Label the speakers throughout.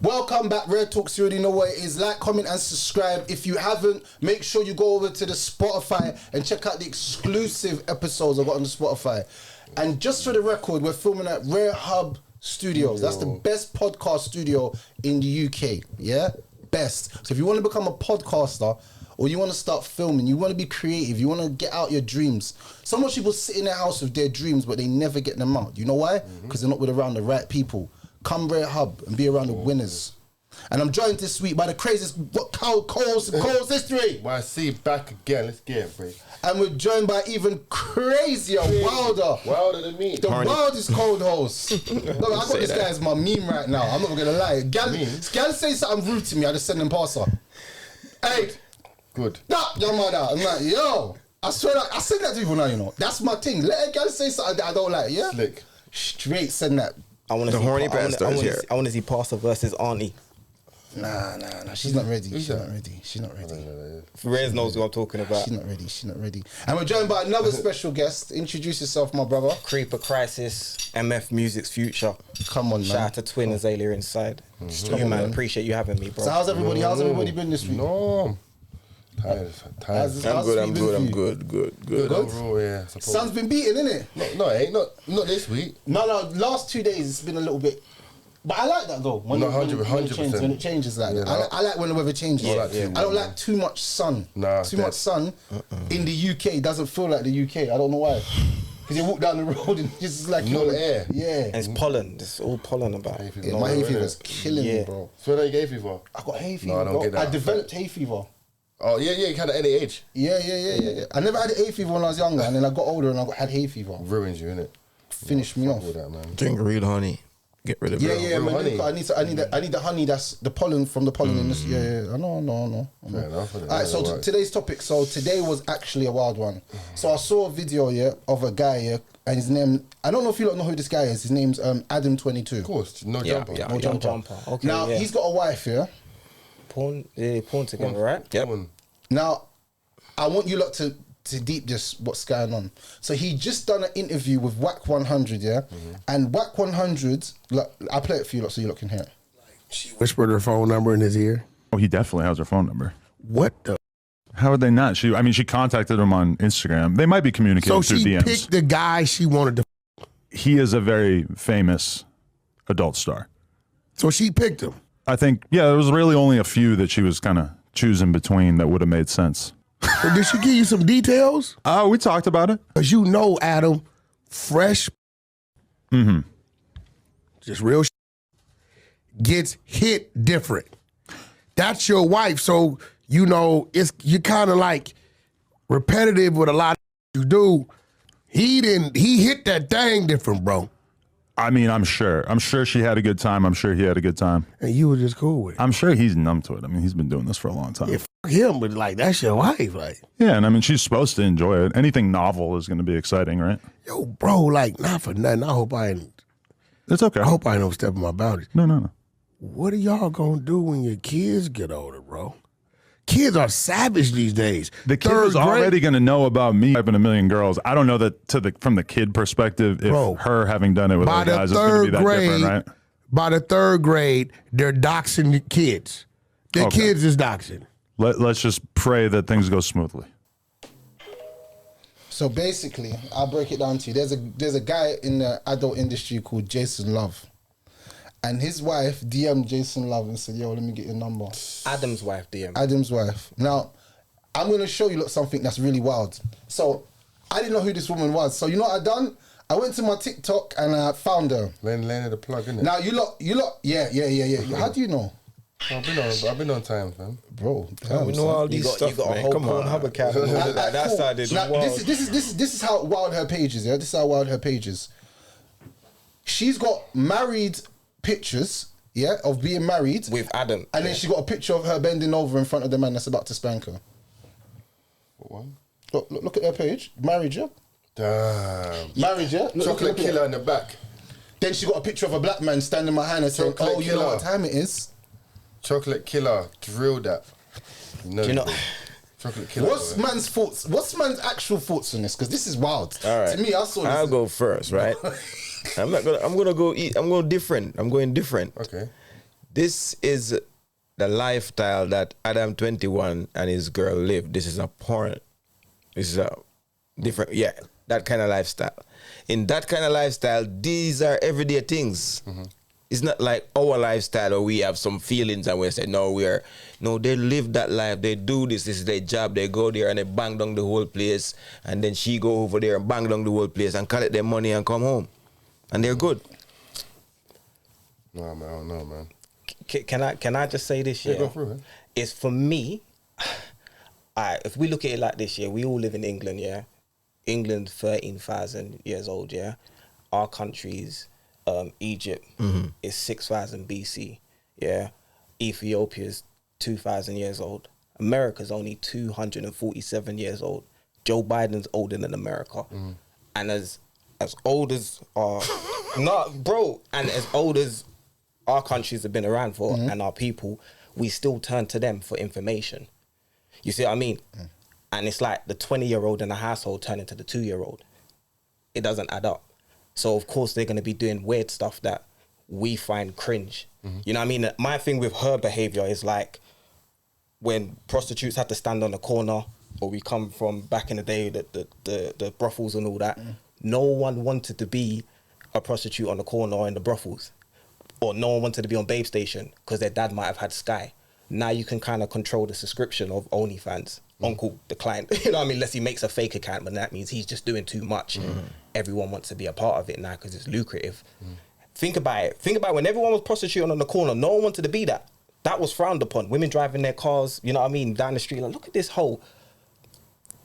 Speaker 1: Welcome back, Rare Talks. You already know what it is. Like, comment and subscribe. If you haven't, make sure you go over to the Spotify and check out the exclusive episodes I've got on the Spotify. And just for the record, we're filming at Rare Hub Studios. That's the best podcast studio in the UK. Yeah? Best. So if you want to become a podcaster or you want to start filming, you want to be creative, you want to get out your dreams. So much people sit in their house with their dreams, but they never get them out. You know why? Because they're not with around the right people. Come Rare Hub and be around the winners. And I'm joined this week by the craziest co-host history.
Speaker 2: Well, I see back again. Let's get it, bro.
Speaker 1: And we're joined by even crazier,
Speaker 2: wilder than me.
Speaker 1: The wildest cold host. Look, I got this guy as my meme right now. I'm not gonna lie. Gal say something rude to me, I just send him past her. Hey,
Speaker 2: good.
Speaker 1: Nah, your mother. I'm like, yo. I swear, I send that to people now. You know, that's my thing. Let a gal say something that I don't like. Yeah,
Speaker 2: slick.
Speaker 1: Straight send that.
Speaker 3: I want to see
Speaker 4: horny bastards here.
Speaker 3: I want to see Pastor versus Auntie.
Speaker 1: Nah. She's not ready. She's not ready.
Speaker 3: Rez knows what I'm talking about.
Speaker 1: She's not ready. And we're joined by another special guest. Introduce yourself, my brother.
Speaker 3: Creeper Crisis, MF Music's future.
Speaker 1: Come on, man.
Speaker 3: Shout out to Twin Azalea inside. You, man. Appreciate you having me, bro.
Speaker 1: So how's everybody? How's everybody been this week?
Speaker 2: No. Tired.
Speaker 4: I'm good.
Speaker 2: Good overall, yeah.
Speaker 1: Sun's been beating, innit?
Speaker 2: No, it ain't. Not this week.
Speaker 1: No. Last 2 days it's been a little bit. But I like that though. When
Speaker 2: 100%.
Speaker 1: When it changes like that.
Speaker 2: Yeah,
Speaker 1: I like when the weather changes. I don't like too much sun. Too much sun in the UK doesn't feel like the UK. I don't know why. Because you walk down the road and it's just like
Speaker 2: no air.
Speaker 1: Yeah.
Speaker 3: And it's pollen. It's all pollen about.
Speaker 1: My hay fever is killing me, bro.
Speaker 2: So where do you get hay fever?
Speaker 1: I got hay fever.
Speaker 2: No, I don't get that.
Speaker 1: I developed hay fever.
Speaker 2: Oh yeah, you had it at any age.
Speaker 1: Yeah. I never had hay fever when I was younger, and then I got older and I had hay fever.
Speaker 2: Ruins you, innit?
Speaker 1: Finished me off.
Speaker 2: That, man.
Speaker 4: Drink real honey. Get rid of it.
Speaker 1: Yeah, man.
Speaker 2: Honey.
Speaker 1: I need the honey that's the pollen from the pollen in this. Yeah. I know.
Speaker 2: Fair enough.
Speaker 1: Alright, so today's topic. So today was actually a wild one. So I saw a video of a guy and his name. I don't know if you don't know who this guy is. His name's Adam22.
Speaker 2: Of course, no jumper.
Speaker 3: Yeah,
Speaker 1: No jumper.
Speaker 3: Okay.
Speaker 1: Now he's got a wife here.
Speaker 3: Porn together, right?
Speaker 4: Yep.
Speaker 1: Now I want you lot to deep just what's going on. So he just done an interview with Whack 100, yeah? And Whack 100, look, I'll play it for you lot so you lot can hear it.
Speaker 5: She whispered her phone number in his ear.
Speaker 6: Oh, he definitely has her phone number.
Speaker 5: What the?
Speaker 6: How would they not? She contacted him on Instagram. They might be communicating
Speaker 5: So
Speaker 6: through
Speaker 5: she
Speaker 6: DMs.
Speaker 5: picked the guy she wanted to.
Speaker 6: He is a very famous adult star.
Speaker 5: So she picked him.
Speaker 6: I think, there was really only a few that she was kind of choosing between that would have made sense.
Speaker 5: So did she give you some details?
Speaker 6: We talked about it.
Speaker 5: Because you know, Adam, fresh, just real gets hit different. That's your wife, so you know you're kind of like repetitive with a lot of you do. He hit that thing different, bro.
Speaker 6: I mean, I'm sure she had a good time. I'm sure he had a good time.
Speaker 5: And you were just cool with it.
Speaker 6: I'm sure he's numb to it. I mean, he's been doing this for a long time.
Speaker 5: Yeah, fuck him, but like, that's your wife, like.
Speaker 6: Yeah, and I mean, she's supposed to enjoy it. Anything novel is going to be exciting, right?
Speaker 5: Yo, bro, like, not for nothing. I hope I ain't.
Speaker 6: It's okay.
Speaker 5: I hope I don't step on my boundaries.
Speaker 6: No.
Speaker 5: What are y'all gonna do when your kids get older, bro? Kids are savage these days.
Speaker 6: The kid was already going to know about me having a million girls. I don't know that from the kid perspective, if her having done it with other guys is going to be that different, right?
Speaker 5: By the third grade, they're doxing the kids. Their kids is doxing.
Speaker 6: Let's just pray that things go smoothly.
Speaker 1: So basically, I'll break it down to you. There's a guy in the adult industry called Jason Love. And his wife DM'd Jason Love and said, yo, let me get your number.
Speaker 3: Adam's wife DM.
Speaker 1: Adam's wife. Now, I'm going to show you something that's really wild. So, I didn't know who this woman was. So, you know what I done? I went to my TikTok and I found her.
Speaker 2: Laying the plug, innit?
Speaker 1: Now, you lot, yeah. How do you know?
Speaker 2: I've been on time, fam.
Speaker 1: Bro,
Speaker 4: We know all these stuff,
Speaker 3: You got a
Speaker 4: man.
Speaker 3: whole
Speaker 4: Come on.
Speaker 3: Pornhub account. That started
Speaker 1: now,
Speaker 3: wild.
Speaker 1: this is how wild her page is, yeah? This is how wild her page is. She's got married pictures, yeah, of being married
Speaker 3: With Adam.
Speaker 1: and then she got a picture of her bending over in front of the man that's about to spank her.
Speaker 2: What one?
Speaker 1: Look at her page. Married, yeah.
Speaker 2: Damn.
Speaker 1: Married, yeah.
Speaker 2: Chocolate killer in the back.
Speaker 1: Then she got a picture of a black man standing behind her saying,
Speaker 2: Chocolate
Speaker 1: you know
Speaker 2: killer.
Speaker 1: what time it is.
Speaker 2: Chocolate killer. Drill that.
Speaker 3: Do you know?
Speaker 2: Chocolate killer.
Speaker 1: What's man's thoughts? What's man's actual thoughts on this? Because this is wild.
Speaker 4: All right.
Speaker 1: To me, I saw this.
Speaker 4: I'll go first, right? I'm gonna go different. I'm going different.
Speaker 2: Okay.
Speaker 4: This is the lifestyle that Adam 21 and his girl live. This is a porn. This is a different, that kind of lifestyle. In that kind of lifestyle, these are everyday things. It's not like our lifestyle or we have some feelings and we say, no, they live that life. They do this. This is their job. They go there and they bang down the whole place. And then she go over there and bang down the whole place and collect their money and come home. And they're good.
Speaker 2: No, man, I don't know, man.
Speaker 3: Can I just say this,
Speaker 2: Go through, man.
Speaker 3: It's for me, if we look at it like this, we all live in England, England, 13,000 years old, Our countries, Egypt is 6,000 BC, Ethiopia is 2,000 years old. America's only 247 years old. Joe Biden's older than America. And as old as and as old as our countries have been around for and our people, we still turn to them for information. You see what I mean? And it's like the 20-year-old in a household turning to the 2-year-old. It doesn't add up. So, of course, they're going to be doing weird stuff that we find cringe. You know what I mean? My thing with her behavior is like when prostitutes had to stand on the corner, or we come from back in the day, the brothels and all that, no one wanted to be a prostitute on the corner or in the brothels. Or no one wanted to be on Babe Station because their dad might have had Sky. Now you can kind of control the subscription of OnlyFans. Uncle declined, you know what I mean? Unless he makes a fake account, but that means he's just doing too much. Everyone wants to be a part of it now because it's lucrative. Think about it. Think about when everyone was prostituting on the corner, no one wanted to be that. That was frowned upon. Women driving their cars, you know what I mean, down the street. Like, look at this whole...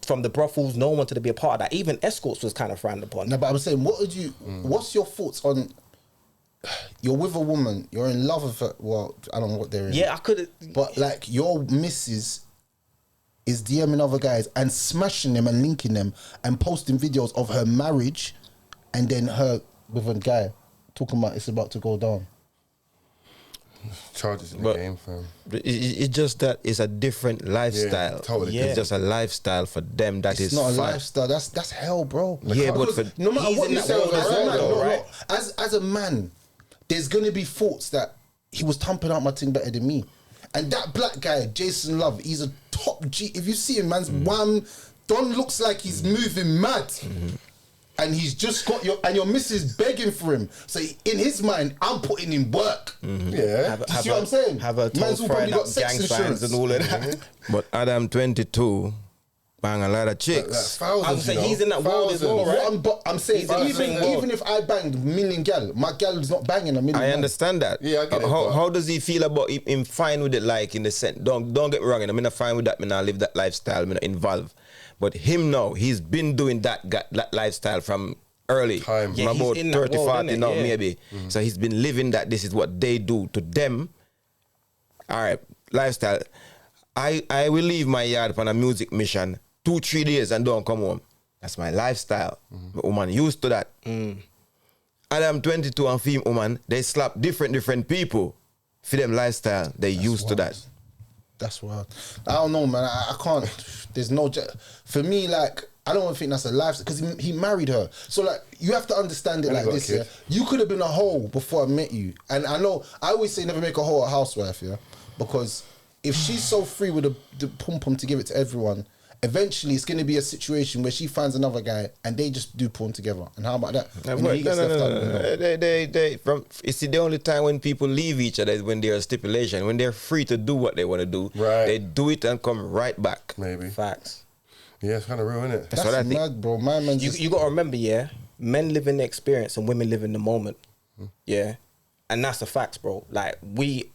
Speaker 3: From the brothels, no one wanted to be a part of that. Even escorts was kind of frowned upon.
Speaker 1: No, but I'm saying, what's your thoughts on... You're with a woman, you're in love with her. Well, I don't know what they're in.
Speaker 3: Yeah, I could.
Speaker 1: But like your missus is DMing other guys and smashing them and linking them and posting videos of her marriage, and then her with a guy talking about it's about to go down.
Speaker 2: Charges in the game, fam.
Speaker 4: It's just that it's a different lifestyle.
Speaker 2: Totally.
Speaker 4: It's just a lifestyle for them that
Speaker 1: It's
Speaker 4: is
Speaker 1: not a
Speaker 4: fun.
Speaker 1: lifestyle. That's hell, bro.
Speaker 4: Yeah, but for,
Speaker 1: no matter what you say,
Speaker 3: right?
Speaker 1: As a man, there's gonna be thoughts that he was thumping out my thing better than me. And that black guy, Jason Love, he's a top G. If you see him, man's Don looks like he's moving mad. And he's just got your missus begging for him. So in his mind, I'm putting in work.
Speaker 2: Yeah.
Speaker 1: Do you see what I'm saying?
Speaker 3: Have a
Speaker 1: Man's all probably got sex
Speaker 3: gang
Speaker 1: insurance
Speaker 3: signs and all of that.
Speaker 4: but Adam 22 bang a lot of chicks.
Speaker 3: I'm saying he's in that world as well, right?
Speaker 1: I'm saying even if I banged a million gal, my gal's not banging a million.
Speaker 4: I understand that.
Speaker 2: Yeah, I get it,
Speaker 4: How does he feel about him fine with it, like in the sense? Don't get me wrong, I'm not fine with that. I'm not live that lifestyle. I'm not involved. But him now, he's been doing that lifestyle from early.
Speaker 2: Time.
Speaker 3: Yeah,
Speaker 4: about
Speaker 3: he's in that
Speaker 4: 30,
Speaker 3: world,
Speaker 4: 40 now,
Speaker 3: innit? Yeah.
Speaker 4: maybe. So he's been living that. This is what they do to them. All right, lifestyle. I will leave my yard on a music mission 2-3 days and don't come home. That's my lifestyle. My woman used to that. Adam 22 and female woman, they slap different people for them lifestyle. They used to that.
Speaker 1: That's wild. I don't know, man. I can't. There's no. For me, like, I don't think that's a lifestyle because he married her. So like, you have to understand it like this. Yeah, you could have been a hoe before I met you, and I know I always say never make a hoe a housewife. Yeah, because if she's so free with the pum pum to give it to everyone, eventually it's going to be a situation where she finds another guy and they just do porn together. And how about that?
Speaker 4: It's the only time when people leave each other is when there's a stipulation. When they're free to do what they want to do, they do it and come right back.
Speaker 2: Maybe.
Speaker 3: Facts.
Speaker 2: Yeah, it's kind of real, isn't it?
Speaker 4: That's what I think.
Speaker 1: Mad, bro. My man.
Speaker 3: You got to remember, men live in the experience and women live in the moment. Yeah, and that's the facts, bro. Like we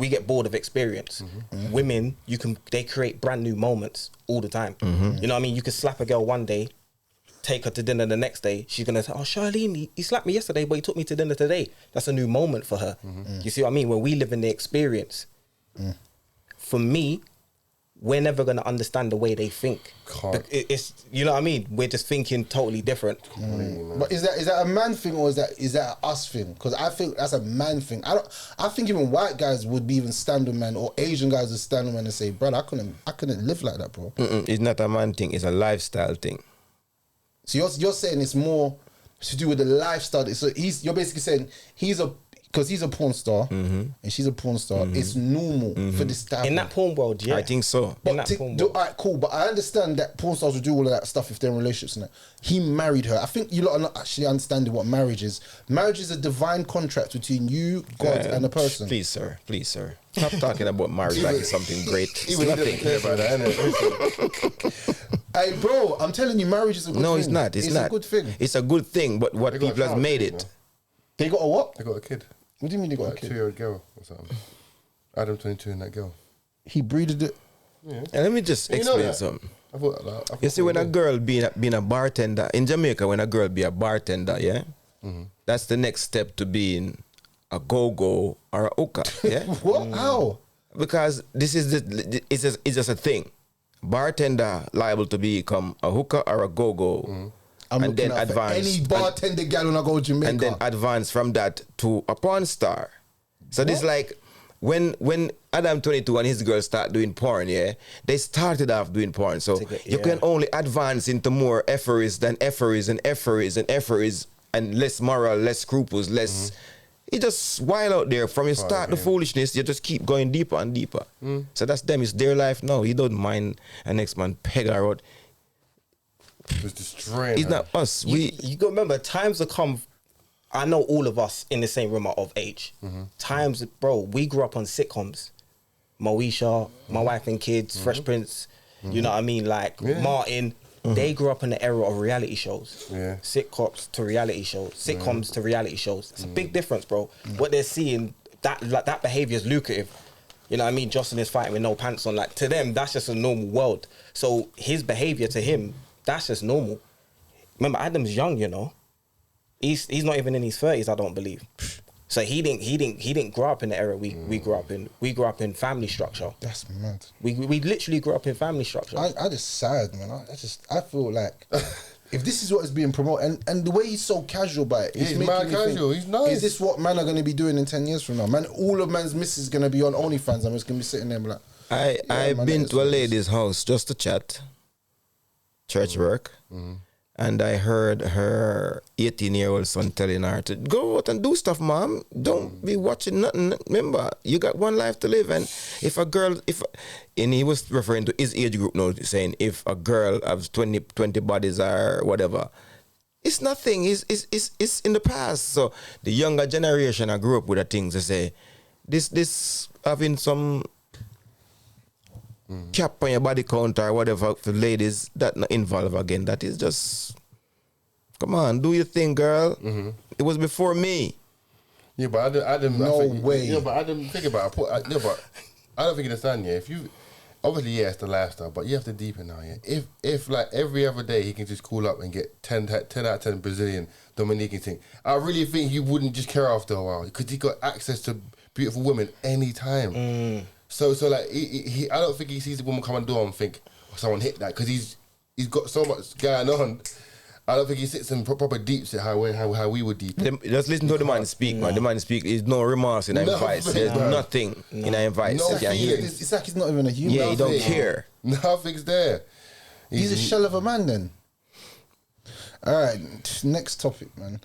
Speaker 3: get bored of experience. Women, they create brand new moments all the time. You know what I mean? You can slap a girl one day, take her to dinner the next day. She's gonna say, "Oh, Charlene, he slapped me yesterday, but he took me to dinner today." That's a new moment for her. You see what I mean? When we live in the experience, for me, we're never gonna understand the way they think. It's, you know what I mean? We're just thinking totally different.
Speaker 1: But is that a man thing or is that a us thing? Because I think that's a man thing. I think even white guys would be even stand with man, or Asian guys would stand with man and say, "Bro, I couldn't live like that, bro."
Speaker 4: It's not a man thing. It's a lifestyle thing.
Speaker 1: So you're saying it's more to do with the lifestyle. So you're basically saying because he's a porn star and she's a porn star, it's normal for this type
Speaker 3: In that porn world, yeah.
Speaker 4: I think so.
Speaker 3: In that porn world.
Speaker 1: Alright, cool, but I understand that porn stars will do all of that stuff if they're in relationships and that. He married her. I think you lot are not actually understanding what marriage is. Marriage is a divine contract between you, God, and a person.
Speaker 4: Please, sir. Stop talking about marriage like it's something great. It's
Speaker 2: Even he doesn't care about that, innit?
Speaker 1: Hey, bro, I'm telling you, marriage is a good thing.
Speaker 4: No, it's not. It's not.
Speaker 1: a good thing.
Speaker 4: It's a good thing, but what
Speaker 2: They got a
Speaker 4: people have
Speaker 2: child,
Speaker 4: made
Speaker 2: you
Speaker 4: it.
Speaker 2: know.
Speaker 1: They got a what?
Speaker 2: They got a kid.
Speaker 1: What do you mean they got a
Speaker 2: Like a
Speaker 1: kid?
Speaker 2: 2-year-old girl or something. Adam 22 and that girl.
Speaker 1: He breeded it.
Speaker 4: And let me just
Speaker 2: You know
Speaker 4: explain
Speaker 2: that?
Speaker 4: something.
Speaker 2: I thought
Speaker 4: You see, when a girl being a bartender in Jamaica, when a girl be a bartender, yeah, that's the next step to being a go-go or a hooker, yeah.
Speaker 1: What? How?
Speaker 4: Because this is it's just a thing. Bartender liable to become a hooker or a go-go,
Speaker 1: I'm
Speaker 4: and then
Speaker 1: looking out for
Speaker 4: advance
Speaker 1: any bartender gal when I go to Jamaica.
Speaker 4: and then advance from that to a porn star. So this like when Adam 22 and his girl start doing porn, yeah, they started off doing porn. So you can only advance into more efferys than efferys and efferys and efferys and less moral, less scruples, less. You just wild out there. From you start the foolishness, you just keep going deeper and deeper. So that's them. It's their life now. He don't mind a next man peg her out.
Speaker 2: it was destroying
Speaker 4: It's
Speaker 2: her.
Speaker 4: not us.
Speaker 3: You got to remember, times will come. I know all of us in the same room are of age. Times, bro, we grew up on sitcoms. Moesha, My Wife and Kids, Fresh Prince, you know what I mean? Like Martin. They grew up in the era of reality shows.
Speaker 2: Yeah.
Speaker 3: Sitcoms to reality shows. Sitcoms to reality shows. It's a big difference, bro. What they're seeing, that behavior is lucrative. You know what I mean? Jocelyn is fighting with no pants on. Like, to them, that's just a normal world. So his behavior to him, that's just normal. Remember, Adam's young, you know. He's not even in his 30s, I don't believe. So he didn't grow up in the era we grew up in. We grew up in family structure.
Speaker 1: That's mad.
Speaker 3: We literally grew up in family structure.
Speaker 1: I just sad, man. I feel like if this is what is being promoted, and the way he's so casual about it,
Speaker 2: He's
Speaker 1: making
Speaker 2: mad
Speaker 1: me think,
Speaker 2: casual. He's nice.
Speaker 1: Is this what man are going to be doing in 10 years from now? Man, all of man's missus is going to be on OnlyFans. I'm just going to be sitting there and be like,
Speaker 4: I've
Speaker 1: man,
Speaker 4: been
Speaker 1: that is
Speaker 4: to a
Speaker 1: what it is.
Speaker 4: lady's house just to chat, church work, and I heard her 18-year-old son telling her to go out and do stuff, mom. Don't be watching nothing. Remember, you got one life to live, and if a girl, and he was referring to his age group now, saying if a girl has 20 bodies or whatever, it's nothing. It's in the past. So the younger generation I grew up with the things they say, this having some cap on your body count or whatever for ladies that not involved again. That is just, come on, do your thing, girl. It was before me.
Speaker 2: Yeah, but I didn't.
Speaker 1: No
Speaker 2: I think,
Speaker 1: way.
Speaker 2: Yeah, but I didn't think about it. But I don't think you understand. Yeah, if you obviously it's the lifestyle, but you have to deepen now. Yeah, if like every other day he can just call up and get 10 out of 10 Brazilian Dominican thing, I really think he wouldn't just care after a while because he got access to beautiful women anytime. So like he I don't think he sees a woman come and door and think someone hit that because he's got so much going on. I don't think he sits and proper deeps it how we would deep it.
Speaker 4: Just listen to the man speak, man. The man speak. There's no remorse in his voice. There's nothing in his voice.
Speaker 2: No
Speaker 4: You can hear.
Speaker 2: feelings.
Speaker 1: it's like he's not even a human.
Speaker 4: Yeah, he don't care.
Speaker 2: Nothing's there.
Speaker 1: He's a shell of a man then. All right, next topic, man.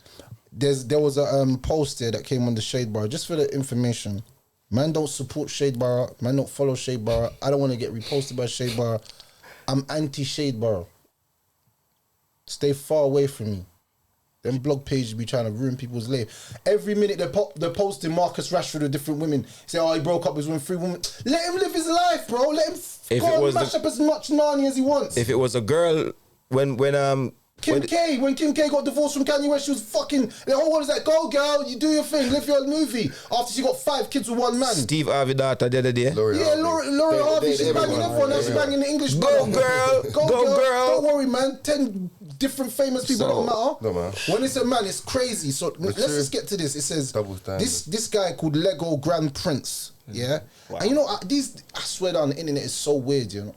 Speaker 1: There was a post there that came on the Shade Bar, just for the information. Man don't support Shade Bar. Man don't follow Shade Bar. I don't want to get reposted by Shade Bar. I'm anti Shade Bar. Stay far away from me. Them blog pages be trying to ruin people's life. Every minute they're posting Marcus Rashford with different women. Say, oh, he broke up with 3 women. Let him live his life, bro. Let him go and mash up as much Narnia as he wants.
Speaker 4: If it was a girl, when
Speaker 1: Kim K, when Kim K got divorced from Kanye West, she was fucking. The whole world was like, go girl, you do your thing, live your movie. After she got 5 kids with one man.
Speaker 4: Steve Harvey daughter the other day.
Speaker 2: Lori
Speaker 1: Harvey, she's banging everyone. Now she's banging the English.
Speaker 4: Go
Speaker 1: brother.
Speaker 4: girl, go girl.
Speaker 1: Don't worry, man. 10 different famous people don't matter.
Speaker 2: No, man.
Speaker 1: When it's a man, it's crazy. So let's just get to this. It says
Speaker 2: Double standard.
Speaker 1: this guy called Lego Grand Prince. Yeah, and you know I swear down the internet is so weird. You know,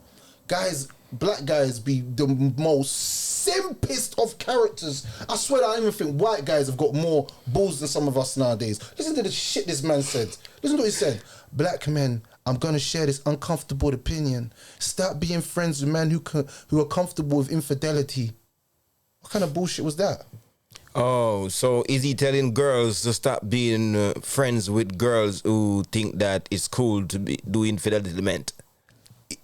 Speaker 1: black guys be the most simpest of characters. I swear I even think white guys have got more balls than some of us nowadays. Listen to the shit this man said. Listen to what he said. Black men, I'm gonna share this uncomfortable opinion. Stop being friends with men who are comfortable with infidelity. What kind of bullshit was that?
Speaker 4: Oh, so is he telling girls to stop being friends with girls who think that it's cool to be do infidelity to men?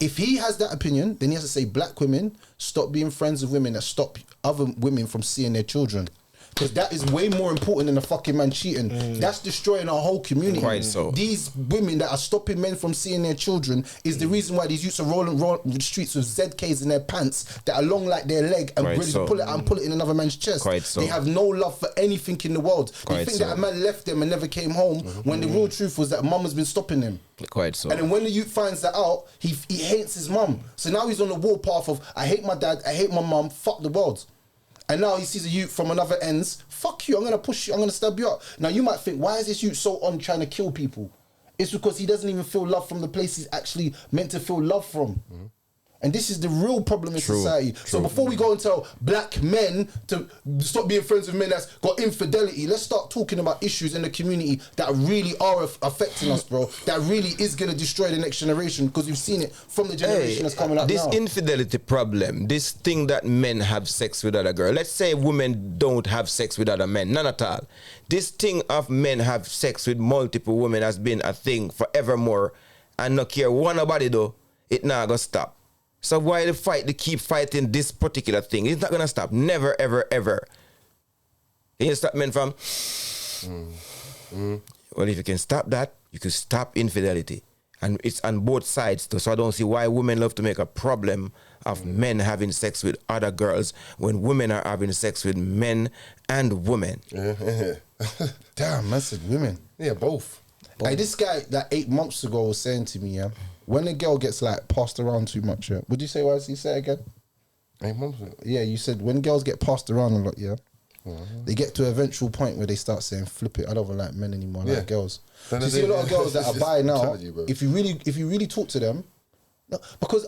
Speaker 1: If he has that opinion, then he has to say black women stop being friends with women that stop other women from seeing their children. Because that is way more important than a fucking man cheating. That's destroying our whole community.
Speaker 4: Quite so.
Speaker 1: These women that are stopping men from seeing their children is the reason why these youths are rolling the streets with ZKs in their pants that are long like their leg and
Speaker 4: Quite
Speaker 1: ready
Speaker 4: so.
Speaker 1: to pull it out and pull it in another man's chest.
Speaker 4: Quite so.
Speaker 1: They have no love for anything in the world. They
Speaker 4: Quite
Speaker 1: think
Speaker 4: so.
Speaker 1: that a man left them and never came home when the real truth was that mum has been stopping him.
Speaker 4: Quite so.
Speaker 1: And then when the youth finds that out, he hates his mum. So now he's on the warpath of, I hate my dad, I hate my mum, fuck the world. And now he sees a youth from another ends, fuck you, I'm gonna push you, I'm gonna stab you up. Now you might think, why is this youth so on trying to kill people? It's because he doesn't even feel love from the place he's actually meant to feel love from. And this is the real problem in society. So before we go and tell black men to stop being friends with men that's got infidelity, let's start talking about issues in the community that really are affecting us, bro. That really is going to destroy the next generation, because we've seen it from the generation that's coming up
Speaker 4: this
Speaker 1: now.
Speaker 4: infidelity problem, this thing that men have sex with other girls. Let's say women don't have sex with other men, none at all. This thing of men have sex with multiple women has been a thing forevermore, and no care what nobody do, it not gonna stop. So why the fight? They keep fighting this particular thing. It's not gonna stop. Never, ever, ever. Can you stop men from? Well, if you can stop that, you can stop infidelity, and it's on both sides too. So I don't see why women love to make a problem of men having sex with other girls when women are having sex with men and women.
Speaker 1: Damn, man said women.
Speaker 2: Yeah, both.
Speaker 1: Hey, this guy that 8 months ago was saying to me, yeah, when a girl gets like passed around too much, yeah, would you say, what did he say again?
Speaker 2: 8 months ago.
Speaker 1: Yeah, you said when girls get passed around a lot, yeah, they get to an eventual point where they start saying, flip it, I don't like men anymore, I like girls. So you see a lot of girls that are bi now, if you really talk to them, no, because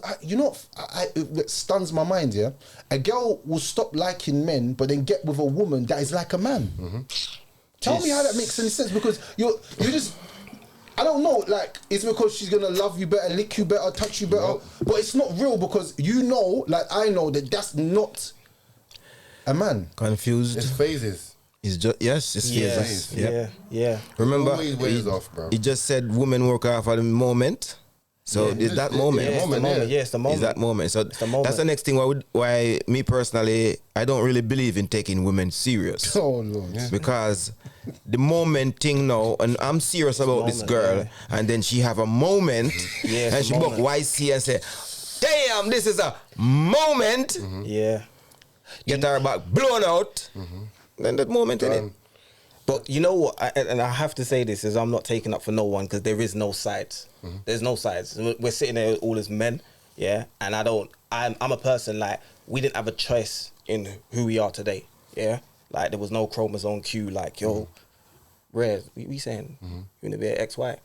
Speaker 1: it stuns my mind, yeah, a girl will stop liking men but then get with a woman that is like a man. Tell me how that makes any sense, because you're just, I don't know, like, it's because she's gonna love you better, lick you better, touch you better, but it's not real, because you know, like I know, that that's not a man.
Speaker 4: Confused.
Speaker 2: It's phases.
Speaker 4: It's just, yes, it's phases.
Speaker 3: Yeah.
Speaker 4: Remember,
Speaker 2: Always ways off, bro.
Speaker 4: he just said women work off at the moment. So is that moment?
Speaker 3: It's the moment. Yeah, it's the moment.
Speaker 4: Is that moment? So
Speaker 3: the moment.
Speaker 4: that's the next thing. Why me personally, I don't really believe in taking women serious.
Speaker 1: Oh Lord.
Speaker 4: Because the moment thing now, and I'm serious about this girl, and then she have a moment, and she buck YC and say, damn, this is a moment.
Speaker 3: Yeah.
Speaker 4: Get her back blown out. Then that moment in it.
Speaker 3: But you know what, and I have to say this, is I'm not taking up for no one, because there is no sides. There's no sides. We're sitting there all as men, yeah, and I'm a person, like, we didn't have a choice in who we are today, yeah? Like, there was no chromosome Q, like, yo, Rare, we saying, you want to be an XY?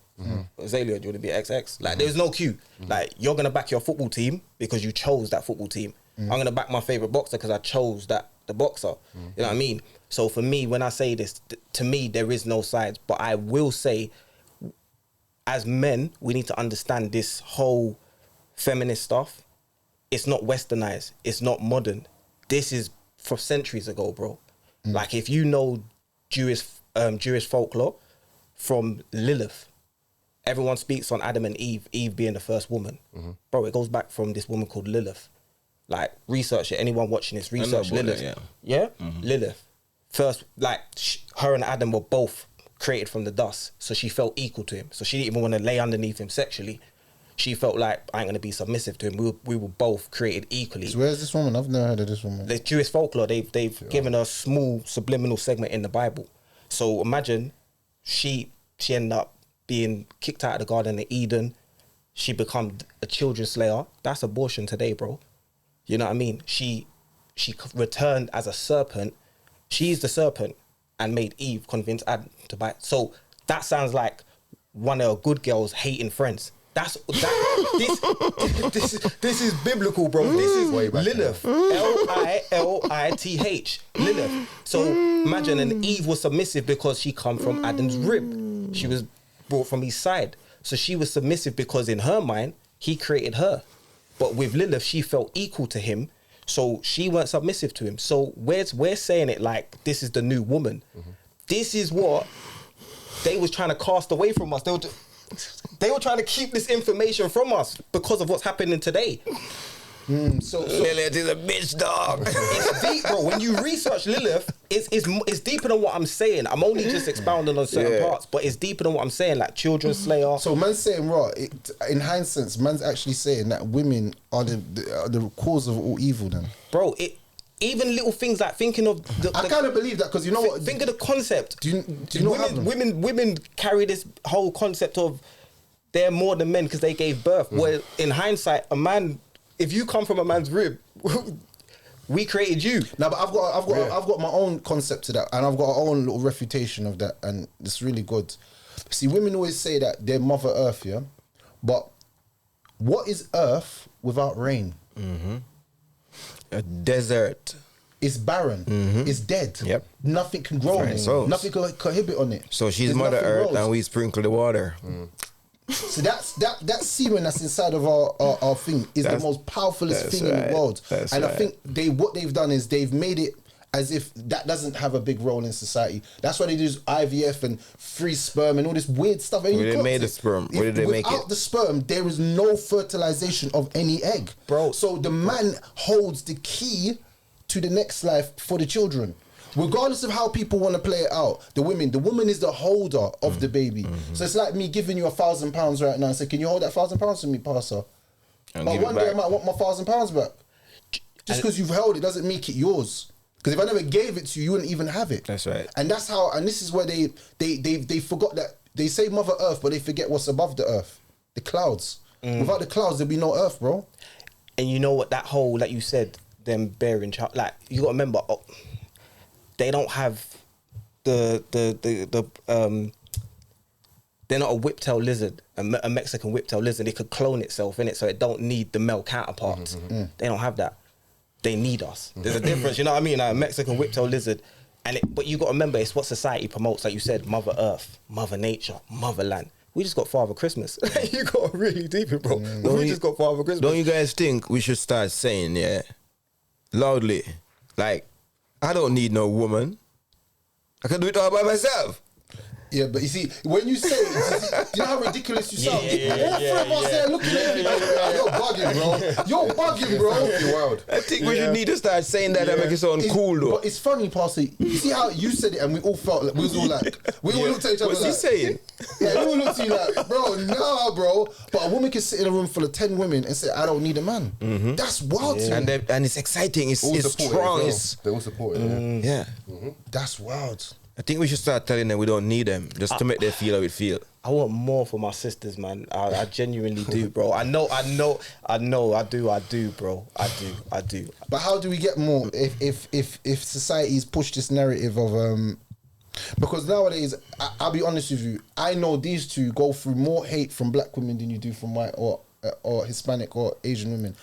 Speaker 3: Azalea, do you want to be an XX? Like, there's no Q. Like, you're going to back your football team because you chose that football team. I'm going to back my favourite boxer because I chose the boxer. You know what I mean? So for me, when I say this, to me, there is no sides. But I will say, as men, we need to understand this whole feminist stuff. It's not westernized. It's not modern. This is from centuries ago, bro. Like, if you know Jewish folklore from Lilith, everyone speaks on Adam and Eve, Eve being the first woman. Bro, it goes back from this woman called Lilith. Like, research it. Anyone watching this, research Lilith. Yeah? Lilith. First, like, her and Adam were both created from the dust, so she felt equal to him. So she didn't even want to lay underneath him sexually. She felt like, I ain't going to be submissive to him. We were both created equally.
Speaker 1: So where's this woman? I've never heard of this woman.
Speaker 3: The Jewish folklore, they've given a small subliminal segment in the Bible. So imagine she ended up being kicked out of the Garden of Eden. She become a children slayer. That's abortion today, bro. You know what I mean? She returned as a serpent. She's the serpent and made Eve convince Adam to bite. So that sounds like one of the good girls hating friends. This is biblical, bro. This is Lilith. Lilith. Lilith. So imagine, and Eve was submissive because she come from Adam's rib. She was brought from his side. So she was submissive because in her mind, he created her. But with Lilith, she felt equal to him. So she weren't submissive to him. So we're saying it like this is the new woman. This is what they was trying to cast away from us. They were trying to keep this information from us because of what's happening today.
Speaker 1: So
Speaker 4: Lilith is a bitch, dog.
Speaker 3: It's deep, bro. When you research Lilith, it's deeper than what I'm saying. I'm only just expounding on certain parts, but it's deeper than what I'm saying, like children slayer.
Speaker 1: So man's saying, in hindsight, man's actually saying that women are the cause of all evil then.
Speaker 3: Bro, even little things like thinking of
Speaker 1: I kind of believe that because you know what?
Speaker 3: Think of the concept.
Speaker 1: Do you know what
Speaker 3: women carry this whole concept of they're more than men because they gave birth. Where in hindsight, a man, if you come from a man's rib, we created you.
Speaker 1: No, but I've got my own concept to that, and I've got our own little refutation of that, and it's really good. See, women always say that they're Mother Earth, yeah, but what is Earth without rain?
Speaker 4: A desert.
Speaker 1: It's barren. It's dead.
Speaker 4: Yep.
Speaker 1: Nothing can grow on it.
Speaker 4: So-
Speaker 1: Nothing can cohibit on it.
Speaker 4: So she's
Speaker 1: There's
Speaker 4: Mother
Speaker 1: nothing
Speaker 4: Earth
Speaker 1: grows.
Speaker 4: and we sprinkle the water.
Speaker 1: So that semen that's inside of our thing is the most powerfulest thing in the world.
Speaker 4: That's
Speaker 1: and I
Speaker 4: right.
Speaker 1: think what they've done is they've made it as if that doesn't have a big role in society. That's why they do IVF and free sperm and all this weird stuff. And
Speaker 4: Where
Speaker 1: you
Speaker 4: they
Speaker 1: can't
Speaker 4: made the
Speaker 1: say-
Speaker 4: sperm? Where did they make
Speaker 1: Without
Speaker 4: it?
Speaker 1: the sperm, there is no fertilization of any egg.
Speaker 3: Bro.
Speaker 1: So the man holds the key to the next life for the children. Regardless of how people want to play it out, the woman is the holder of the baby. So it's like me giving you £1,000 right now and say, can you hold that £1,000 for me, pastor?
Speaker 4: And
Speaker 1: But
Speaker 4: give it
Speaker 1: one day I
Speaker 4: back.
Speaker 1: might want my £1,000 back. Just because you've held it doesn't make it yours. Because if I never gave it to you, you wouldn't even have it.
Speaker 4: That's right.
Speaker 1: And that's how. And this is where they forgot that they say Mother Earth, but they forget what's above the earth, the clouds. Without the clouds, there'd be no earth, bro.
Speaker 3: And you know what, that whole, like you said, them bearing child, like you got to remember, they don't have they're not a whiptail lizard, a Mexican whiptail lizard. It could clone itself in it, so it don't need the male counterparts. They don't have that. They need us. There's a difference, you know what I mean? Like a Mexican whiptail lizard, but you got to remember, it's what society promotes. Like you said, Mother Earth, Mother Nature, Motherland. We just got Father Christmas. You got to really deep it, bro. We just got Father Christmas.
Speaker 4: Don't you guys think we should start saying, loudly, like, I don't need no woman. I can do it all by myself.
Speaker 1: Yeah, but you see, when you say it, do you know how ridiculous you sound? All three of us there looking at you like, you're bugging, bro. You're bugging, bro.
Speaker 2: You're wild.
Speaker 4: I think we should need to start saying that and make it sound cool, though.
Speaker 1: But it's funny, Pastor. You see how you said it and we all felt like, we was all like, we all looked at each other
Speaker 4: What's
Speaker 1: like.
Speaker 4: he saying?
Speaker 1: Yeah, we all looked at you like, bro, nah, bro. But a woman can sit in a room full of 10 women and say, I don't need a man. That's wild to me.
Speaker 4: And it's exciting. It's
Speaker 2: All support it
Speaker 4: strong.
Speaker 2: as well. They all support it.
Speaker 4: Yeah.
Speaker 1: That's wild.
Speaker 4: I think we should start telling them we don't need them just to make them feel how it feel.
Speaker 3: I want more for my sisters, man. I genuinely do, bro. I know, I do, bro. I do.
Speaker 1: But how do we get more if society's pushed this narrative of because nowadays I'll be honest with you, I know these two go through more hate from black women than you do from white or Hispanic or Asian women.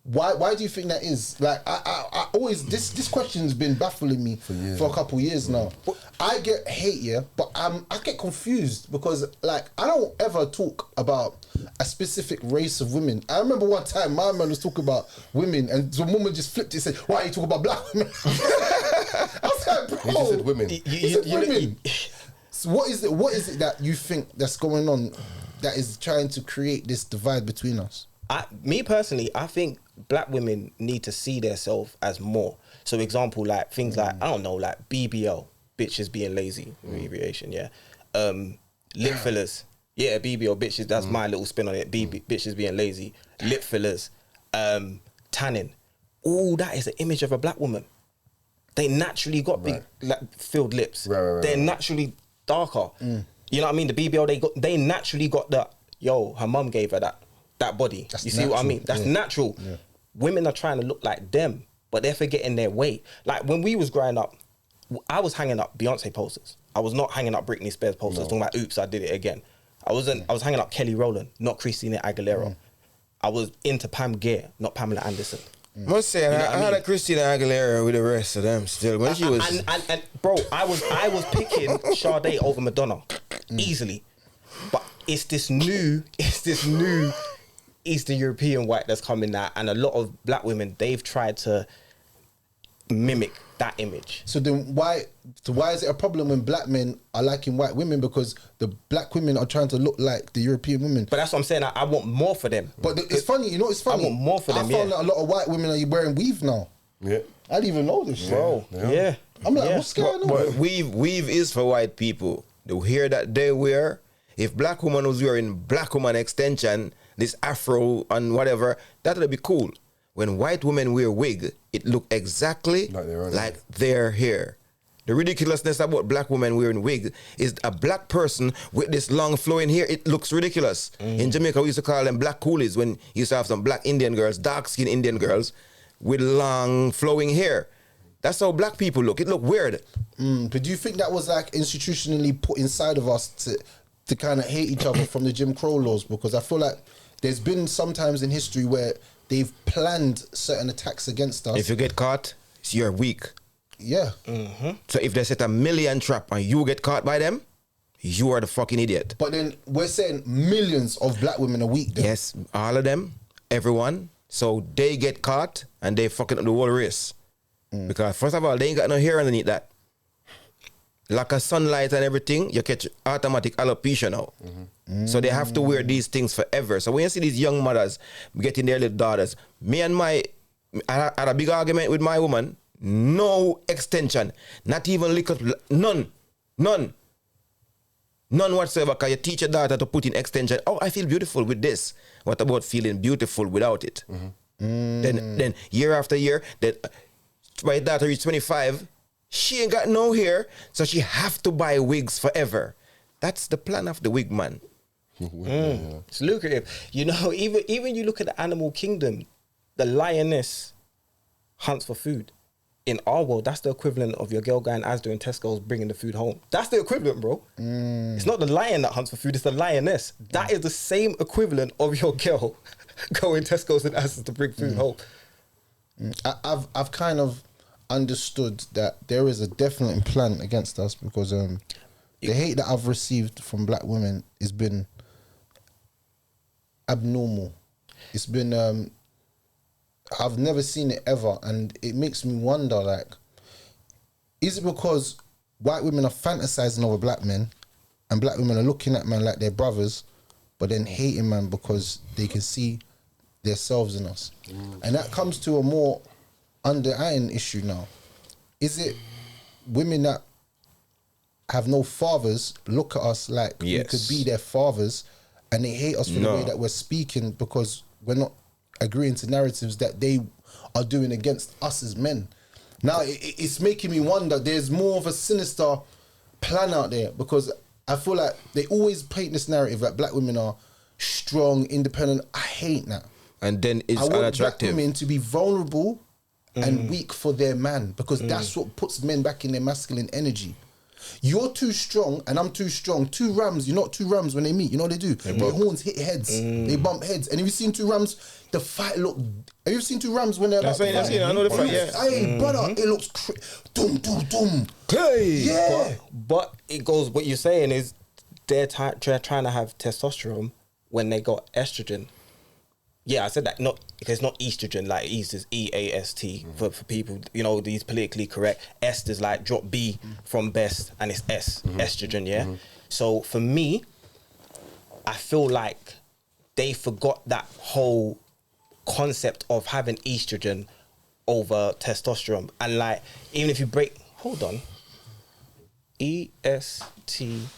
Speaker 1: Why do you think that is? Like I always this question's been baffling me for a couple of years now. I get hate, yeah, but I get confused because like I don't ever talk about a specific race of women. I remember one time my man was talking about women and some woman just flipped it and said, "Why are you talking about black women?" I was like, bro,
Speaker 2: He just said women.
Speaker 1: He said women. So what is it that you think that's going on that is trying to create this divide between us?
Speaker 3: Me personally, I think black women need to see themselves as more. So example, like things like, I don't know, like BBL, bitches being lazy, abbreviation, yeah. Lip fillers, yeah, BBL, bitches, that's my little spin on it, bitches being lazy. Lip fillers, tanning. All that is an image of a black woman. They naturally got big, like, filled lips.
Speaker 2: Right.
Speaker 3: They're naturally darker. You know what I mean? The BBL, they naturally got that, her mum gave her that body.
Speaker 1: That's
Speaker 3: you see what I
Speaker 1: natural.
Speaker 3: mean? That's
Speaker 1: Yeah.
Speaker 3: natural.
Speaker 1: Yeah.
Speaker 3: Women are trying to look like them, but they're forgetting their weight. Like when we was growing up, I was hanging up Beyonce posters. I was not hanging up Britney Spears posters. Talking about, oops, I did it again. I was hanging up Kelly Rowland, not Christina Aguilera. I was into Pam Grier, not Pamela Anderson.
Speaker 4: Must say, I had a Christina Aguilera with the rest of them still. When she was...
Speaker 3: And bro, I was picking Sade over Madonna easily, but it's this new Eastern European white that's coming now, and a lot of black women, they've tried to mimic that image.
Speaker 1: So then why is it a problem when black men are liking white women? Because the black women are trying to look like the European women.
Speaker 3: But that's what I'm saying. I want more for them.
Speaker 1: But it's funny, you know it's funny?
Speaker 3: I want more for them,
Speaker 1: I found that a lot of white women are wearing weave now.
Speaker 2: Yeah.
Speaker 1: I didn't even know this shit.
Speaker 3: Bro, yeah.
Speaker 1: I'm like,
Speaker 3: Yeah.
Speaker 1: what's going on?
Speaker 4: But weave is for white people. The hair that they wear, if black woman was wearing black woman extension, this afro and whatever, that would be cool. When white women wear wig, it look exactly like their hair. The ridiculousness about black women wearing wig is a black person with this long flowing hair. It looks ridiculous. In Jamaica, we used to call them black coolies when you used to have some black Indian girls, dark-skinned Indian girls with long flowing hair. That's how black people look. It look weird.
Speaker 1: But do you think that was like institutionally put inside of us to kind of hate each other from the Jim Crow laws? Because I feel like there's been sometimes in history where they've planned certain attacks against us.
Speaker 4: If you get caught, you're weak.
Speaker 1: Yeah.
Speaker 4: So if they set a million trap and you get caught by them, you are the fucking idiot.
Speaker 1: But then we're saying millions of black women a week. Then.
Speaker 4: Yes, all of them, everyone. So they get caught and they fucking up the whole race. Because first of all, they ain't got no hair underneath that. Lack of sunlight and everything, you catch automatic alopecia now. So they have to wear these things forever. So when you see these young mothers getting their little daughters, I had a big argument with my woman. No extension, not even liquor, none whatsoever. Because you teach your daughter to put in extension. Oh, I feel beautiful with this. What about feeling beautiful without it? Then year after year, that my daughter reached 25, she ain't got no hair, so she have to buy wigs forever. That's the plan of the wig man.
Speaker 3: It's lucrative. You know, even you look at the animal kingdom, the lioness hunts for food. In our world, that's the equivalent of your girl going Asda in Tesco's bringing the food home. That's the equivalent, bro. It's not the lion that hunts for food, it's the lioness. That is the same equivalent of your girl going Tesco's and Asda to bring food home.
Speaker 1: I've kind of understood that there is a definite plan against us because the hate that I've received from black women has been abnormal. It's been I've never seen it ever, and it makes me wonder, like, is it because white women are fantasizing over black men and black women are looking at men like they're brothers but then hating man because they can see themselves in us? And that comes to a more underlying issue now. Is it women that have no fathers look at us like we could be their fathers and they hate us for the way that we're speaking because we're not agreeing to narratives that they are doing against us as men? Now it's making me wonder, there's more of a sinister plan out there, because I feel like they always paint this narrative that black women are strong, independent. I hate that.
Speaker 4: And then it's
Speaker 1: I want
Speaker 4: unattractive.
Speaker 1: black women to be vulnerable and weak for their man, because that's what puts men back in their masculine energy. You're too strong and I'm too strong. Two rams, you're not two rams when they meet. You know what they do? Their horns hit heads. They bump heads. And have you seen two rams? The fight look. Have you seen two rams when they're like?
Speaker 4: I know the fight. Yeah.
Speaker 1: Hey, brother, it looks dum dum dum.
Speaker 4: Hey.
Speaker 1: Yeah.
Speaker 3: But it goes. What you're saying is they're trying to have testosterone when they got estrogen. Yeah, I said that. Not because it's not estrogen. Like East is EAST for people. You know, these politically correct. Est is like drop B from best, and it's estrogen. Yeah. So for me, I feel like they forgot that whole concept of having estrogen over testosterone, and like even if you break, hold on, ESTROGEN.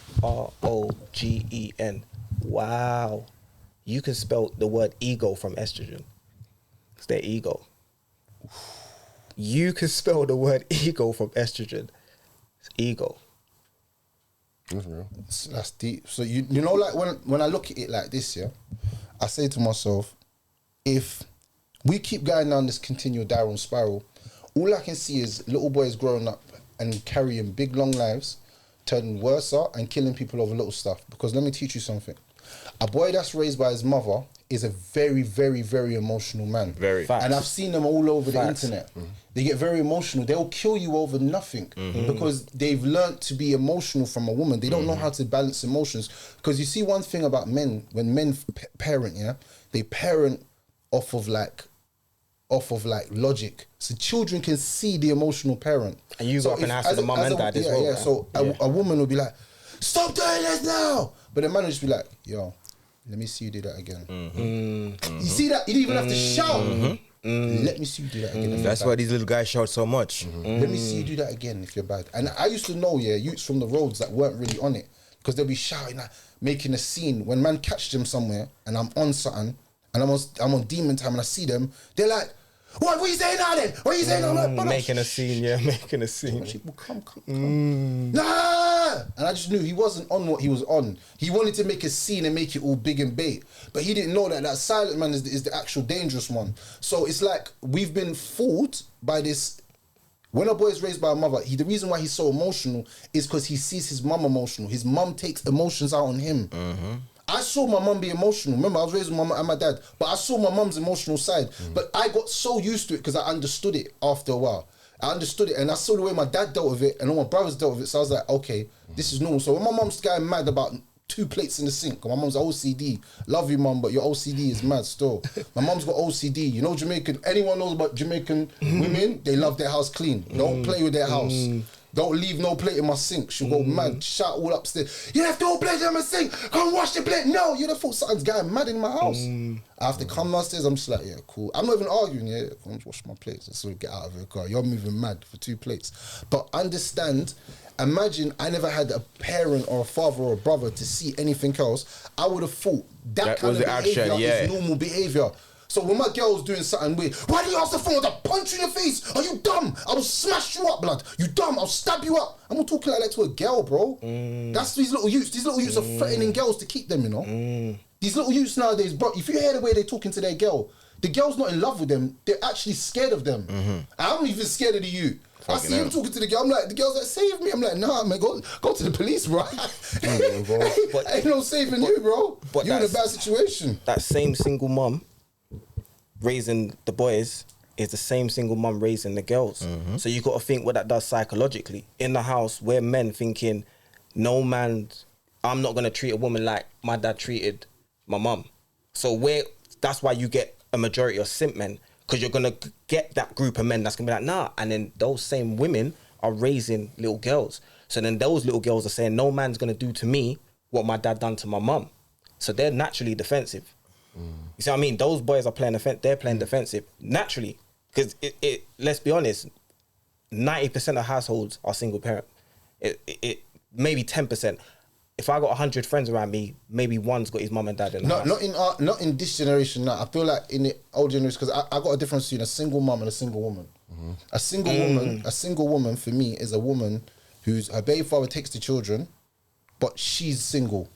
Speaker 3: Wow. You can spell the word ego from estrogen. It's their ego. You can spell the word ego from estrogen. It's ego.
Speaker 2: That's real.
Speaker 1: That's deep. So you know, like when I look at it like this, yeah, I say to myself, if we keep going down this continual downward spiral, all I can see is little boys growing up and carrying big long lives, turning worse and killing people over little stuff. Because let me teach you something. A boy that's raised by his mother is a very, very, very emotional man.
Speaker 4: Very.
Speaker 3: Facts.
Speaker 1: And I've seen them all over
Speaker 3: Facts.
Speaker 1: the internet. They get very emotional. They'll kill you over nothing because they've learnt to be emotional from a woman. They don't know how to balance emotions. Because you see one thing about men, when men parent, they parent off of logic. So children can see the emotional parent.
Speaker 3: And you grew up in a house with a mum and dad as well.
Speaker 1: Yeah,
Speaker 3: right?
Speaker 1: so a woman will be like, stop doing this now. But the man will just be like, yo, let me see you do that again. You see that? You don't even have to shout. Let me see you do that again.
Speaker 4: That's why these little guys shout so much.
Speaker 1: Let me see you do that again if you're bad. And I used to know, youths from the roads that weren't really on it. Because they'll be shouting, like, making a scene. When man catch them somewhere and I'm on something and I'm on demon time and I see them, they're like, what are you saying now then? What are you saying now? I'm like,
Speaker 3: Making a scene, making a scene.
Speaker 1: Well, come. Nah! And I just knew he wasn't on what he was on. He wanted to make a scene and make it all big and bait. But he didn't know that silent man is the actual dangerous one. So it's like we've been fooled by this. When a boy is raised by a mother, the reason why he's so emotional is because he sees his mum emotional. His mum takes emotions out on him. I saw my mum be emotional. Remember, I was raised with my mum and my dad, but I saw my mum's emotional side. But I got so used to it because I understood it after a while. I understood it and I saw the way my dad dealt with it and all my brothers dealt with it. So I was like, okay, this is normal. So when my mum's getting mad about 2 plates in the sink, my mum's OCD. Love you, mum, but your OCD is mad still. My mum's got OCD. You know Jamaican, anyone knows about Jamaican women? They love their house clean. Don't play with their house. Don't leave no plate in my sink. She'll go mad, shout all upstairs. You left no plate in my sink. Come wash the plate. No, you'd have thought something's going mad in my house. I have to come downstairs. I'm just like, yeah, cool. I'm not even arguing. Yeah, come on, wash my plates. Let's get out of your car. You're moving mad for 2 plates. But understand, imagine I never had a parent or a father or a brother to see anything else. I would have thought that kind
Speaker 4: was
Speaker 1: of
Speaker 4: the
Speaker 1: behavior
Speaker 4: action, yeah.
Speaker 1: is normal behavior. So when my girl's doing something weird, why do you ask the phone to punch you in your face? Are you dumb? I will smash you up, blood. You dumb? I'll stab you up. I'm not talking like that to a girl, bro. That's these little youths. These little youths are threatening girls to keep them, you know. These little youths nowadays, bro, if you hear the way they're talking to their girl, the girl's not in love with them. They're actually scared of them. I'm even scared of the youth. I see him talking to the girl. I'm like, the girl's like, save me. I'm like, nah, man, go to the police, bro. Ain't no saving you, bro. You're in a bad situation.
Speaker 3: That same single mum raising the boys is the same single mum raising the girls. So you got to think what that does psychologically. In the house, we're men thinking, no man, I'm not going to treat a woman like my dad treated my mum. So that's why you get a majority of simp men, because you're going to get that group of men that's going to be like, nah. And then those same women are raising little girls. So then those little girls are saying, no man's going to do to me what my dad done to my mum. So they're naturally defensive. You see what I mean? Those boys are playing they're playing defensive naturally, because it let's be honest, 90% of households are single parent. It maybe 10%. If I got 100 friends around me, maybe one's got his mum and dad in the house.
Speaker 1: Not in this generation now. I feel like in the old generation, because I got a difference between a single mum and a single woman. A single woman for me is a woman whose her baby father takes the children, but she's single.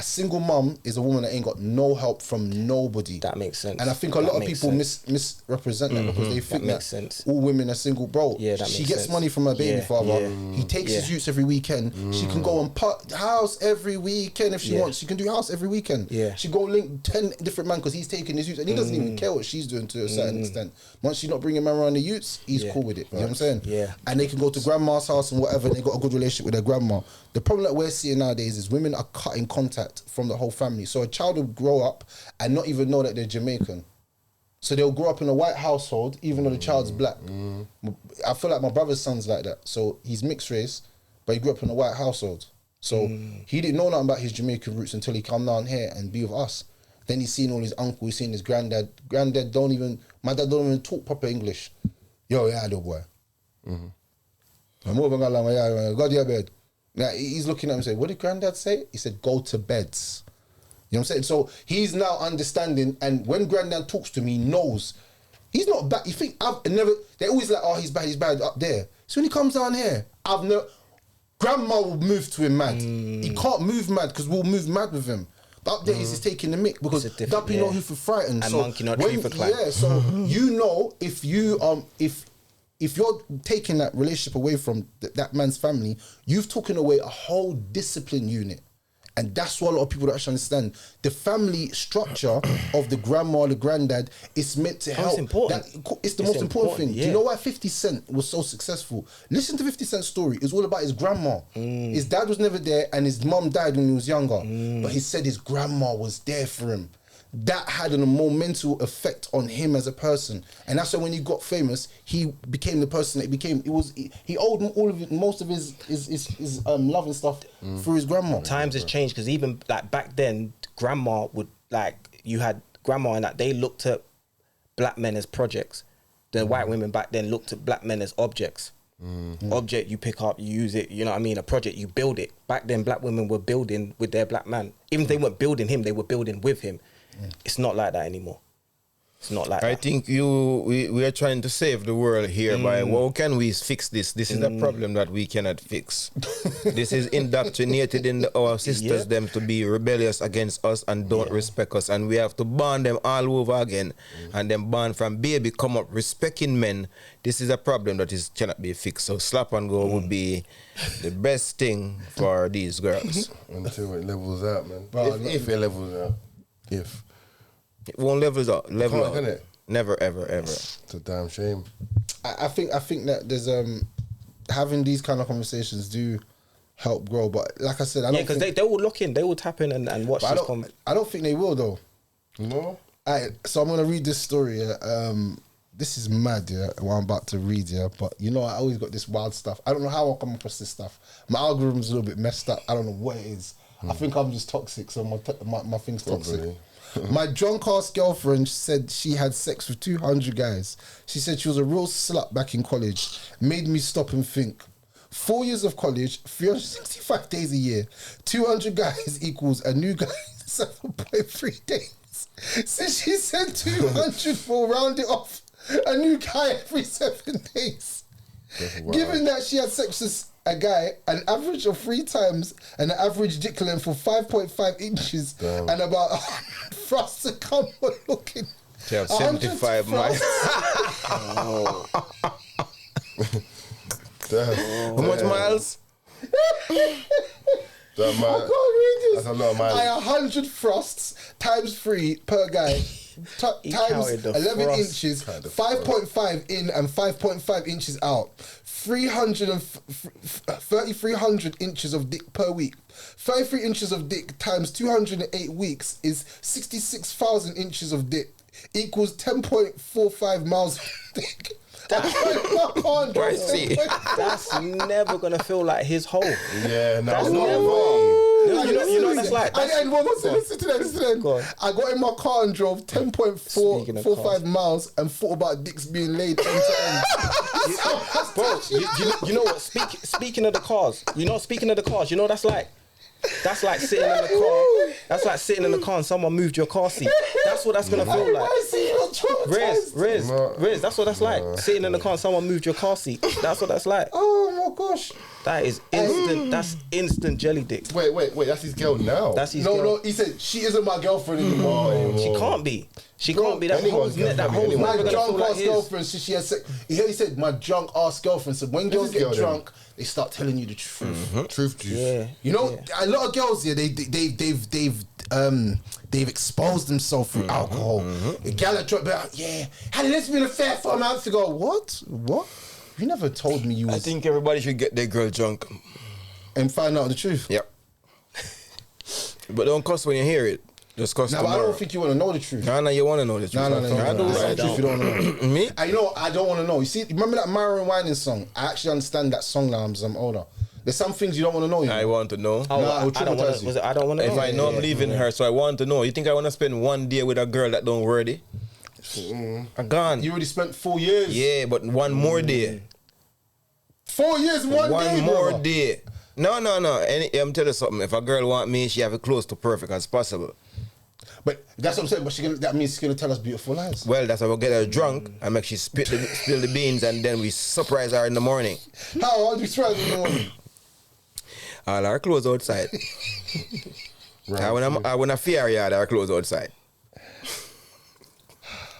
Speaker 1: A single mum is a woman that ain't got no help from nobody.
Speaker 3: That makes sense.
Speaker 1: And I think a lot of people misrepresent that because they think that all women are single. Bro, she gets money from her baby father. He takes his youths every weekend. She can go and put house every weekend if she wants. She can do house every weekend. She go link 10 different men because he's taking his youths. And he doesn't even care what she's doing to a certain extent. Once she's not bringing men around the youths, he's cool with it. You know what I'm saying?
Speaker 3: Yeah.
Speaker 1: And they can go to grandma's house and whatever, and they got a good relationship with their grandma. The problem that we're seeing nowadays is women are cutting contact from the whole family. So a child will grow up and not even know that they're Jamaican. So they'll grow up in a white household, even though the child's black. I feel like my brother's son's like that. So he's mixed race, but he grew up in a white household. So he didn't know nothing about his Jamaican roots until he come down here and be with us. Then he's seen all his uncle, he's seen his granddad. My dad don't even talk proper English. Yo, yeah, little boy. I'm moving along, go to your bed. Now he's looking at him and saying, what did granddad say? He said, go to beds. You know what I'm saying? So he's now understanding, and when granddad talks to me, he knows. He's not bad. You think they're always like, oh, he's bad up there. So when he comes down here, grandma will move to him mad. He can't move mad because we'll move mad with him. But up there, he's just taking the mick because Duppy know who for frightened.
Speaker 3: And
Speaker 1: so
Speaker 3: monkey not tree for climb.
Speaker 1: Yeah, so you know if you're taking that relationship away from that man's family, you've taken away a whole discipline unit. And that's what a lot of people don't actually understand. The family structure of the grandma, the granddad, is meant to help.
Speaker 3: It's important.
Speaker 1: It's the most important thing.
Speaker 3: yeah.
Speaker 1: Do you know why 50 Cent was so successful? Listen to 50 Cent's story. It's all about his grandma. His dad was never there and his mum died when he was younger. But he said his grandma was there for him. That had a momental effect on him as a person, and that's why when he got famous, he became the person that he became. He owed most of his love and stuff through his grandma.
Speaker 3: Times has changed because even like back then, grandma would you had grandma and that they looked at black men as projects. The white women back then looked at black men as objects. Object you pick up, you use it. You know what I mean? A project you build it. Back then, black women were building with their black man. Even if they weren't building him, they were building with him. It's not like that anymore. It's not like that.
Speaker 4: I think we are trying to save the world here by how can we fix this? This is a problem that we cannot fix. This is indoctrinated in our sisters them to be rebellious against us and don't respect us, and we have to ban them all over again and then ban from baby come up respecting men. This is a problem that cannot be fixed. So slap and go would be the best thing for these girls.
Speaker 2: Until it levels out, man. If it levels out. If.
Speaker 4: It won't level out. Level out.
Speaker 2: Can it?
Speaker 4: Never, ever, ever.
Speaker 2: It's a damn shame.
Speaker 1: I think that there's having these kind of conversations do help grow, but like I said, I don't
Speaker 3: because they will look in, they will tap in and watch this comment.
Speaker 1: I don't think they will though.
Speaker 2: No.
Speaker 1: So I'm gonna read this story. This is mad, what I'm about to read, but you know, I always got this wild stuff. I don't know how I come across this stuff. My algorithm's a little bit messed up. I don't know what it is. I think I'm just toxic, so my thing's toxic.
Speaker 2: Probably.
Speaker 1: My drunk-ass girlfriend said she had sex with 200 guys. She said she was a real slut back in college. Made me stop and think. 4 years of college, 365 days a year, 200 guys equals a new guy 7.3 days. So she said 200 will round it off. A new guy every 7 days. Given that she had sex with a guy an average of 3 times and an average dick length of 5.5 inches and about 100 thrusts to come on looking.
Speaker 4: She have 75 miles. How much miles?
Speaker 2: That's a lot of miles.
Speaker 1: 100 thrusts times 3 per guy. Times 11 inches, 5.5 in and 5.5 inches out. 3,300 inches of dick per week. 33 inches of dick times 208 weeks is 66,000 inches of dick equals 10.45 miles of dick.
Speaker 3: That's never gonna feel like his hole.
Speaker 2: Yeah, no,
Speaker 3: That's
Speaker 2: no.
Speaker 3: never. You know what that's like.
Speaker 1: And listen to that.
Speaker 3: Go on.
Speaker 1: I got in my car and drove 10.45 miles and thought about dicks being laid end to end.
Speaker 3: Bro, you know what? Speaking of the cars, you know that's like. That's like sitting in the car. That's like sitting in the car and someone moved your car seat. That's what that's gonna feel like. Riz, that's what that's like. Sitting in the car and someone moved your car seat. That's what that's like.
Speaker 1: Oh my gosh.
Speaker 3: That is instant. That's instant jelly dick.
Speaker 2: Wait. That's his girl now.
Speaker 3: That's his girl.
Speaker 1: No. He said she isn't my girlfriend anymore.
Speaker 3: She can't be. She can't be. That whole
Speaker 1: My drunk ass girlfriend. She has sex. He said my drunk ass girlfriend. So when girls get drunk, they start telling you the truth.
Speaker 2: Truth juice.
Speaker 3: Yeah.
Speaker 1: You know, a lot of girls here, they've exposed themselves through alcohol. A gal that dropped out, had a lesbian affair 4 months ago. What? You never told me you was...
Speaker 4: I think everybody should get their girl drunk.
Speaker 1: And find out the truth.
Speaker 4: Yep. But don't cuss when you hear it. Just cuss tomorrow.
Speaker 1: I don't think you want to know the truth.
Speaker 4: No, you want to know the truth.
Speaker 1: No.
Speaker 4: I do.
Speaker 1: That's the truth you don't want to know.
Speaker 4: Me?
Speaker 1: I don't want to know. You see, remember that Myron Winans song? I actually understand that song now as I'm older. There's some things you don't want to know.
Speaker 4: I want to know.
Speaker 3: I don't want to know.
Speaker 4: If I know I'm leaving her, so I want to know. You think I want to spend 1 day with a girl that don't worthy? I'm gone.
Speaker 1: You already spent 4 years.
Speaker 4: Yeah, but 1 more day.
Speaker 1: 4 years, one day,
Speaker 4: One more
Speaker 1: brother. I'm
Speaker 4: telling you something. If a girl want me, she have it close to perfect as possible.
Speaker 1: But that's what I'm saying. But that means she's gonna tell us beautiful lies.
Speaker 4: Well, that's how we'll get her drunk and make she spill the beans, and then we surprise her in the morning.
Speaker 1: How do we surprise her in the morning?
Speaker 4: All our clothes outside. I when I fear yard, our clothes outside.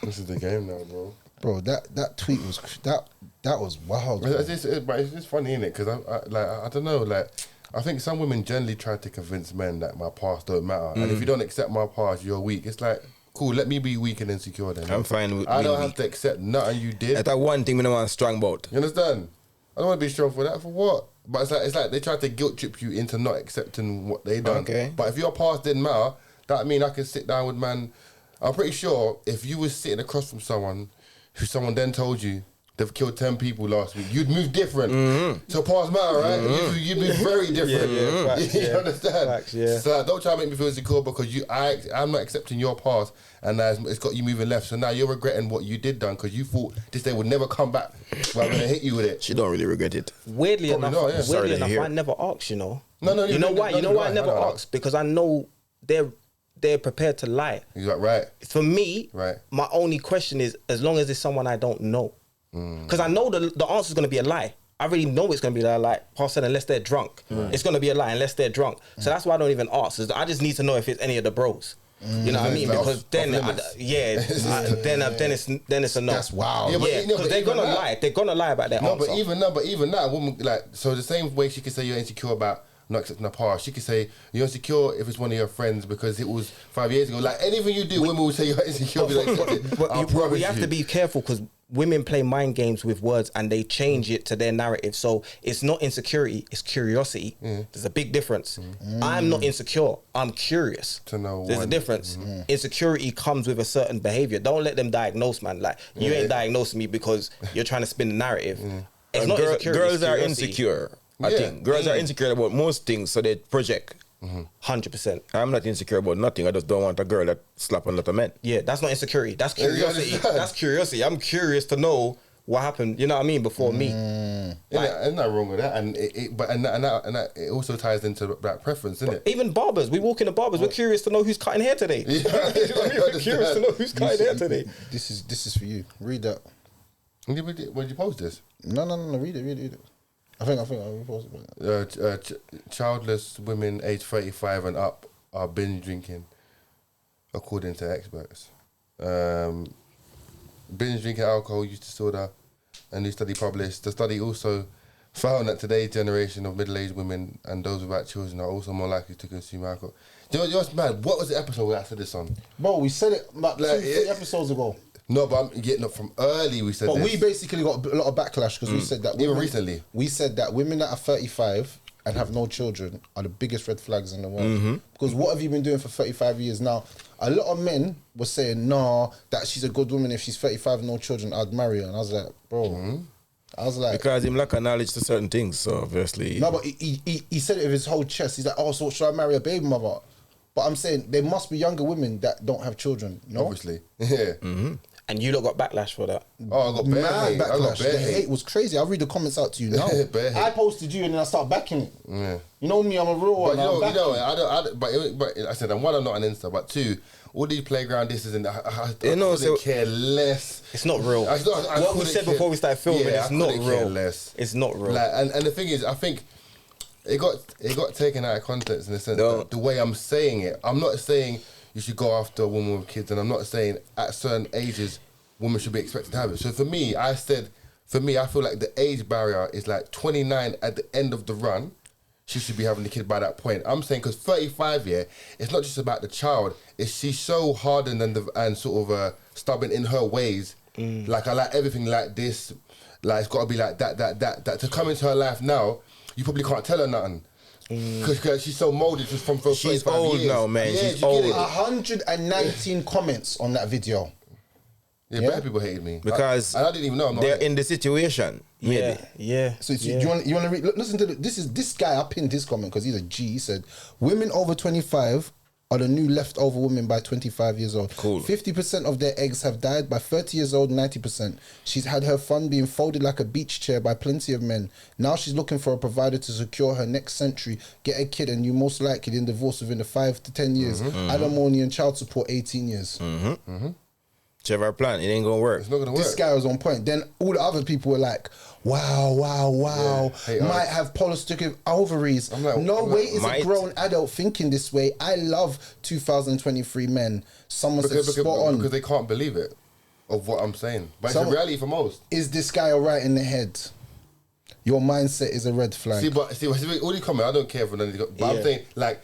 Speaker 2: This is the game now, bro.
Speaker 1: Bro, that tweet was that was wild.
Speaker 2: But it's just funny, innit? Because I don't know, like I think some women generally try to convince men that my past don't matter, and if you don't accept my past, you're weak. It's like, cool, let me be weak and insecure then.
Speaker 4: I'm fine with
Speaker 2: I don't
Speaker 4: being
Speaker 2: have
Speaker 4: weak.
Speaker 2: to accept nothing you did.
Speaker 4: That's one thing we don't want strong about.
Speaker 2: You understand? I don't want to be strong for that. For what? But it's like they try to guilt trip you into not accepting what they done.
Speaker 4: Okay.
Speaker 2: But if your past didn't matter, that mean I can sit down with man. I'm pretty sure if you was sitting across from someone who someone then told you they've killed 10 people last week, you'd move different. So past matter, right? You'd move very different.
Speaker 3: Facts,
Speaker 2: You understand?
Speaker 3: Facts, yeah.
Speaker 2: So don't try to make me feel insecure because I'm not accepting your past, and it's got you moving left. So now you're regretting what you did done because you thought this day would never come back. But I'm gonna hit you with it.
Speaker 4: She don't really regret it.
Speaker 3: Weirdly
Speaker 2: Probably
Speaker 3: enough,
Speaker 2: not, yeah.
Speaker 4: Sorry to hear.
Speaker 3: I never asked, you know.
Speaker 2: No,
Speaker 3: You know why? You know why I never
Speaker 2: know.
Speaker 3: asked? Because I know they're prepared to lie.
Speaker 2: You're like, right.
Speaker 3: For me,
Speaker 2: Right.
Speaker 3: my only question is, as long as it's someone I don't know. Because I know the answer's going to be a lie. I already know it's going to be a lie. Paul said, unless they're drunk. It's going to be a lie unless they're drunk. So that's why I don't even ask. I just need to know if it's any of the bros. You know what I mean?
Speaker 2: Like
Speaker 3: Because then, then it's a no.
Speaker 1: That's wild.
Speaker 2: Yeah, but
Speaker 3: Yeah, because they're gonna lie. They're gonna lie about their
Speaker 2: No,
Speaker 3: answer.
Speaker 2: but even that woman, like, so the same way she could say you're insecure about not accepting the past, she could say you're insecure if it's one of your friends because it was 5 years ago. Like anything you do, women will say you're insecure. Be like,
Speaker 3: But we have to be careful because women play mind games with words and they change it to their narrative. So it's not insecurity, it's curiosity. There's a big difference. I'm not insecure, I'm curious.
Speaker 2: To know
Speaker 3: There's a
Speaker 2: when-
Speaker 3: difference. Insecurity comes with a certain behavior. Don't let them diagnose, man. Like, you ain't diagnosing me because you're trying to spin the narrative. It's not insecurity,
Speaker 4: Girls
Speaker 3: it's
Speaker 4: are
Speaker 3: curiosity.
Speaker 4: insecure. I
Speaker 2: Yeah.
Speaker 4: think girls are insecure about most things, so they project.
Speaker 3: 100%.
Speaker 4: I'm not insecure about nothing. I just don't want a girl that slap a lot of men.
Speaker 3: Yeah, that's not insecurity. That's curiosity.
Speaker 2: understand?
Speaker 3: That's curiosity. I'm curious to know what happened. You know what I mean? Before me.
Speaker 2: Ain't nothing wrong with that, and it also ties into that preference, isn't it?
Speaker 3: Even barbers, we walk in the barbers. We're curious to know who's cutting hair today. You know what I mean? We're curious to know who's cutting hair today.
Speaker 1: This is for you. Read that.
Speaker 2: When did you post this?
Speaker 1: No. Read it. I think I'll repost it.
Speaker 2: Childless women aged 35 and up are binge drinking, according to experts. Binge drinking alcohol use disorder, a new study published. The study also found that today's generation of middle-aged women and those without children are also more likely to consume alcohol. Do you know what's mad? What was the episode we said this on?
Speaker 1: Bro, we said it about
Speaker 2: Like,
Speaker 1: 2-3 episodes ago.
Speaker 2: No, but I'm getting up from early. We said
Speaker 1: But
Speaker 2: this.
Speaker 1: we basically got a lot of backlash because we said that
Speaker 2: Even recently.
Speaker 1: we said that women that are 35 and have no children are the biggest red flags in the world. Because what have you been doing for 35 years now? A lot of men were saying, "No, that she's a good woman. If she's 35 and no children, I'd marry her." And I was like, "Bro," I was like,
Speaker 4: Because him lack of knowledge to certain things, so obviously.
Speaker 1: "No," but he said it with his whole chest. He's like, "Oh, so should I marry a baby mother?" But I'm saying there must be younger women that don't have children. No,
Speaker 2: Obviously. Yeah.
Speaker 3: And you lot got backlash for that.
Speaker 2: Oh, I got bare
Speaker 1: mad
Speaker 2: hate. I got
Speaker 1: backlash.
Speaker 2: bare
Speaker 1: The
Speaker 2: hate.
Speaker 1: hate was crazy. I'll read the comments out to you now.
Speaker 2: Bare hate.
Speaker 1: I posted you and then I start backing it.
Speaker 2: Yeah.
Speaker 1: You know me, I'm a real
Speaker 2: But
Speaker 1: one. I'm backing it.
Speaker 2: I don't. But I said, one, I'm not on Insta. But two, all these playground disses and I
Speaker 4: You know,
Speaker 2: couldn't
Speaker 4: so-
Speaker 2: care less.
Speaker 3: It's not real.
Speaker 2: I
Speaker 3: What we
Speaker 2: couldn't
Speaker 3: said
Speaker 2: care-
Speaker 3: before we started filming,
Speaker 2: Yeah,
Speaker 3: it's
Speaker 2: I
Speaker 3: not
Speaker 2: couldn't care
Speaker 3: real.
Speaker 2: less.
Speaker 3: It's not real.
Speaker 2: Like, and the thing is, I think it got taken out of context in the sense
Speaker 4: No.
Speaker 2: that the way I'm saying it, I'm not saying you should go after a woman with kids, and I'm not saying at certain ages women should be expected to have it. So for me, I feel like the age barrier is like 29 at the end of the run. She should be having the kid by that point. I'm saying because 35, yeah, it's not just about the child. It's she's so hardened and sort of stubborn in her ways. Like I like everything like this. Like it's got to be like that. To come into her life now, you probably can't tell her nothing. Because she's so molded just from those
Speaker 4: She's
Speaker 2: 35
Speaker 4: old
Speaker 2: years.
Speaker 4: now, man.
Speaker 2: Yeah,
Speaker 4: She's
Speaker 2: you get
Speaker 4: old.
Speaker 2: it?
Speaker 1: 119 comments on that video.
Speaker 2: Yeah,
Speaker 1: Yeah.
Speaker 2: bad people hated me.
Speaker 4: Because
Speaker 2: I didn't even know. I'm not
Speaker 4: they're
Speaker 2: like-
Speaker 4: in the situation. Maybe.
Speaker 3: Yeah.
Speaker 1: So do you want to read? Listen to this guy. I pinned his comment because he's a G. He said, "Women over 25 are the new leftover women by 25 years old.
Speaker 4: Cool.
Speaker 1: 50% of their eggs have died by 30 years old. 90%. She's had her fun being folded like a beach chair by plenty of men. Now she's looking for a provider to secure her next century, get a kid, and you most likely then divorce within the 5 to 10 years. Alimony and child support 18 years.
Speaker 4: Whichever plan, it ain't gonna work.
Speaker 2: It's not gonna work.
Speaker 1: This guy was on point. Then all the other people were like, wow,
Speaker 2: Hey,
Speaker 1: might have polycystic ovaries.
Speaker 2: I'm like-
Speaker 1: no
Speaker 2: I'm
Speaker 1: way
Speaker 2: like,
Speaker 1: is a
Speaker 4: might.
Speaker 1: grown adult thinking this way. I love 2023 men. Someone said spot on.
Speaker 2: Because they can't believe it of what I'm saying. But it's
Speaker 1: Some-
Speaker 2: a reality for most.
Speaker 1: Is this guy all right in the head? Your mindset is a red flag.
Speaker 2: See, all you comment, I don't care for none of these, but I'm saying, like,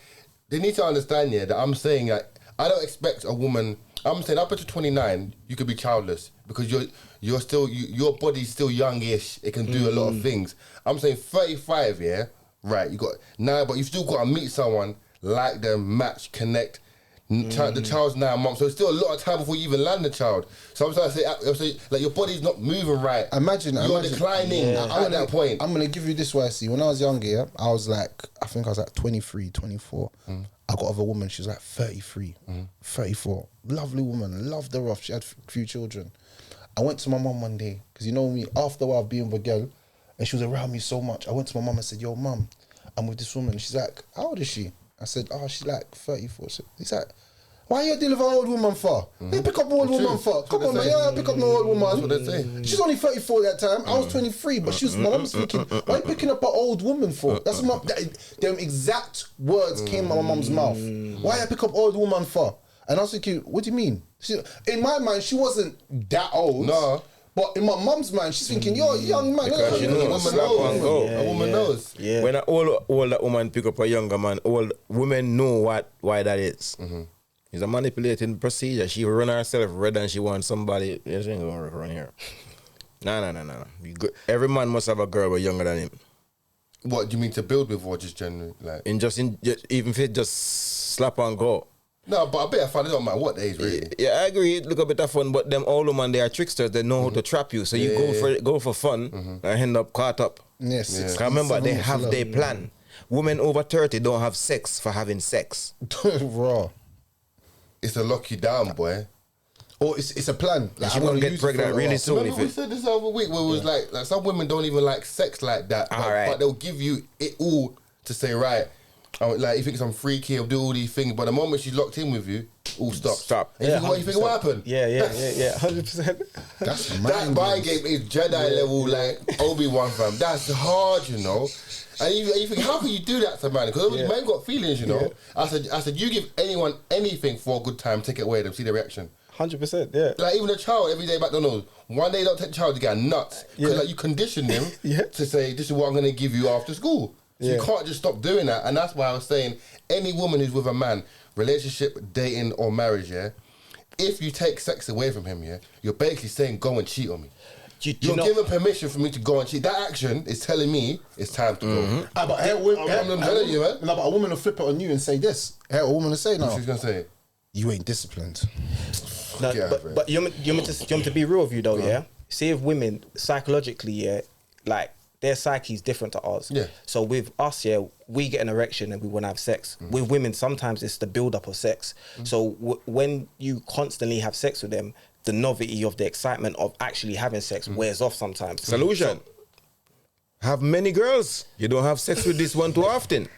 Speaker 2: they need to understand, that I'm saying, like, I don't expect a woman. I'm saying up until 29, you could be childless because you're still your body's still youngish. It can do a lot of things. I'm saying 35, right? You got now, but you still got to meet someone, like them, match, connect. The child's 9 months, so it's still a lot of time before you even land the child. So I'm trying to say, like, your body's not moving right.
Speaker 1: Imagine
Speaker 2: declining at that point.
Speaker 1: I'm gonna give you this way I see. When I was younger, I was like, I think I was like 23, 24. I got with a woman, she was like 33, 34. Lovely woman, loved her off. She had a few children. I went to my mum one day, because you know me, after a while being with a girl, and she was around me so much, I went to my mum and said, yo, mum, I'm with this woman. She's like, how old is she? I said, oh, she's like 34. So he's like, why are you dealing with an old woman for? You pick up an old woman for? Come on, man, pick up an old woman.
Speaker 2: That's what they say.
Speaker 1: She's only 34 that time. I was 23, but she was, my mum's thinking, why are you picking up an old woman for? That's what them exact words came out of my mum's mouth. Why you pick up old woman for? And I was thinking, what do you mean? In my mind, she wasn't that old. No. But in my mum's mind, she's thinking, you're a young man.
Speaker 4: Because she knows.
Speaker 2: A woman knows.
Speaker 3: Yeah.
Speaker 4: When an older woman pick up a younger man, old women know why that is. It's a manipulating procedure. She run herself red and she wants somebody. She ain't gonna run here. No. Every man must have a girl but younger than him.
Speaker 2: What do you mean, to build with, or just generally, like?
Speaker 4: Even if it just slap and go.
Speaker 2: No, but I bet I find it don't matter what age, really.
Speaker 4: Yeah, I agree. Look a bit of fun, but them old women, they are tricksters. They know how to trap you. So you go for fun and end up caught up.
Speaker 1: Yes.
Speaker 4: Because remember, they have their plan. Women over 30 don't have sex for having sex.
Speaker 1: Raw.
Speaker 2: It's to lock you down, boy.
Speaker 1: Or it's a plan.
Speaker 4: Like, she's gonna get pregnant really soon.
Speaker 2: Remember we said this the other week where it was like some women don't even like sex like that. But they'll give you it all to say, right, like, you think I'm freaky, I'll do all these things, but the moment she's locked in with you, all stop. And you think what happened?
Speaker 3: Yeah, 100%.
Speaker 1: That's
Speaker 2: that mind game is Jedi level, like Obi-Wan, fam. That's hard, you know. And you think, how can you do that to man? Because man got feelings, you know. I said, you give anyone anything for a good time, take it away, them see their reaction.
Speaker 3: 100%, yeah.
Speaker 2: Like, even a child, every day at McDonald's, one day you don't take the child, you get nuts. Because like, you condition them to say, this is what I'm going to give you after school. So you can't just stop doing that. And that's why I was saying, any woman who's with a man, relationship, dating or marriage, if you take sex away from him, you're basically saying, go and cheat on me. You're giving permission for me to go and cheat. That action is telling me it's time to go.
Speaker 1: But a woman will flip it on you and say this. A woman will say, no.
Speaker 2: What she's going to say?
Speaker 1: You ain't disciplined.
Speaker 3: No, but you want me to be real with you though, yeah? See, if women psychologically, like, their psyche is different to ours. Yeah. So with us, we get an erection and we want to have sex. With women, sometimes it's the build-up of sex. So when you constantly have sex with them, the novelty of the excitement of actually having sex wears off sometimes.
Speaker 4: Solution. Have many girls. You don't have sex with this one too often.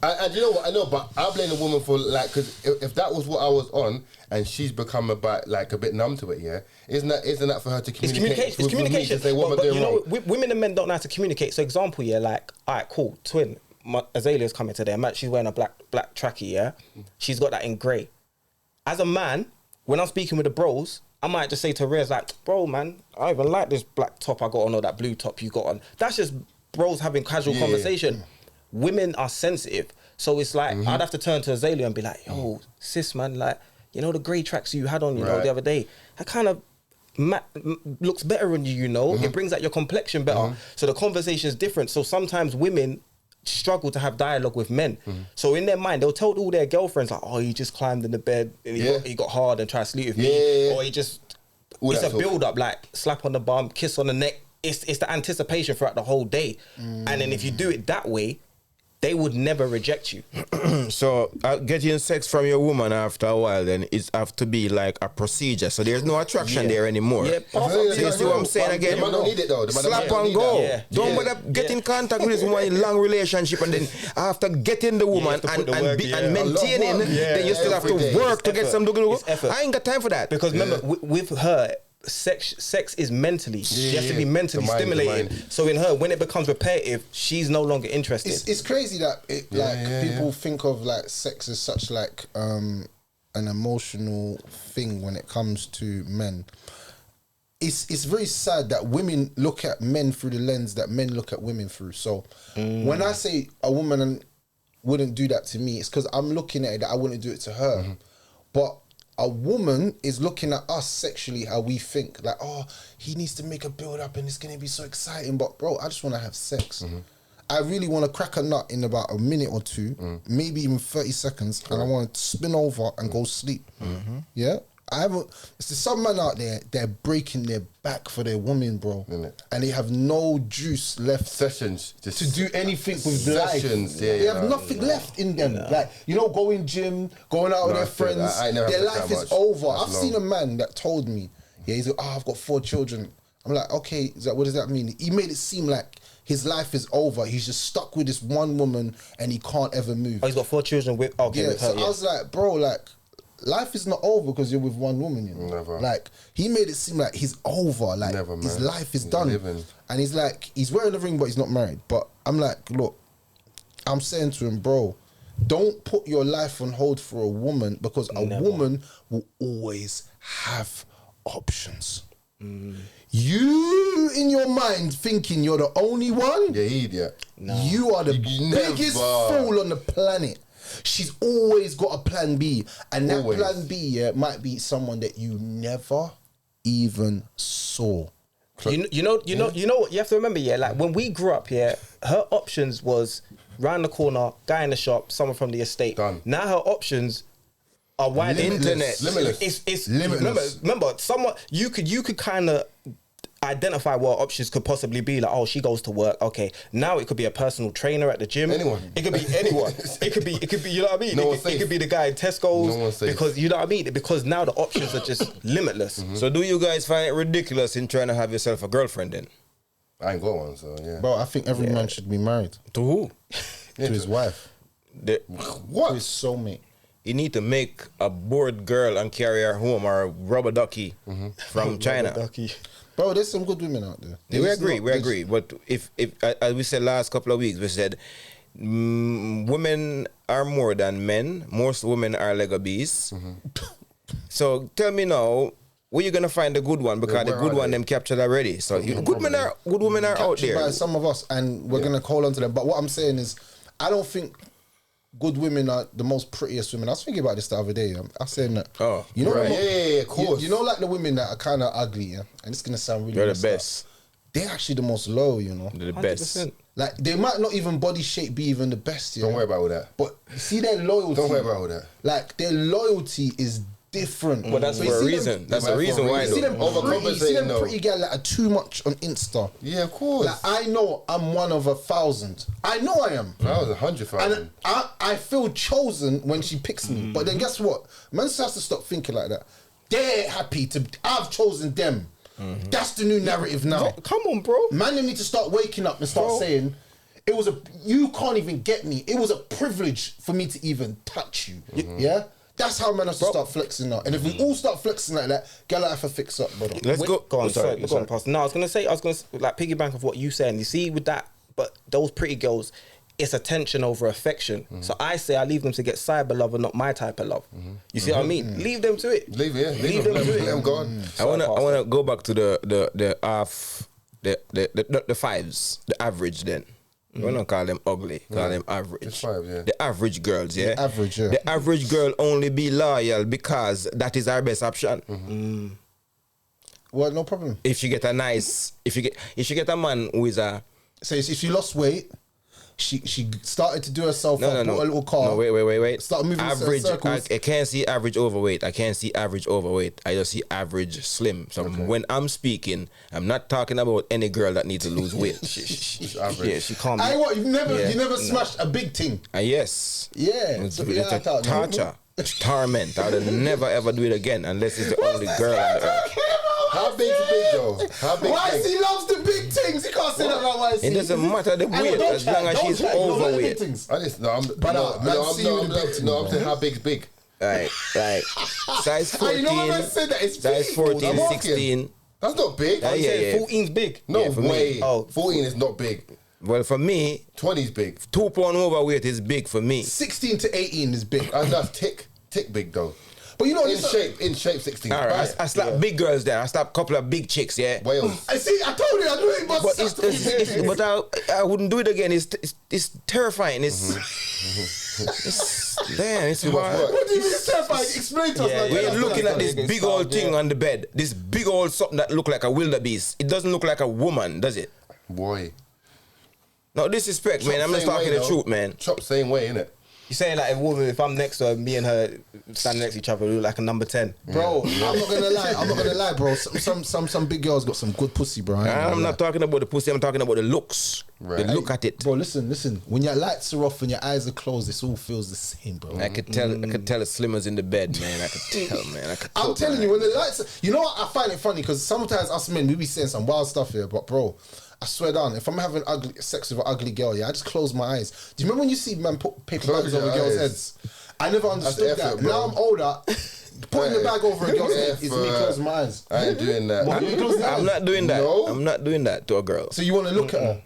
Speaker 2: And you know what? I know, but I blame the woman for, like, because if that was what I was on and she's become a bit numb to it, isn't that for her to communicate?
Speaker 3: It's communication.
Speaker 2: Say what
Speaker 3: but you know, women and men don't know how to communicate. So example, like, all right, cool, twin, Azalea's coming today. She's wearing a black trackie, she's got that in grey. As a man, when I'm speaking with the bros, I might just say to Rez, like, bro, man, I don't even like this black top I got on or that blue top you got on. That's just bros having casual conversation. Women are sensitive. So it's like, I'd have to turn to Azalea and be like, yo, sis, man, like, you know the grey tracks you had on, you know, the other day? That kind of looks better on you, you know? It brings out your complexion better. So the conversation is different. So sometimes women struggle to have dialogue with men. So in their mind, they'll tell all their girlfriends, like, oh, he just climbed in the bed and he got hard and tried to sleep with me. Or he just, it's a build-up, like, slap on the bum, kiss on the neck. It's the anticipation throughout the whole day. And then if you do it that way, they would never reject you.
Speaker 4: So getting sex from your woman after a while, then it have to be like a procedure. So there's no attraction there anymore. So you see what I'm saying again?
Speaker 2: The man don't need it though.
Speaker 4: Slap and go. Don't bother get in contact with this woman in long relationship, and then after getting the woman and maintaining, then you still have to work to get some. I ain't got time for that.
Speaker 3: Because remember, with her, sex is mentally. She has to be mentally stimulated. So in her, when it becomes repetitive, she's no longer interested.
Speaker 1: It's crazy that people think of like sex as such like an emotional thing when it comes to men. it's very sad that women look at men through the lens that men look at women through. So when I say a woman wouldn't do that to me, it's because I'm looking at it that I wouldn't do it to her. But a woman is looking at us sexually how we think. Like, oh, he needs to make a build up and it's going to be so exciting. But bro, I just want to have sex. I really want to crack a nut in about a minute or two, maybe even 30 seconds, and I want to spin over and go sleep. Yeah? It's just some man out there, they're breaking their back for their woman, bro. And they have no juice left to do anything with life. They have nothing left in them. Like, going gym, going out with their friends. Their life is over. I've seen a man that told me, he's like, I've got 4 children. I'm like, okay, what does that mean? He made it seem like his life is over. He's just stuck with this one woman and he can't ever move.
Speaker 3: Oh, he's got 4 children with her.
Speaker 1: So I was like, bro, like, life is not over because you're with one woman,
Speaker 2: Never.
Speaker 1: Like, he made it seem like he's over. Like,
Speaker 2: Never,
Speaker 1: his
Speaker 2: man.
Speaker 1: life is done.
Speaker 2: Living.
Speaker 1: And he's like, he's wearing a ring, but he's not married. But I'm like, look, I'm saying to him, bro, don't put your life on hold for a woman because a woman will always have options. You, in your mind, thinking you're the only one?
Speaker 2: Yeah, idiot.
Speaker 1: You are the biggest fool on the planet. She's always got a plan B, and that plan B might be someone that you never even saw.
Speaker 3: You know what you have to remember, like when we grew up, her options was round the corner, guy in the shop, someone from the estate.
Speaker 2: Done.
Speaker 3: Now her options are wide.
Speaker 2: Limitless.
Speaker 3: It's
Speaker 1: Limitless.
Speaker 3: Remember, someone you could kind of identify what options could possibly be. Like, oh, she goes to work. Okay, now it could be a personal trainer at the gym.
Speaker 2: Anyone.
Speaker 3: It could be anyone. it could be. You know what I mean? It could be the guy in Tesco's because you know what I mean. Because now the options are just limitless.
Speaker 4: So do you guys find it ridiculous in trying to have yourself a girlfriend then?
Speaker 2: I ain't got one, so yeah.
Speaker 1: Bro, I think every man should be married
Speaker 4: To who?
Speaker 1: to his wife,
Speaker 2: What?
Speaker 1: to his soulmate.
Speaker 4: You need to make a bored girl and carry her home, or a rubber ducky from China.
Speaker 1: Bro, there's some good women out there.
Speaker 4: We agree. But if as we said last couple of weeks, we said women are more than men. Most women are Lego beasts. So tell me now, where you gonna find the good one? Because the good one them captured already. So good women are out there.
Speaker 1: By some of us, and we're gonna call on to them. But what I'm saying is, I don't think good women are the most prettiest women. I was thinking about this the other day. I was saying that.
Speaker 4: Oh,
Speaker 1: you know,
Speaker 2: right. Yeah, of course.
Speaker 1: You know, like the women that are kind of ugly, and it's gonna sound really.
Speaker 4: They're the
Speaker 1: messed up.
Speaker 4: best.
Speaker 1: They're actually the most low. You know,
Speaker 4: They're the best.
Speaker 3: 100%.
Speaker 1: like they might not even body shape be even the best.
Speaker 2: Don't worry about all that.
Speaker 1: But you see their loyalty.
Speaker 2: Don't worry about all that.
Speaker 1: Like their loyalty is different.
Speaker 4: But that's
Speaker 1: So you
Speaker 4: for a
Speaker 1: see
Speaker 4: reason.
Speaker 1: them-
Speaker 4: That's the reason why.
Speaker 1: You see them
Speaker 4: though.
Speaker 1: pretty, you see them
Speaker 2: Overcompensating,
Speaker 1: pretty girl that are too much on Insta.
Speaker 2: Yeah, of course.
Speaker 1: Like I know I'm one of 1,000. I know I am.
Speaker 2: I was 100,000.
Speaker 1: And I feel chosen when she picks me. But then guess what? Man has to stop thinking like that. They're happy to. I've chosen them. That's the new narrative now.
Speaker 3: Come on, bro.
Speaker 1: Man, they need to start waking up and start saying, you can't even get me. It was a privilege for me to even touch you. Yeah? That's how man has to start flexing now. And if we all start flexing like that, girl, I have to fix up, brother.
Speaker 4: Let's go.
Speaker 3: Go on,
Speaker 4: Sorry.
Speaker 3: go on, Pastor. No, I was gonna like piggyback off what you saying. You see, with that, but those pretty girls, it's attention over affection. So I say I leave them to get cyber love and not my type of love. You see what I mean? Leave them to it.
Speaker 2: Leave it.
Speaker 3: Leave them to it.
Speaker 2: Let them go on.
Speaker 4: I wanna go back to the fives, the average then. We don't call them ugly, call them average.
Speaker 2: It's five, yeah.
Speaker 4: The average girls, yeah.
Speaker 1: The average, yeah.
Speaker 4: The average girl only be loyal because that is our best option.
Speaker 1: Well, no problem.
Speaker 4: If you get a a man who is a
Speaker 1: So if she lost weight, she started to do herself
Speaker 4: no,
Speaker 1: up,
Speaker 4: no,
Speaker 1: bought a little car.
Speaker 4: No, wait.
Speaker 1: Start moving in
Speaker 4: average.
Speaker 1: circles.
Speaker 4: I can't see average overweight. I can't see average overweight. I just see average slim. So when I'm speaking, I'm not talking about any girl that needs to lose weight.
Speaker 2: Average.
Speaker 3: Yeah, she can't.
Speaker 1: I what? You never
Speaker 3: Yeah.
Speaker 1: smashed a big thing.
Speaker 4: Yes.
Speaker 1: Yeah.
Speaker 4: It's
Speaker 1: So,
Speaker 4: a
Speaker 1: I thought,
Speaker 4: torture. It's torment. I would never ever do it again unless it's the only girl on the earth.
Speaker 2: How big is big though? How big?
Speaker 1: YC loves the big things. You can't say that about YC.
Speaker 4: It doesn't matter the weight as long as she's overweight.
Speaker 2: I just no. I'm saying how big's big.
Speaker 4: Right. Size 14,
Speaker 1: You know what I said that it's
Speaker 4: size
Speaker 1: big.
Speaker 4: 14,
Speaker 2: I'm asking.
Speaker 4: 16.
Speaker 2: That's not big.
Speaker 4: Yeah, yeah.
Speaker 3: 14's big.
Speaker 2: No
Speaker 4: Yeah, for me.
Speaker 2: way.
Speaker 3: Oh.
Speaker 2: 14 is not big.
Speaker 4: Well, for me,
Speaker 2: 20's big.
Speaker 4: 2 pound overweight is big for me.
Speaker 1: 16 to 18 is big.
Speaker 2: And that's tick big though.
Speaker 1: But you know,
Speaker 2: in shape 16.
Speaker 4: All right, I slap big girls there. I slap a couple of big chicks, yeah.
Speaker 2: Wales.
Speaker 1: I see. I told you. I knew it.
Speaker 4: But I wouldn't do it again. It's terrifying. It's damn. It's hard.
Speaker 1: What do you mean it's terrifying? Explain to us.
Speaker 3: Yeah,
Speaker 1: like,
Speaker 4: We're looking at this big old thing on the bed. This big old something that look like a wildebeest. It doesn't look like a woman, does it?
Speaker 2: Boy.
Speaker 4: No disrespect, man. I'm just talking the truth, man.
Speaker 2: Chop same way, innit?
Speaker 3: You saying like if I'm next to her, me and her standing next to each other, we look like a number 10.
Speaker 1: Bro, I'm not gonna lie, bro. Some big girls got some good pussy, bro.
Speaker 4: I'm not talking about the pussy. I'm talking about the looks.
Speaker 2: Right.
Speaker 4: The look at it.
Speaker 1: Bro, listen. When your lights are off and your eyes are closed, this all feels the same, bro.
Speaker 4: I could tell. I could tell the slimmers in the bed, man. I could tell, man.
Speaker 1: I'm telling you, when the lights, you know what? I find it funny because sometimes us men we be saying some wild stuff here, but bro, I swear down, if I'm having sex with an ugly girl, yeah, I just close my eyes. Do you remember when you see man put paper bags over girls' heads? I never understood that. Now I'm older. Putting the bag over a girl's head is me closing my eyes.
Speaker 2: I ain't doing that.
Speaker 4: I'm not doing that.
Speaker 2: No.
Speaker 4: I'm not doing that to a girl.
Speaker 1: So you want to look at her?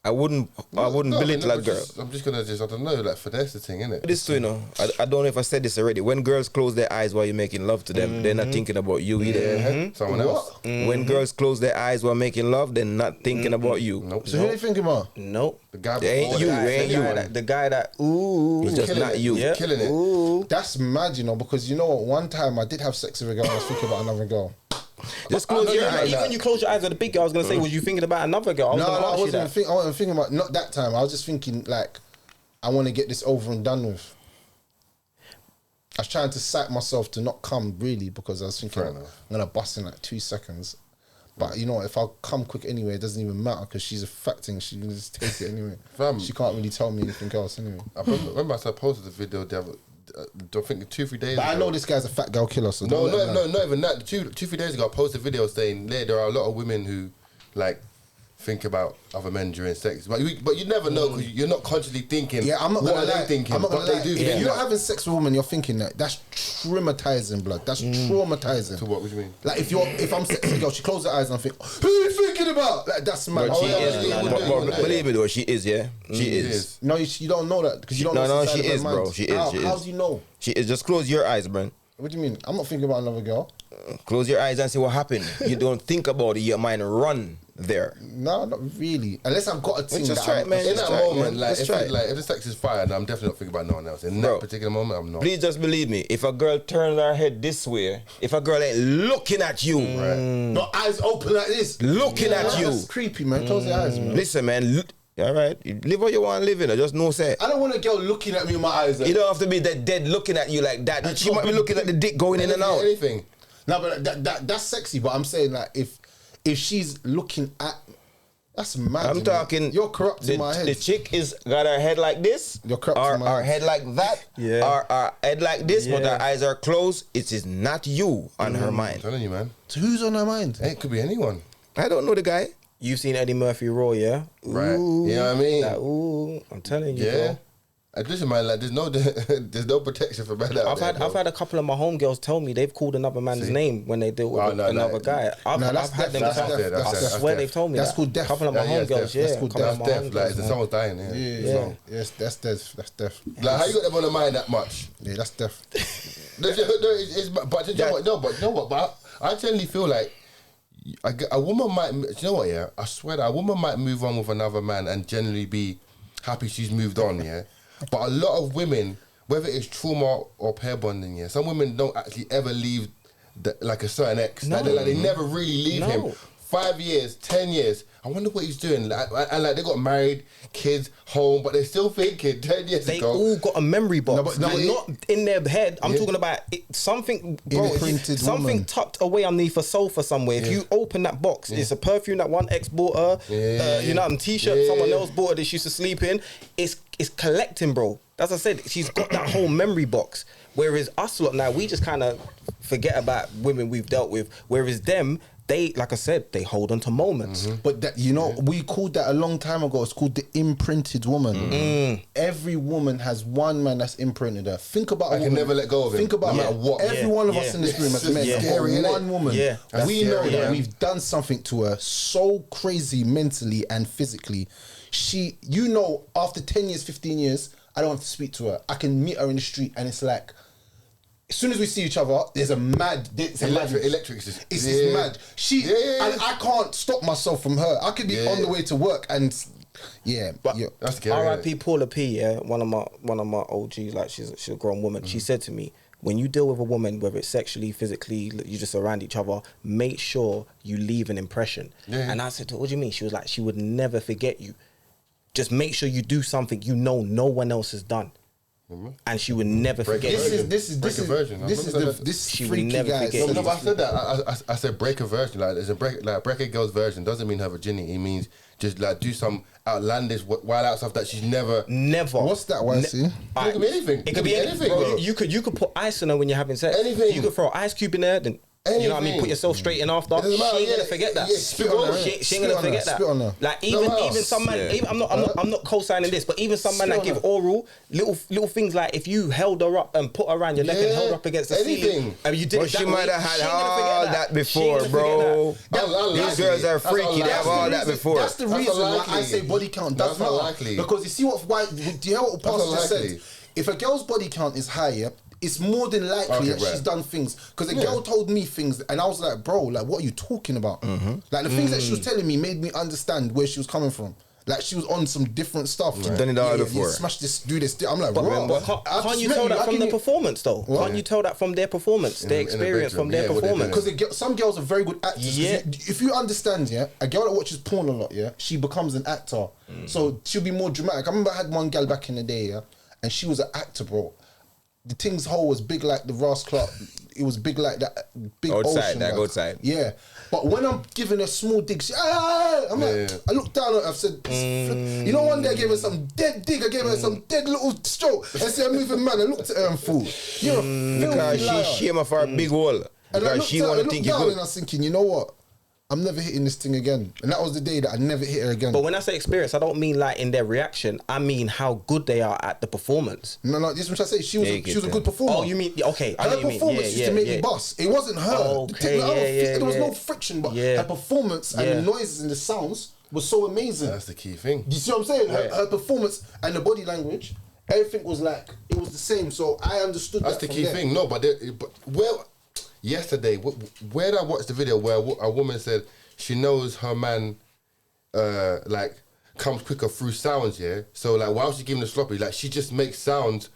Speaker 4: I wouldn't belittle a girl.
Speaker 2: I'm just gonna I don't know, like finesse the thing, innit?
Speaker 4: This too, you know. I don't know if I said this already. When girls close their eyes while you're making love to them, they're not thinking about you either.
Speaker 2: Someone else.
Speaker 4: When girls close their eyes while making love, they're not thinking about you.
Speaker 2: Nope.
Speaker 1: So who are you thinking about?
Speaker 3: Nope.
Speaker 2: The guy
Speaker 4: They ain't you, ain't you.
Speaker 3: The guy that ooh.
Speaker 4: It's just not you.
Speaker 3: Yeah.
Speaker 2: Killing it.
Speaker 3: Ooh.
Speaker 1: That's mad, you know, because you know what? One time I did have sex with a girl and I was thinking about another girl.
Speaker 4: Just close your eyes.
Speaker 3: Even when you close your eyes at the big girl, I was gonna say, was you thinking about another girl?
Speaker 1: I wasn't thinking about, not that time. I was just thinking, like, I want to get this over and done with. I was trying to psych myself to not come, really, because I was thinking, I'm going to bust in like 2 seconds. But, you know, if I come quick anyway, it doesn't even matter because she's affecting. She can just take it anyway. She can't really tell me anything else anyway.
Speaker 2: I remember I posted the video the other, I think 2-3 days
Speaker 1: But
Speaker 2: ago.
Speaker 1: I know this guy's a fat girl killer, so
Speaker 2: No, not even that. 2-3 days ago, I posted a video saying there are a lot of women who, like, think about other men during sex. But you never know because you're not consciously thinking.
Speaker 1: Yeah, I'm not
Speaker 2: what
Speaker 1: gonna
Speaker 2: are
Speaker 1: lie.
Speaker 2: they thinking?
Speaker 1: I'm not gonna
Speaker 2: But
Speaker 1: lie.
Speaker 2: they do.
Speaker 1: If you're not having sex with a woman, you're thinking that. That's traumatizing, blood. That's traumatizing.
Speaker 2: So what do you mean?
Speaker 1: Like if I'm sexing a girl, she closes her eyes and I think, who are you thinking about? Like, that's mad.
Speaker 4: But she is. Believe me though, she is. Yeah, she is.
Speaker 1: No, you don't know that because you don't know.
Speaker 4: No,
Speaker 1: inside
Speaker 4: she
Speaker 1: of her
Speaker 4: is,
Speaker 1: mind.
Speaker 4: bro. She is.
Speaker 1: How do you know?
Speaker 4: She is. Just close your eyes, man.
Speaker 1: What do you mean? I'm not thinking about another girl.
Speaker 4: Close your eyes and see what happened. You don't think about it. Your mind run there.
Speaker 1: No, not really. Unless I've got a thing.
Speaker 4: Just try it, man.
Speaker 2: In
Speaker 4: Just
Speaker 2: that
Speaker 4: try it,
Speaker 2: moment,
Speaker 4: man.
Speaker 2: like
Speaker 4: Just
Speaker 2: if,
Speaker 4: try it.
Speaker 2: if the sex is fire, then I'm definitely not thinking about no one else. In
Speaker 4: Bro,
Speaker 2: that particular moment, I'm not.
Speaker 4: Please just believe me. If a girl turns her head this way, if a girl ain't looking at you,
Speaker 1: No eyes open like this.
Speaker 4: looking at you.
Speaker 1: That's creepy, man. Close your eyes, man.
Speaker 4: Listen, man. All right, you live what you want to live in. Just no say.
Speaker 1: I don't want a girl looking at me with my eyes.
Speaker 4: You don't have to be that dead looking at you like that. She might be looking at the dick going in and out.
Speaker 2: Anything.
Speaker 1: No, but that's sexy. But I'm saying like if she's looking at, that's mad.
Speaker 4: I'm talking.
Speaker 1: You're corrupting my head.
Speaker 4: The chick is got her head like this.
Speaker 1: You're corrupting my
Speaker 4: Or head like that.
Speaker 3: Yeah.
Speaker 4: Or her head like this, but her eyes are closed. It is not you on her
Speaker 2: I'm
Speaker 4: mind.
Speaker 2: telling you, man.
Speaker 1: So who's on her mind?
Speaker 2: It could be anyone.
Speaker 4: I don't know the guy.
Speaker 3: You've seen Eddie Murphy Raw, yeah?
Speaker 2: Right.
Speaker 3: Ooh,
Speaker 2: You know what I mean?
Speaker 3: Like, ooh, I'm telling you,
Speaker 2: Yeah.
Speaker 3: bro.
Speaker 2: Listen, man. Like, there's no protection for men out there,
Speaker 3: I've had a couple of my homegirls tell me they've called another man's name when they deal with another guy. I've had them
Speaker 1: that's
Speaker 3: tell.
Speaker 1: death,
Speaker 3: I
Speaker 1: that's
Speaker 3: swear
Speaker 2: death.
Speaker 3: they've told me
Speaker 1: That's
Speaker 3: that.
Speaker 1: called death.
Speaker 3: A couple of my
Speaker 2: Yeah,
Speaker 3: homegirls,
Speaker 2: that's
Speaker 3: yeah.
Speaker 1: That's called
Speaker 3: couple of
Speaker 2: That's
Speaker 3: my
Speaker 2: death. Like,
Speaker 3: homegirls.
Speaker 2: someone's dying. Yeah.
Speaker 3: Yeah.
Speaker 1: Yes, that's death. That's death.
Speaker 2: Like, how you got them on the mind that much?
Speaker 1: Yeah, that's death.
Speaker 2: But you know what? But I generally feel like a woman might. You know what? Yeah, I swear that a woman might move on with another man and generally be happy she's moved on. Yeah, but a lot of women, whether it's trauma or pair bonding, yeah, some women don't actually ever leave like a certain ex.
Speaker 3: No.
Speaker 2: Like they never really leave him.
Speaker 3: No.
Speaker 2: 5 years, 10 years. I wonder what he's doing. Like they got married, kids, home, but they're still thinking 10 years
Speaker 3: They
Speaker 2: ago.
Speaker 3: all got a memory box.
Speaker 1: No, but
Speaker 3: not in their head. I'm talking about something, bro.
Speaker 1: Imprinted
Speaker 3: Something
Speaker 1: woman.
Speaker 3: tucked away underneath a sofa somewhere. If you open that box, it's a perfume that one ex bought her. You know, t-shirt someone else bought her that she used to sleep in. It's collecting, bro. As I said, she's got that whole memory box. Whereas us lot now, we just kind of forget about women we've dealt with. Whereas them, they, like I said, they hold on to moments.
Speaker 1: But that, you know, we called that a long time ago. It's called the imprinted woman. Every woman has one man that's imprinted her. Think about a
Speaker 2: I can
Speaker 1: woman.
Speaker 2: never let go of him,
Speaker 1: Think about
Speaker 2: no matter what.
Speaker 1: Every one of us in this room has met
Speaker 2: scary, innit?
Speaker 1: one woman.
Speaker 3: Yeah.
Speaker 2: That's
Speaker 1: We know
Speaker 2: scary,
Speaker 1: that
Speaker 2: man.
Speaker 1: we've done something to her so crazy mentally and physically. She, you know, after 10 years, 15 years, I don't have to speak to her. I can meet her in the street and it's like, as soon as we see each other, there's a mad.
Speaker 2: Electric.
Speaker 1: It's mad. And I can't stop myself from her. I could be on the way to work and.
Speaker 2: That's scary.
Speaker 3: R.I.P. Paula P. Yeah, one of my OGs. Like she's a grown woman. She said to me, when you deal with a woman, whether it's sexually, physically, you just around each other, make sure you leave an impression. Yeah. And I said to her, what do you mean? She was like, she would never forget you. Just make sure you do something no one else has done. And she would never forget.
Speaker 1: This is
Speaker 3: she
Speaker 1: freaky,
Speaker 3: would never
Speaker 1: guys.
Speaker 3: forget.
Speaker 2: No, but I said that. I said break a virgin. Like there's break a girl's virgin doesn't mean her virginity. It means just like do some outlandish wild out stuff that she's never.
Speaker 1: What's that? YC?
Speaker 2: It could be anything.
Speaker 3: It could be anything. Bro. You could put ice on her when you're having sex.
Speaker 2: Anything.
Speaker 3: You could throw an ice cube in there. Then you know what I mean. Put yourself straight in after. She ain't gonna forget that.
Speaker 1: Spit on her.
Speaker 3: She ain't gonna forget that.
Speaker 1: Spit on her.
Speaker 3: Like even some man. I'm not co-signing this, but even some man that give oral little things like if you held her up and put her around your neck and held her up against the ceiling, and you did it that
Speaker 4: she
Speaker 3: way,
Speaker 4: might have had
Speaker 3: she ain't gonna
Speaker 4: all
Speaker 3: forget
Speaker 4: that before, bro. These girls are freaky. They have all that before.
Speaker 1: That's the reason why I say body count does matter. Because you see do you hear what Pastor just said? If a girl's body count is higher, it's more than likely that she's done things. Because a girl told me things and I was like, bro, like, what are you talking about? Like, the things that she was telling me made me understand where she was coming from. Like, she was on some different stuff.
Speaker 4: She's done it all before.
Speaker 1: Smash this, do this. I'm like,
Speaker 3: but
Speaker 1: bro.
Speaker 3: Can't you tell that from the performance, though? Can't you tell that from their performance, their experience from their performance?
Speaker 1: Because some girls are very good actors. Yeah. If you understand, a girl that watches porn a lot, she becomes an actor. So she'll be more dramatic. I remember I had one girl back in the day, and she was an actor, bro. The thing's hole was big like the Ross Clark. It was big like that big ocean.
Speaker 4: Outside.
Speaker 1: Yeah. But when I'm giving her small digs, I'm like, I looked down at her, I've said, you know, one day I gave her some dead dig, I gave her some dead little stroke. I said, I'm moving man, I looked at her and thought, you're a filthy liar.
Speaker 4: Because she shame of her big hole. Because she want to think you're good.
Speaker 1: And I was thinking, you know what? I'm never hitting this thing again. And that was the day that I never hit her again.
Speaker 3: But when I say experience, I don't mean like in their reaction. I mean how good they are at the performance.
Speaker 1: No, this is what I say. She was a good performer.
Speaker 3: Oh, you mean, okay.
Speaker 1: Her performance used to make me boss. It wasn't her.
Speaker 3: Okay,
Speaker 1: there was no friction, but her performance and the noises and the sounds was so amazing.
Speaker 2: That's the key thing.
Speaker 1: You see what I'm saying? Her performance and the body language, everything was like, it was the same. So I understood
Speaker 2: That's the key thing. No, but yesterday, where did I watch the video where a woman said she knows her man, like, comes quicker through sounds, So, like, while she's giving the sloppy, like, she just makes sounds,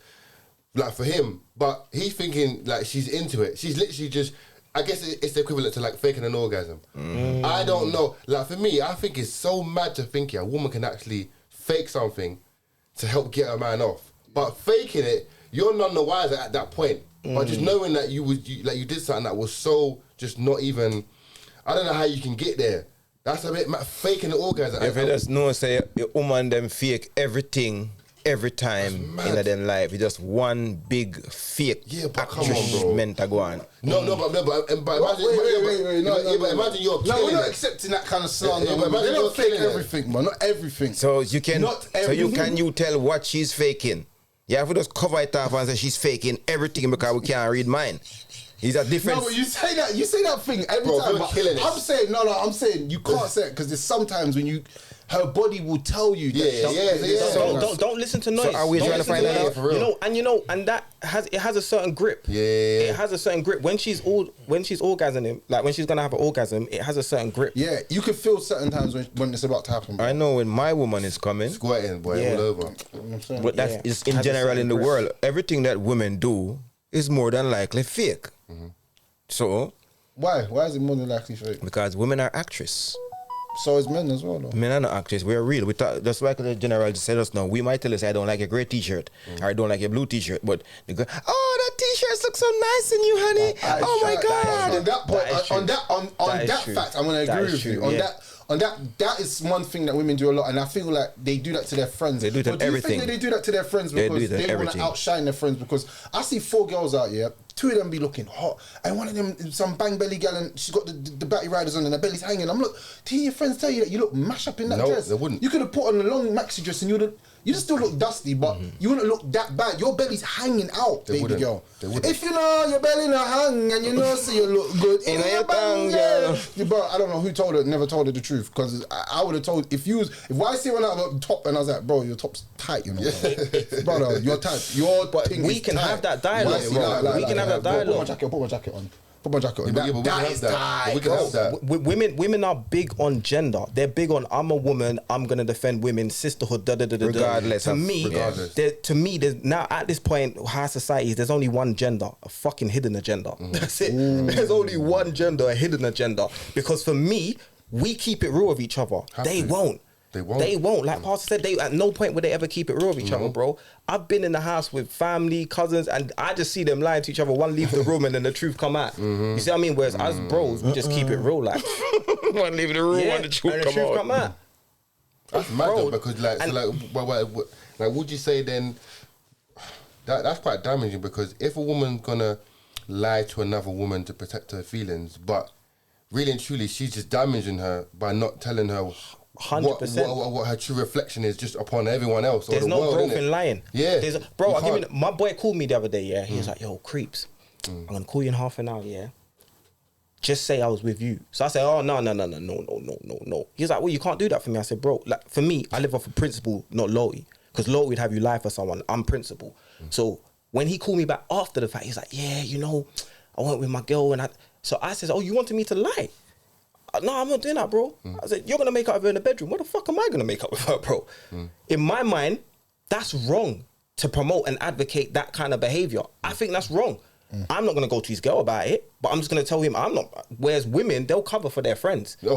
Speaker 2: like, for him. But he's thinking, like, she's into it. She's literally just, I guess it's the equivalent to, like, faking an orgasm. I don't know. Like, for me, I think it's so mad to think a woman can actually fake something to help get a man off. But faking it, you're none the wiser at that point. But just knowing that you did something that was so just not even, I don't know how you can get there. That's a bit faking the orgasm.
Speaker 4: If you just know, say, your woman them fake everything every time in their life. It's just one big fake meant to go on.
Speaker 2: No, but imagine you're killing
Speaker 1: we're not accepting that kind of slander. They don't fake everything, man. Not everything.
Speaker 4: So you can you tell what she's faking? Yeah, if we just cover it off and say she's faking everything because we can't read mine. He's a different.
Speaker 1: No, but you say that thing every time. But I'm saying you can't say it because there's sometimes when her body will tell you.
Speaker 3: So don't listen to noise.
Speaker 4: So are we trying to find that out?
Speaker 3: For real? And that has a certain grip.
Speaker 2: Yeah.
Speaker 3: It has a certain grip when she's orgasming, like when she's gonna have an orgasm. It has a certain grip.
Speaker 1: Yeah, you can feel certain times when it's about to happen.
Speaker 4: I know when my woman is coming,
Speaker 2: squirting, boy, all over.
Speaker 4: But that's is in general in the world. Everything that women do is more than likely fake. So
Speaker 1: why is it more than likely fake?
Speaker 4: Because women are actresses.
Speaker 1: So is men as well, though. Men
Speaker 4: are not actresses. We're real. That's why the general just said us now. We might tell us I don't like a grey t-shirt or I don't like a blue t-shirt, but they go, oh, that t-shirt looks so nice in you, honey. Oh my God.
Speaker 1: On that point, on that fact, I'm gonna agree with you. On that is one thing that women do a lot, and I feel like they do that to their friends.
Speaker 4: They do that everything.
Speaker 1: They do that to their friends because they want to outshine their friends. Because I see 4 girls out here, 2 of them be looking hot, and one of them some bang belly gal, and she's got the batty riders on, and her belly's hanging. I'm like, did your friends tell you that you look mash up in that dress?
Speaker 2: No, they wouldn't.
Speaker 1: You could have put on a long maxi dress, and you just still look dusty, but you wouldn't look that bad. Your belly's hanging out, baby girl. If you know your belly not hang and you know so you look good in your bang, girl, bro, I don't know who told her, never told her the truth. Because I would have told, if I see one out of the top and I was like, bro, your top's tight, you know. Brother, you're tight.
Speaker 3: But we can have that dialogue, bro. We can have that dialogue.
Speaker 1: Put my jacket on. Put my jacket on.
Speaker 2: That is tight. We can have that.
Speaker 3: Women are big on gender. They're big on, I'm a woman, I'm going to defend women, sisterhood,
Speaker 4: Regardless.
Speaker 3: To me, there's now at this point, high society, there's only one gender, a fucking hidden agenda. That's it. There's only one gender, a hidden agenda. Because for me, we keep it real with each other. They won't. They won't. Like Pastor said, they at no point would they ever keep it real with each other, bro. I've been in the house with family, cousins, and I just see them lying to each other. One leave the room and then the truth come out. You see what I mean? Whereas us bros, we just keep it real, like
Speaker 4: one leave the room and the truth come out.
Speaker 2: That's mad though, because like, would you say then that's quite damaging? Because if a woman's gonna lie to another woman to protect her feelings, but really and truly she's just damaging her by not telling her
Speaker 3: 100%.
Speaker 2: What her true reflection is just upon everyone else.
Speaker 3: There's
Speaker 2: or the
Speaker 3: no
Speaker 2: world,
Speaker 3: growth in lying.
Speaker 2: Yeah,
Speaker 3: bro. I'll give you. My boy called me the other day. Yeah, he was like, "Yo, creeps, I'm gonna call you in half an hour. Yeah, just say I was with you." So I said, "Oh no. He's like, "Well, you can't do that for me." I said, "Bro, like for me, I live off of principle, not loyalty. Because loyalty would have you lie for someone. I'm principle." So when he called me back after the fact, he's like, "Yeah, you know, I went with my girl and So I said, "Oh, you wanted me to lie?" No, I'm not doing that, bro. I said, "You're going to make out with her in the bedroom. What the fuck am I going to make up with her, bro?" In my mind, that's wrong to promote and advocate that kind of behavior. I think that's wrong. I'm not going to go to his girl about it, but I'm just going to tell him I'm not. Whereas women, they'll cover for their friends. You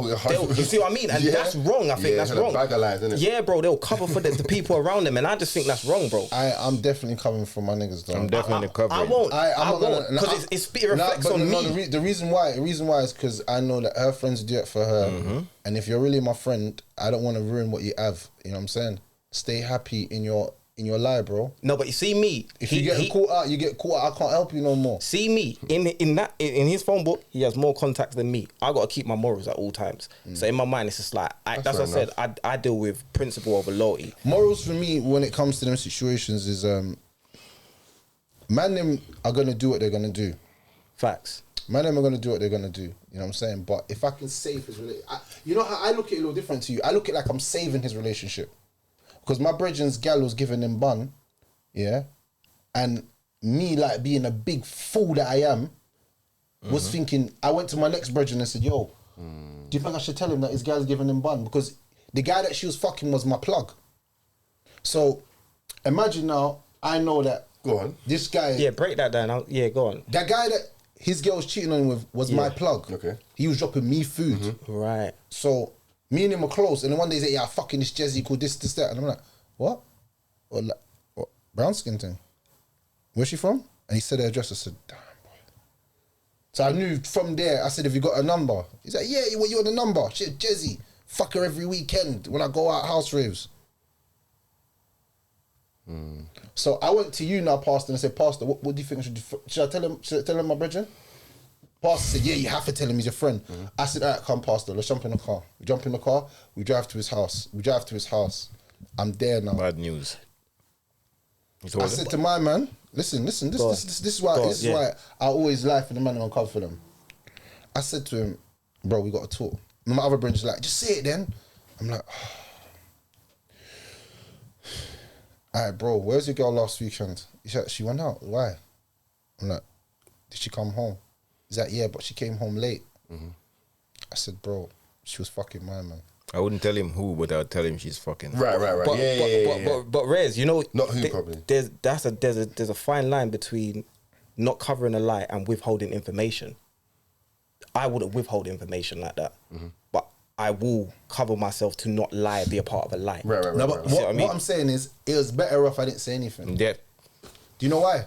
Speaker 3: see what I mean? And that's wrong. I think that's wrong.
Speaker 2: Bag of lies, isn't it?
Speaker 3: Yeah, bro, they'll cover for the people around them. And I just think that's wrong, bro.
Speaker 1: I'm definitely covering for my niggas, though.
Speaker 4: I'm definitely covering.
Speaker 3: I won't. I won't. Because it reflects on me.
Speaker 1: The reason why is because I know that her friends do it for her. And if you're really my friend, I don't want to ruin what you have. You know what I'm saying? Stay happy in your lie, bro.
Speaker 3: No, but you see me.
Speaker 1: If you get caught out, you get caught out. I can't help you no more.
Speaker 3: See me in his phone book. He has more contacts than me. I got to keep my morals at all times. So in my mind, it's just like that's what I said. I deal with principle over loyalty.
Speaker 1: Morals for me, when it comes to them situations, is man them are gonna do what they're gonna do.
Speaker 3: Facts.
Speaker 1: Man them are gonna do what they're gonna do. You know what I'm saying? But if I can save his relationship, you know how I look at it a little different to you. I look at it like I'm saving his relationship. Because my brethren's gal was giving him bun, yeah? And me, like, being a big fool that I am, was thinking, I went to my next brethren and said, "Yo, do you think I should tell him that his gal's giving him bun?" Because the guy that she was fucking was my plug. So, imagine now, I know that...
Speaker 2: Go on.
Speaker 1: This guy...
Speaker 3: Yeah, break that down. Yeah, go on.
Speaker 1: That guy that his girl was cheating on him with was my plug.
Speaker 2: Okay.
Speaker 1: He was dropping me food.
Speaker 3: Right.
Speaker 1: So... me and him were close, and then one day he's like, "Yeah, fucking this Jezzy called this, that," and I'm like, "What? What? Brown skin thing? Where's she from?" And he said her address. I said, "Damn, boy." So I knew from there. I said, "Have you got a number?" He's like, "Yeah, you want the number? Shit, Jezzy, fuck her every weekend when I go out house raves." So I went to you now, Pastor, and I said, "Pastor, what do you think I should do? Should I tell him my brethren?" Pastor said, "Yeah, you have to tell him he's your friend." I said, "All right, come, Pastor, let's jump in the car." We jump in the car, we drive to his house. I'm there now.
Speaker 4: Bad news.
Speaker 1: I said to my man, listen, this is why I always lie for the man and I'll cover for them. I said to him, "Bro, we got to talk." And my other brother's like, "Just say it then." I'm like, "All right, bro, where's your girl last weekend?" He's like, "She went out. Why?" I'm like, "Did she come home?" He's like, "Yeah, but she came home late." I said, "Bro, she was fucking my man."
Speaker 4: I wouldn't tell him who, but I'll tell him she's fucking.
Speaker 2: Right.
Speaker 3: But Rez, you know,
Speaker 2: not who probably.
Speaker 3: There's a fine line between not covering a lie and withholding information. I wouldn't withhold information like that, but I will cover myself to not lie, be a part of a lie.
Speaker 2: Right.
Speaker 1: No, but what I'm saying is, it was better off I didn't say anything.
Speaker 4: Yeah.
Speaker 1: Do you know why?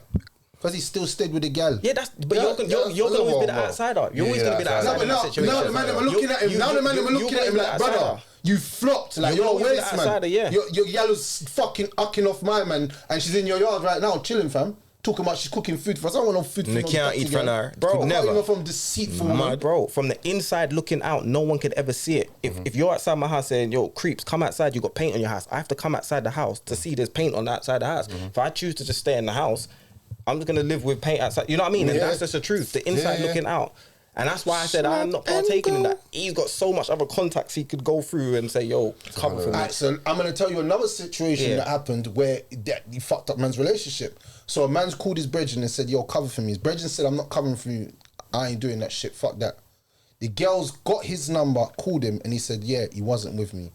Speaker 1: Because he still stayed with the gal.
Speaker 3: Yeah, you're gonna always be the outsider. You're always gonna be the outsider in that situation.
Speaker 1: Now the man that were looking at him. Now the man that were looking at him like, "Brother, you flopped. Like, you're a waste, man. Your gal was fucking ucking off my man, and she's in your yard right now, chilling, fam. Talking about she's cooking food for us. I don't want no food for
Speaker 4: you can't eat from her.
Speaker 3: Bro,
Speaker 1: never. From deceitful, man.
Speaker 3: Bro, from the inside looking out, no one could ever see it. If you're outside my house saying, "Yo, creeps, come outside, you got paint on your house," I have to come outside the house to see there's paint on the outside the house. If I choose to just stay in the house, I'm just gonna live with paint outside. You know what I mean? And that's just the truth. The inside looking out. And that's why I said I'm not partaking in that. He's got so much other contacts he could go through and say, yo, cover for me.
Speaker 1: Right, so I'm going to tell you another situation that happened where he fucked up man's relationship. So a man's called his brethren and said, yo, cover for me. His brethren said, I'm not covering for you. I ain't doing that shit. Fuck that. The girls got his number, called him, and he said, yeah, he wasn't with me.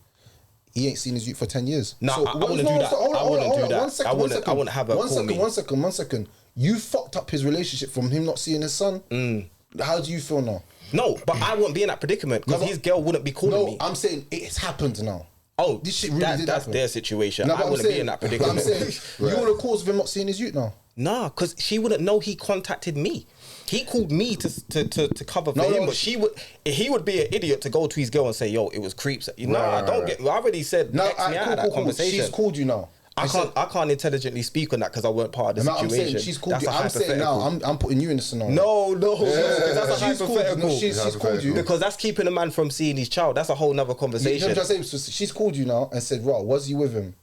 Speaker 1: He ain't seen his youth for 10 years.
Speaker 3: No,
Speaker 1: so,
Speaker 3: I wouldn't do that. I wouldn't do that. I wouldn't have her call me.
Speaker 1: One second. You fucked up his relationship from him not seeing his son. How do you feel now?
Speaker 3: No, but I wouldn't be in that predicament because his girl wouldn't be calling me.
Speaker 1: No, I'm saying it's happened now.
Speaker 3: Oh,
Speaker 1: this shit really did
Speaker 3: that's
Speaker 1: happen.
Speaker 3: their situation.
Speaker 1: No,
Speaker 3: I wouldn't be in that predicament.
Speaker 1: I'm saying, you want the cause of him not seeing his youth now?
Speaker 3: Nah, because she wouldn't know he contacted me. He called me to cover for him, but he would be an idiot to go to his girl and say, yo, it was creeps. I already said X me out of that conversation.
Speaker 1: She's called you now.
Speaker 3: I can't intelligently speak on that because I weren't part of the situation.
Speaker 1: I'm saying she's called you. I'm saying now, I'm putting you in the scenario.
Speaker 3: No, because that's a hypothetical.
Speaker 1: She's called you.
Speaker 3: Because that's keeping a man from seeing his child. That's a whole nother conversation.
Speaker 1: So she's called you now and said, "Raw, was you with him?"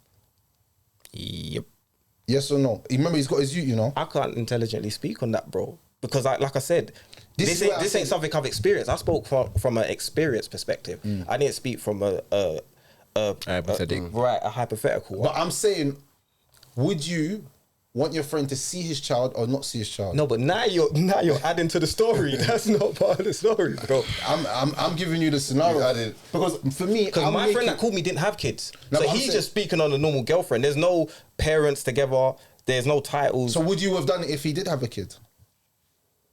Speaker 3: Yep.
Speaker 1: Yes or no? Remember, he's got his youth, you know.
Speaker 3: I can't intelligently speak on that, bro. Because like I said, this ain't something I've experienced. I spoke from an experience perspective. I didn't speak from a hypothetical.
Speaker 1: But I'm saying, would you want your friend to see his child or not see his child?
Speaker 3: No, but now you're adding to the story. That's not part of the story, bro.
Speaker 1: I'm giving you the scenario because for me,
Speaker 3: because my friend that called me didn't have kids, so he's just speaking on a normal girlfriend. There's no parents together. There's no titles.
Speaker 1: So would you have done it if he did have a kid?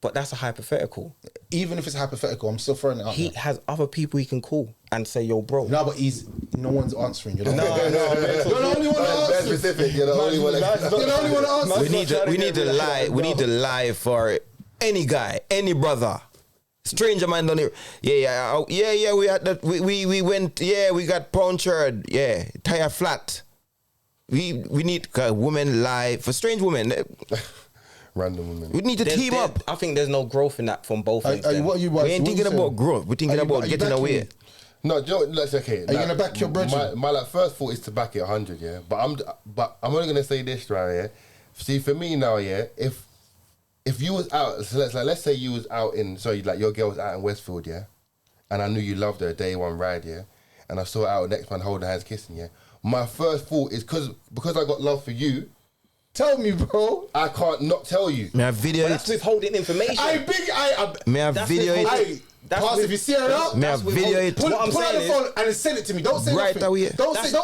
Speaker 3: But that's a hypothetical.
Speaker 1: Even if it's hypothetical, I'm still throwing it out.
Speaker 3: He has other people he can call and say, yo, bro.
Speaker 1: No, but no one's answering. You're the
Speaker 2: only one to answer. Specific. You're the only one to answer.
Speaker 4: We need to lie. We need to lie for any guy, any brother. Stranger man don't hear. Yeah. We had that. We went. Yeah, we got punctured. Yeah, tire flat. We need women lie for strange women.
Speaker 2: Random women.
Speaker 4: We need to team up.
Speaker 3: I think there's no growth in that from both ends.
Speaker 4: We ain't thinking about growth. We're thinking about getting away.
Speaker 2: No, that's okay.
Speaker 1: Are you gonna back your brethren?
Speaker 2: My first thought is to back it 100, yeah. But I'm only gonna say this right here. See, for me now, yeah. If you was out, so let's say you was out like your girl was out in Westfield, yeah, and I knew you loved her day one ride, yeah, and I saw her out next man holding hands, kissing, yeah. My first thought is because I got love for you.
Speaker 1: Tell me, bro.
Speaker 2: I can't not tell you.
Speaker 4: May I video it?
Speaker 3: That's withholding information.
Speaker 4: May I video it?
Speaker 1: If you see her out,
Speaker 4: may I video it?
Speaker 1: Pull out the phone and send it to me. Don't say
Speaker 4: right
Speaker 1: nothing.
Speaker 4: Away.
Speaker 1: Don't say to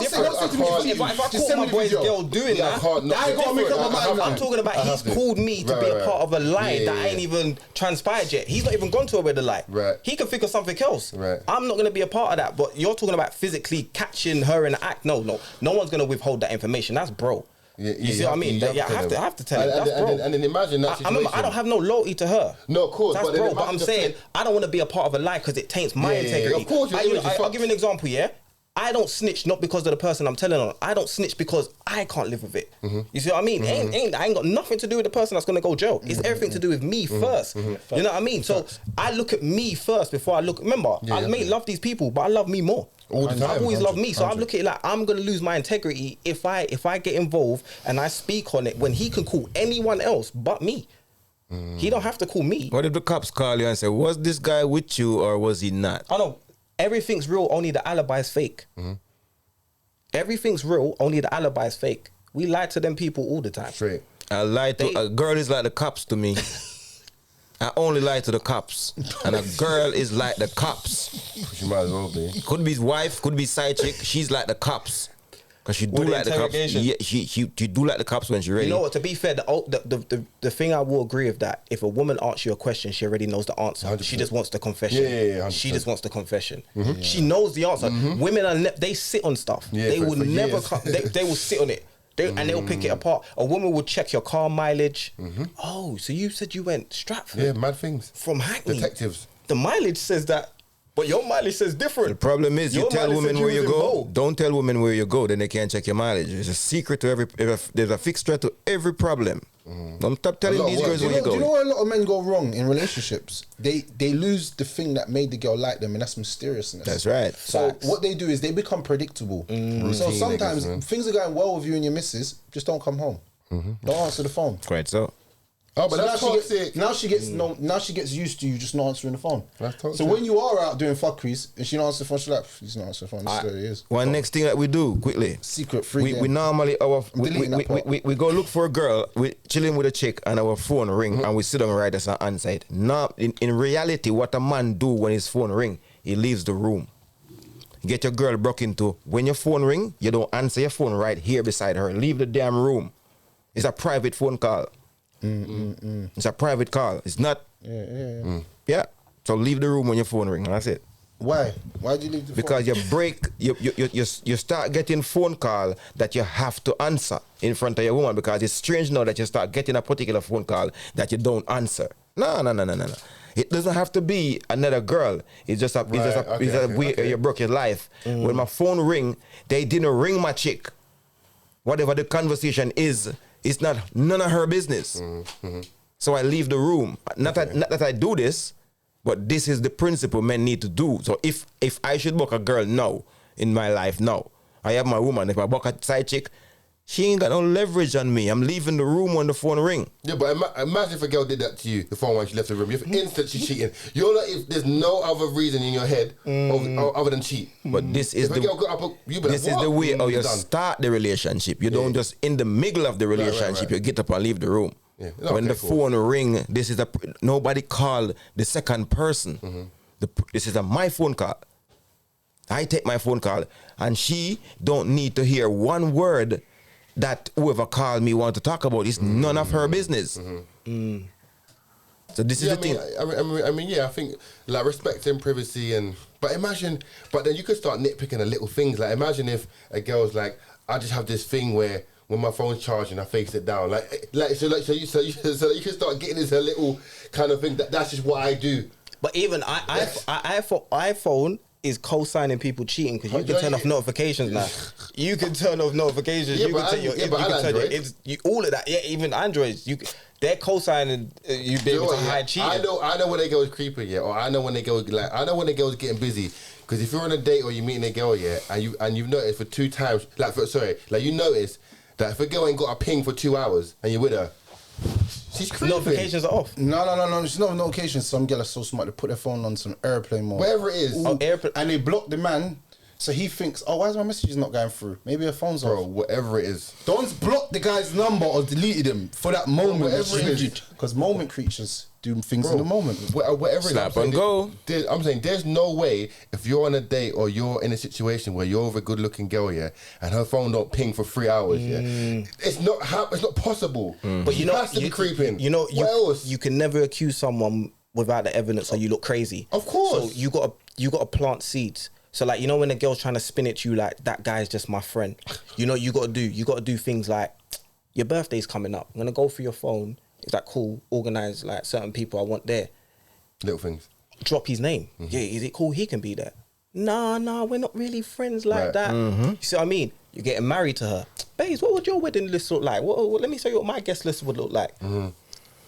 Speaker 1: me.
Speaker 3: If I caught my boy's girl doing that,
Speaker 1: I ain't got to make up my mind.
Speaker 3: I'm talking about he's called me to be a part of a lie that ain't even transpired yet. He's not even gone to her with the lie.
Speaker 2: Right.
Speaker 3: He can think of something else.
Speaker 2: Right.
Speaker 3: I'm not going to be a part of that. But you're talking about physically catching her in the act. No one's going to withhold that information. That's bro. You see what I mean? I have to tell him. That's bro.
Speaker 2: And then imagine that situation.
Speaker 3: I don't have no loyalty to her.
Speaker 2: No, of course.
Speaker 3: That's bro. But I'm saying I don't want to be a part of a lie because it taints my integrity.
Speaker 2: Of course,
Speaker 3: I'll give you an example. Yeah, I don't snitch not because of the person I'm telling on. I don't snitch because I can't live with it. You see what I mean? I ain't got nothing to do with the person that's gonna go jail. It's everything to do with me first. You know what I mean? So I look at me first before I look. Remember, I may love these people, but I love me more.
Speaker 2: All the time.
Speaker 3: I've always loved me, so I look at it like I'm gonna lose my integrity if I get involved and I speak on it when he can call anyone else but me. He don't have to call me.
Speaker 4: What if the cops call you and say, was this guy with you or was he not?
Speaker 3: I know everything's real, only the alibi is fake. Everything's real, only the alibi is fake. We lie to them people all the time.
Speaker 2: Straight.
Speaker 4: I lie to a girl is like the cops to me. I only lie to the cops, and a girl is like the cops.
Speaker 2: She might as well be.
Speaker 4: Could be his wife, could be side chick. She's like the cops, cause she do like the cops. Yeah, she do like the cops when she ready.
Speaker 3: You know what? To be fair, the thing I will agree with that. If a woman asks you a question, she already knows the answer. 100%. She just wants the confession.
Speaker 2: Yeah.
Speaker 3: She just wants the confession. She knows the answer. Women they sit on stuff. They will never. They will sit on it. And they'll pick it apart. A woman will check your car mileage. Oh, so you said you went Stratford?
Speaker 2: Yeah, mad things.
Speaker 3: From Hackney.
Speaker 2: Detectives.
Speaker 3: The mileage says that, but your mileage says different.
Speaker 4: The problem is you tell women where you go. Don't tell women where you go, then they can't check your mileage. There's a secret to there's a fixture to every problem. Don't stop telling these girls where you go.
Speaker 1: Do you know where a lot of men go wrong in relationships? They lose the thing that made the girl like them, and that's mysteriousness.
Speaker 4: That's right.
Speaker 1: So what they do is they become predictable. So sometimes things are going well with you and your missus, just don't come home. Don't answer the phone.
Speaker 4: Quite so.
Speaker 2: Oh, but
Speaker 1: So
Speaker 2: that's toxic.
Speaker 1: now she gets used to you just not answering the phone.
Speaker 2: That's toxic.
Speaker 1: So when you are out doing fuckeries and she not answering the phone, she's like, he's not answering the phone. This is what it is.
Speaker 4: One next thing that we do quickly.
Speaker 1: Secret free.
Speaker 4: We normally
Speaker 1: deleting that part.
Speaker 4: we go look for a girl. We chilling with a chick and our phone ring and we sit down right as an answer it. Now in reality, what a man do when his phone ring, he leaves the room. Get your girl broke into. When your phone ring, you don't answer your phone right here beside her. Leave the damn room. It's a private phone call. It's a private call. It's not. Yeah. So leave the room when your phone ring. That's it.
Speaker 1: Why? Why do you leave the
Speaker 4: Because
Speaker 1: phone?
Speaker 4: you start getting phone call that you have to answer in front of your woman, because it's strange now that you start getting a particular phone call that you don't answer. No. It doesn't have to be another girl. It's just a way you broke your life. When my phone ring, they didn't ring my chick. Whatever the conversation is, it's not none of her business. So I leave the room. Not that I do this, but this is the principle men need to do. So if I should book a girl now in my life now, I have my woman. If I book a side chick, she ain't got no leverage on me. I'm leaving the room when the phone ring.
Speaker 2: Yeah, but imagine if a girl did that to you, the phone when she left the room. You're instant she's cheating. You're like, if there's no other reason in your head other than cheat.
Speaker 4: But this is
Speaker 2: If a girl got up, you be like,
Speaker 4: is the way how you start the relationship. You don't just in the middle of the relationship, you get up and leave the room.
Speaker 2: Yeah.
Speaker 4: When the phone ring, this is nobody call the second person. This is my phone call. I take my phone call, and she don't need to hear one word that whoever called me want to talk about. It's none of her business. So this is the thing.
Speaker 2: I mean, I think like respecting privacy but then you could start nitpicking the little things. Like imagine if a girl's like, I just have this thing where when my phone's charging, I face it down. So you can start getting this a little kind of thing. That's just what I do.
Speaker 3: But even iPhone is co-signing people cheating, because you can turn off notifications now. You can turn off notifications. You can turn all of that. Yeah, even Androids. They're co-signing you being able to hide cheating.
Speaker 2: I know when a girl's creeping, or I know when a girl's getting busy. Because if you're on a date or you're meeting a girl, and you've noticed for 2 times, you notice that if a girl ain't got a ping for 2 hours and you're with her, she's creeping.
Speaker 3: Notifications are off.
Speaker 1: No. It's not notifications. Some girls are so smart, they put their phone on some airplane mode.
Speaker 2: Wherever it is.
Speaker 1: And they block the man, so he thinks, oh, why is my messages not going through? Maybe her phone's off.
Speaker 2: Bro, whatever it is.
Speaker 1: Don't block the guy's number or deleted him for that moment.
Speaker 2: Whatever it is.
Speaker 1: Because moment creatures do things in the moment.
Speaker 2: Whatever it is.
Speaker 4: Slap and go.
Speaker 2: I'm saying there's no way if you're on a date or you're in a situation where you're with a good looking girl, and her phone don't ping for 3 hours, it's not possible.
Speaker 3: But you
Speaker 2: has to be creeping.
Speaker 3: What
Speaker 2: else?
Speaker 3: You can never accuse someone without the evidence, or you look crazy.
Speaker 2: Of course.
Speaker 3: So you got to plant seeds. So like, when a girl's trying to spin it to you like, that guy's just my friend, you got to do things like, your birthday's coming up, I'm gonna go through your phone. Is that cool? Organize like certain people I want there.
Speaker 2: Little things.
Speaker 3: Drop his name. Yeah, is it cool? He can be there. Nah, we're not really friends like that. You see what I mean? You're getting married to her. Babes, what would your wedding list look like? Let me show you what my guest list would look like.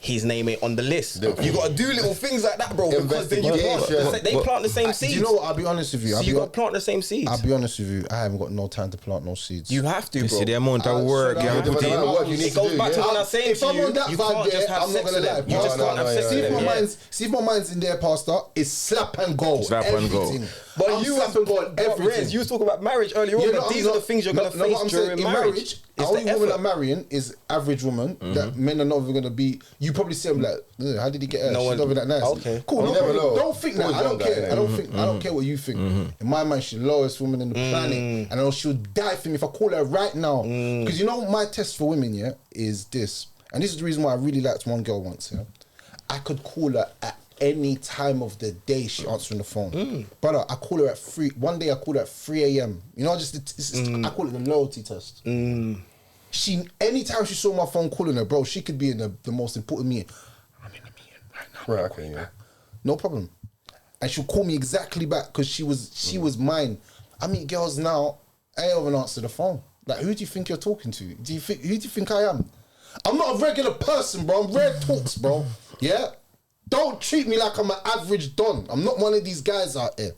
Speaker 3: His name ain't on the list. You got to do little things like that, bro, because then they plant the same seeds.
Speaker 1: You know what? I'll be honest with you.
Speaker 3: So you got to plant the same seeds.
Speaker 1: I'll be honest with you. I haven't got no time to plant no seeds.
Speaker 3: You have to, bro.
Speaker 4: You see the amount of work you have to put in.
Speaker 3: It goes back to what I was saying to you.
Speaker 1: If I'm on that vibe there, I'm not gonna lie.
Speaker 3: You just can't have sex with them.
Speaker 1: See if my mind's in there, Pastor, it's slap and go.
Speaker 4: Slap and go.
Speaker 1: But you slap and go on everything.
Speaker 3: You was talking about marriage earlier on, but these are the things you're going to face during marriage.
Speaker 1: The only woman I'm marrying is average woman that men are not even going to be. You probably see them like, how did he get her? She's not even that nice.
Speaker 3: Okay.
Speaker 1: Cool. Don't think that. I don't care. I don't care what you think. In my mind, she's the lowest woman in the planet, and I know she'll die for me if I call her right now. Because my test for women, is this, and this is the reason why I really liked one girl once. I could call her at any time of the day, she answering the phone. Brother, I call her at 3. One day I called her at 3 a.m. I call it the loyalty test. Anytime she saw my phone calling her, bro, she could be in the most important meeting. I'm in a meeting right now.
Speaker 2: Right, okay, yeah.
Speaker 1: No problem. And she'll call me exactly back because she was mine. I meet girls now, I ain't even answer the phone. Like, who do you think you're talking to? Who do you think I am? I'm not a regular person, bro. I'm rare talks, bro. Yeah? Don't treat me like I'm an average don. I'm not one of these guys out there.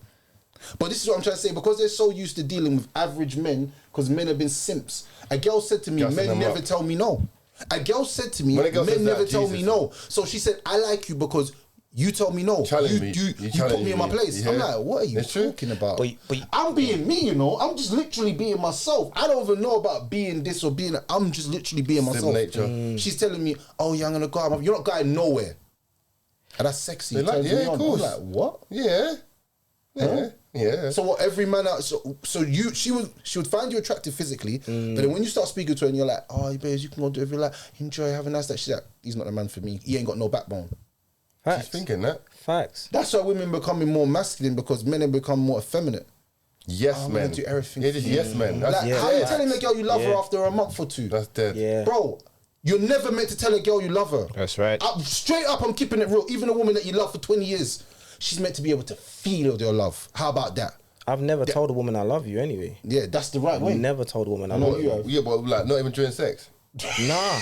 Speaker 1: But this is what I'm trying to say. Because they're so used to dealing with average men, because men have been simps. A girl said to me, men never tell me no. A girl said to me,
Speaker 2: When a girl
Speaker 1: men
Speaker 2: says
Speaker 1: never
Speaker 2: that,
Speaker 1: tell me
Speaker 2: Jesus.
Speaker 1: no. So she said, I like you because you told me no.
Speaker 2: Challenge
Speaker 1: You
Speaker 2: me.
Speaker 1: you
Speaker 2: You
Speaker 1: put
Speaker 2: challenge
Speaker 1: me in my
Speaker 2: me.
Speaker 1: place.
Speaker 2: Yeah.
Speaker 1: I'm like, what are you
Speaker 2: It's true.
Speaker 1: talking about?
Speaker 3: But
Speaker 1: I'm being me, you know. I'm just literally being myself. I don't even know about being this or being. I'm just literally being myself.
Speaker 2: nature.
Speaker 1: She's telling me, oh, yeah, I'm gonna go out. You're not going nowhere. And that's sexy.
Speaker 2: They like-
Speaker 1: Turns
Speaker 2: yeah,
Speaker 1: me
Speaker 2: of
Speaker 1: on.
Speaker 2: course.
Speaker 1: I'm like, what?
Speaker 2: Yeah. Yeah. Yeah.
Speaker 1: So what? Every man out. So she would find you attractive physically, but then when you start speaking to her and you're like, oh, babes, you can go do whatever you like. Enjoy, have a nice day. She's like, he's not the man for me. He ain't got no backbone.
Speaker 3: Facts.
Speaker 2: She's thinking that.
Speaker 3: Facts.
Speaker 1: That's why women becoming more masculine because men have become more effeminate.
Speaker 2: Yes,
Speaker 1: I'm
Speaker 2: man.
Speaker 1: gonna do everything
Speaker 2: Yeah,
Speaker 1: for
Speaker 2: just
Speaker 1: you.
Speaker 2: yes, man. That's
Speaker 1: Like, how you
Speaker 2: dead.
Speaker 1: telling a girl you love her
Speaker 3: Yeah.
Speaker 1: after a month or two?
Speaker 2: That's dead.
Speaker 3: Yeah.
Speaker 1: Bro, you're never meant to tell a girl you love her.
Speaker 4: That's right.
Speaker 1: Straight up, I'm keeping it real. Even a woman that you love for 20 years, she's meant to be able to feel your love. How about that?
Speaker 3: I've never told a woman I love you anyway.
Speaker 1: Yeah, that's the right way.
Speaker 3: Never told a woman I
Speaker 1: know
Speaker 3: love
Speaker 1: you
Speaker 3: you.
Speaker 1: have.
Speaker 2: Yeah, but like not even during sex.
Speaker 3: Nah.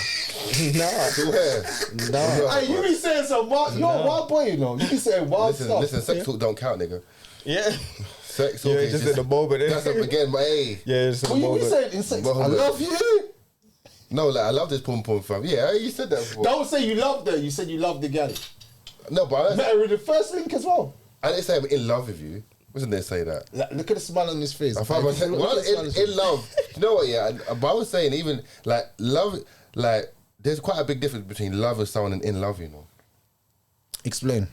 Speaker 3: Nah.
Speaker 2: Swear.
Speaker 3: Nah.
Speaker 1: Hey, you be saying some wild, you're a wild boy, you know. You be saying wild stuff.
Speaker 2: Listen, sex talk don't count, nigga.
Speaker 3: Yeah.
Speaker 2: Sex talk
Speaker 4: Yeah,
Speaker 2: is
Speaker 4: just in the moment.
Speaker 2: That's up again, but hey.
Speaker 3: Yeah, it's
Speaker 1: What you be saying in sex? I
Speaker 2: Moment.
Speaker 1: love you.
Speaker 2: No, like I love this pom pom fam. Yeah, you said that before.
Speaker 1: Don't say you loved her. You said you loved the girl.
Speaker 2: No, but
Speaker 1: Met her in the first link as well.
Speaker 2: I didn't say I'm in love with you. Wasn't they say that?
Speaker 1: Like, look at the smile on his face.
Speaker 2: I found myself well, in love. You know what? Yeah, but I was saying even like love, like there's quite a big difference between love with someone and in love. You know,
Speaker 1: Explain.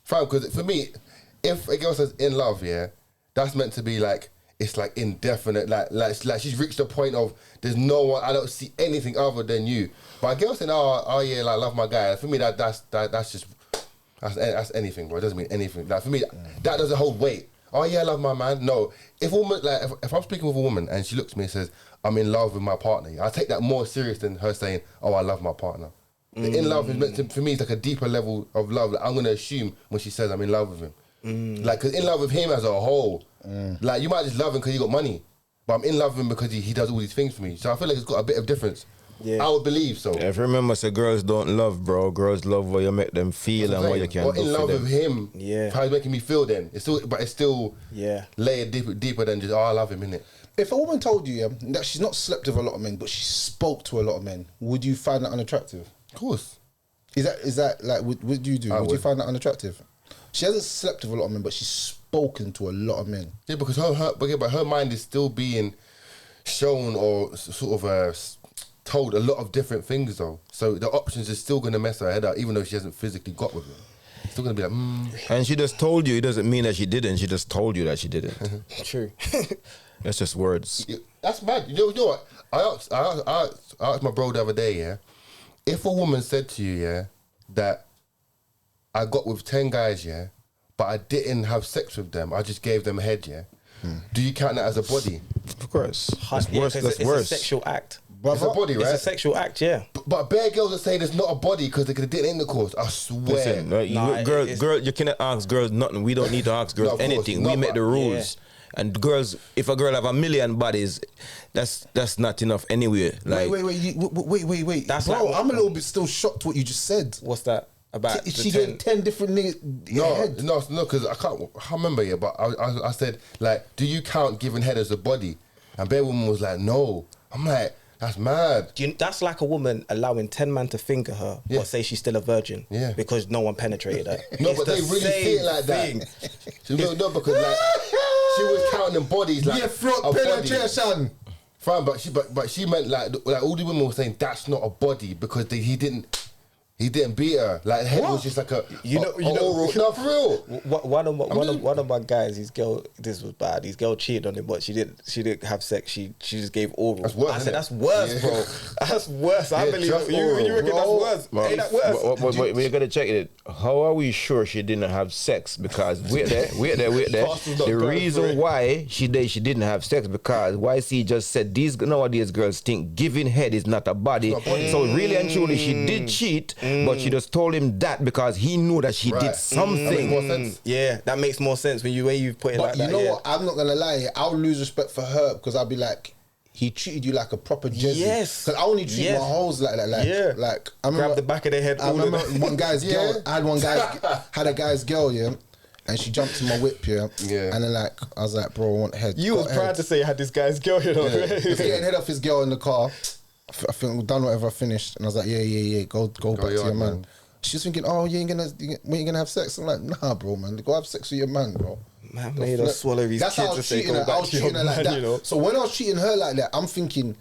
Speaker 2: fam. Because for me, if a girl says in love, yeah, that's meant to be like it's like indefinite. Like she's reached the point of there's no one. I don't see anything other than you. But a girl saying, oh yeah, like I love my guy. For me, that's just. That's anything, bro. It doesn't mean anything. Like for me, that doesn't hold weight. Oh yeah, I love my man. No, if a woman, like if I'm speaking with a woman and she looks at me and says, "I'm in love with my partner," I take that more serious than her saying, "Oh, I love my partner." The in love is meant to, for me, it's like a deeper level of love. Like I'm gonna assume when she says I'm in love with him, like because in love with him as a whole, like you might just love him because he got money, but I'm in love with him because he does all these things for me. So I feel like it's got a bit of difference.
Speaker 3: Yeah.
Speaker 2: I would believe so.
Speaker 4: If you remember, say girls don't love, bro. Girls love what you make them feel and what you can
Speaker 2: or
Speaker 4: do
Speaker 2: in
Speaker 4: for
Speaker 2: love
Speaker 4: them.
Speaker 2: with him.
Speaker 3: Yeah.
Speaker 2: How he's making me feel then. It's still
Speaker 3: Yeah.
Speaker 2: layered deeper than just, oh, I love him, innit?
Speaker 1: If a woman told you that she's not slept with a lot of men, but she spoke to a lot of men, would you find that unattractive?
Speaker 2: Of course.
Speaker 1: Is that like would you do?
Speaker 2: I
Speaker 1: Would you
Speaker 2: would.
Speaker 1: find that unattractive? She hasn't slept with a lot of men, but she's spoken to a lot of men.
Speaker 2: Yeah, because her mind is still being shown or sort of told a lot of different things though. So the options is still going to mess her head up, even though she hasn't physically got with him. It's still going to be like,
Speaker 4: And she just told you. It doesn't mean that she didn't. She just told you that she didn't.
Speaker 3: True.
Speaker 4: That's just words.
Speaker 2: Yeah, that's mad. You know what? I asked my bro the other day, yeah, if a woman said to you, yeah, that I got with 10 guys, yeah, but I didn't have sex with them, I just gave them head, yeah, do you count that as a body?
Speaker 4: Of course. That's
Speaker 3: Yeah,
Speaker 4: worse.
Speaker 3: 'cause
Speaker 4: That's
Speaker 3: it's
Speaker 4: worse.
Speaker 3: a sexual act.
Speaker 2: It's a body,
Speaker 3: It's
Speaker 2: right?
Speaker 3: a sexual act, yeah.
Speaker 2: But bare girls are saying it's not a body because they could have did intercourse. I swear.
Speaker 4: Listen, right,
Speaker 3: Nah,
Speaker 4: girl,
Speaker 3: it's-
Speaker 4: you cannot ask girls nothing. We don't need to ask girls
Speaker 2: No, of course.
Speaker 4: anything.
Speaker 2: No,
Speaker 4: we make
Speaker 2: but-
Speaker 4: the rules. And girls, if a girl have a million bodies, that's not enough anyway. Like,
Speaker 1: Wait.
Speaker 3: That's
Speaker 1: Bro,
Speaker 3: like-
Speaker 1: I'm a little bit still shocked what you just said.
Speaker 3: What's that about? the
Speaker 1: She
Speaker 3: 10?
Speaker 1: gave 10 different niggas head.
Speaker 2: No, because I can't remember yet. But I said like, do you count giving head as a body? And bare woman was like, no. I'm like, that's mad.
Speaker 3: That's like a woman allowing 10 men to finger her
Speaker 2: Yeah.
Speaker 3: or say she's still a virgin
Speaker 2: Yeah.
Speaker 3: because no one penetrated her.
Speaker 2: No,
Speaker 3: It's
Speaker 2: but they
Speaker 3: the
Speaker 2: really see
Speaker 3: same
Speaker 2: it like
Speaker 3: thing.
Speaker 2: that. No, because like she was counting them bodies like
Speaker 1: Yeah, throat
Speaker 2: a body.
Speaker 1: penetration.
Speaker 2: Fine, but she meant like all the women were saying that's not a body because he didn't beat her. Like the head was just like a oral. No, for real.
Speaker 3: One of my guys, his girl, this was bad. His girl cheated on him, but she didn't have sex. She just gave oral.
Speaker 2: That's worse,
Speaker 3: I
Speaker 2: isn't
Speaker 3: said
Speaker 2: it?
Speaker 3: that's worse,
Speaker 2: Yeah.
Speaker 3: bro. That's worse. I
Speaker 2: Yeah,
Speaker 3: believe
Speaker 2: just
Speaker 3: you.
Speaker 2: oral,
Speaker 3: You reckon
Speaker 2: bro.
Speaker 3: that's worse? Ain't that worse?
Speaker 4: But we're gonna check it. How are we sure she didn't have sex? Because wait there.
Speaker 2: Pastor's not
Speaker 4: The
Speaker 2: going for
Speaker 4: reason
Speaker 2: it.
Speaker 4: why she didn't have sex because YC just said these nowadays girls think giving head is not a body. So really and truly she did cheat, but she just told him that because he knew that she
Speaker 2: Right.
Speaker 4: did
Speaker 2: That makes
Speaker 4: something.
Speaker 2: more sense.
Speaker 3: Yeah, that makes more sense when you put it
Speaker 1: But
Speaker 3: like
Speaker 1: you
Speaker 3: that.
Speaker 1: know
Speaker 3: yeah.
Speaker 1: what? I'm not going to lie. I'll lose respect for her because I'll be like, he treated you like a proper jezzy.
Speaker 3: Yes.
Speaker 1: Because I only treat
Speaker 3: Yes.
Speaker 1: my hoes like that. Like,
Speaker 3: Yeah.
Speaker 1: like I remember,
Speaker 3: Grab the back of their head.
Speaker 1: I
Speaker 3: all of
Speaker 1: remember
Speaker 3: that.
Speaker 1: one guy's
Speaker 2: Yeah.
Speaker 1: girl. I had a guy's girl, yeah, and she jumped in my whip, yeah.
Speaker 2: Yeah.
Speaker 1: And then like I was like, bro, I want head.
Speaker 3: You
Speaker 1: got
Speaker 3: was proud
Speaker 1: head.
Speaker 3: to say you had this guy's girl, you know.
Speaker 1: He was getting head off his girl in the car, I think we've done whatever I finished. And I was like, yeah, go back to your man. She's thinking, oh, when you gonna have sex? I'm like, nah, bro, man. Go have sex with your man, bro.
Speaker 3: Man made her swallow his
Speaker 1: That's how I was treating her. I was treating her like that. You know? So when I was treating her like that, I'm thinking,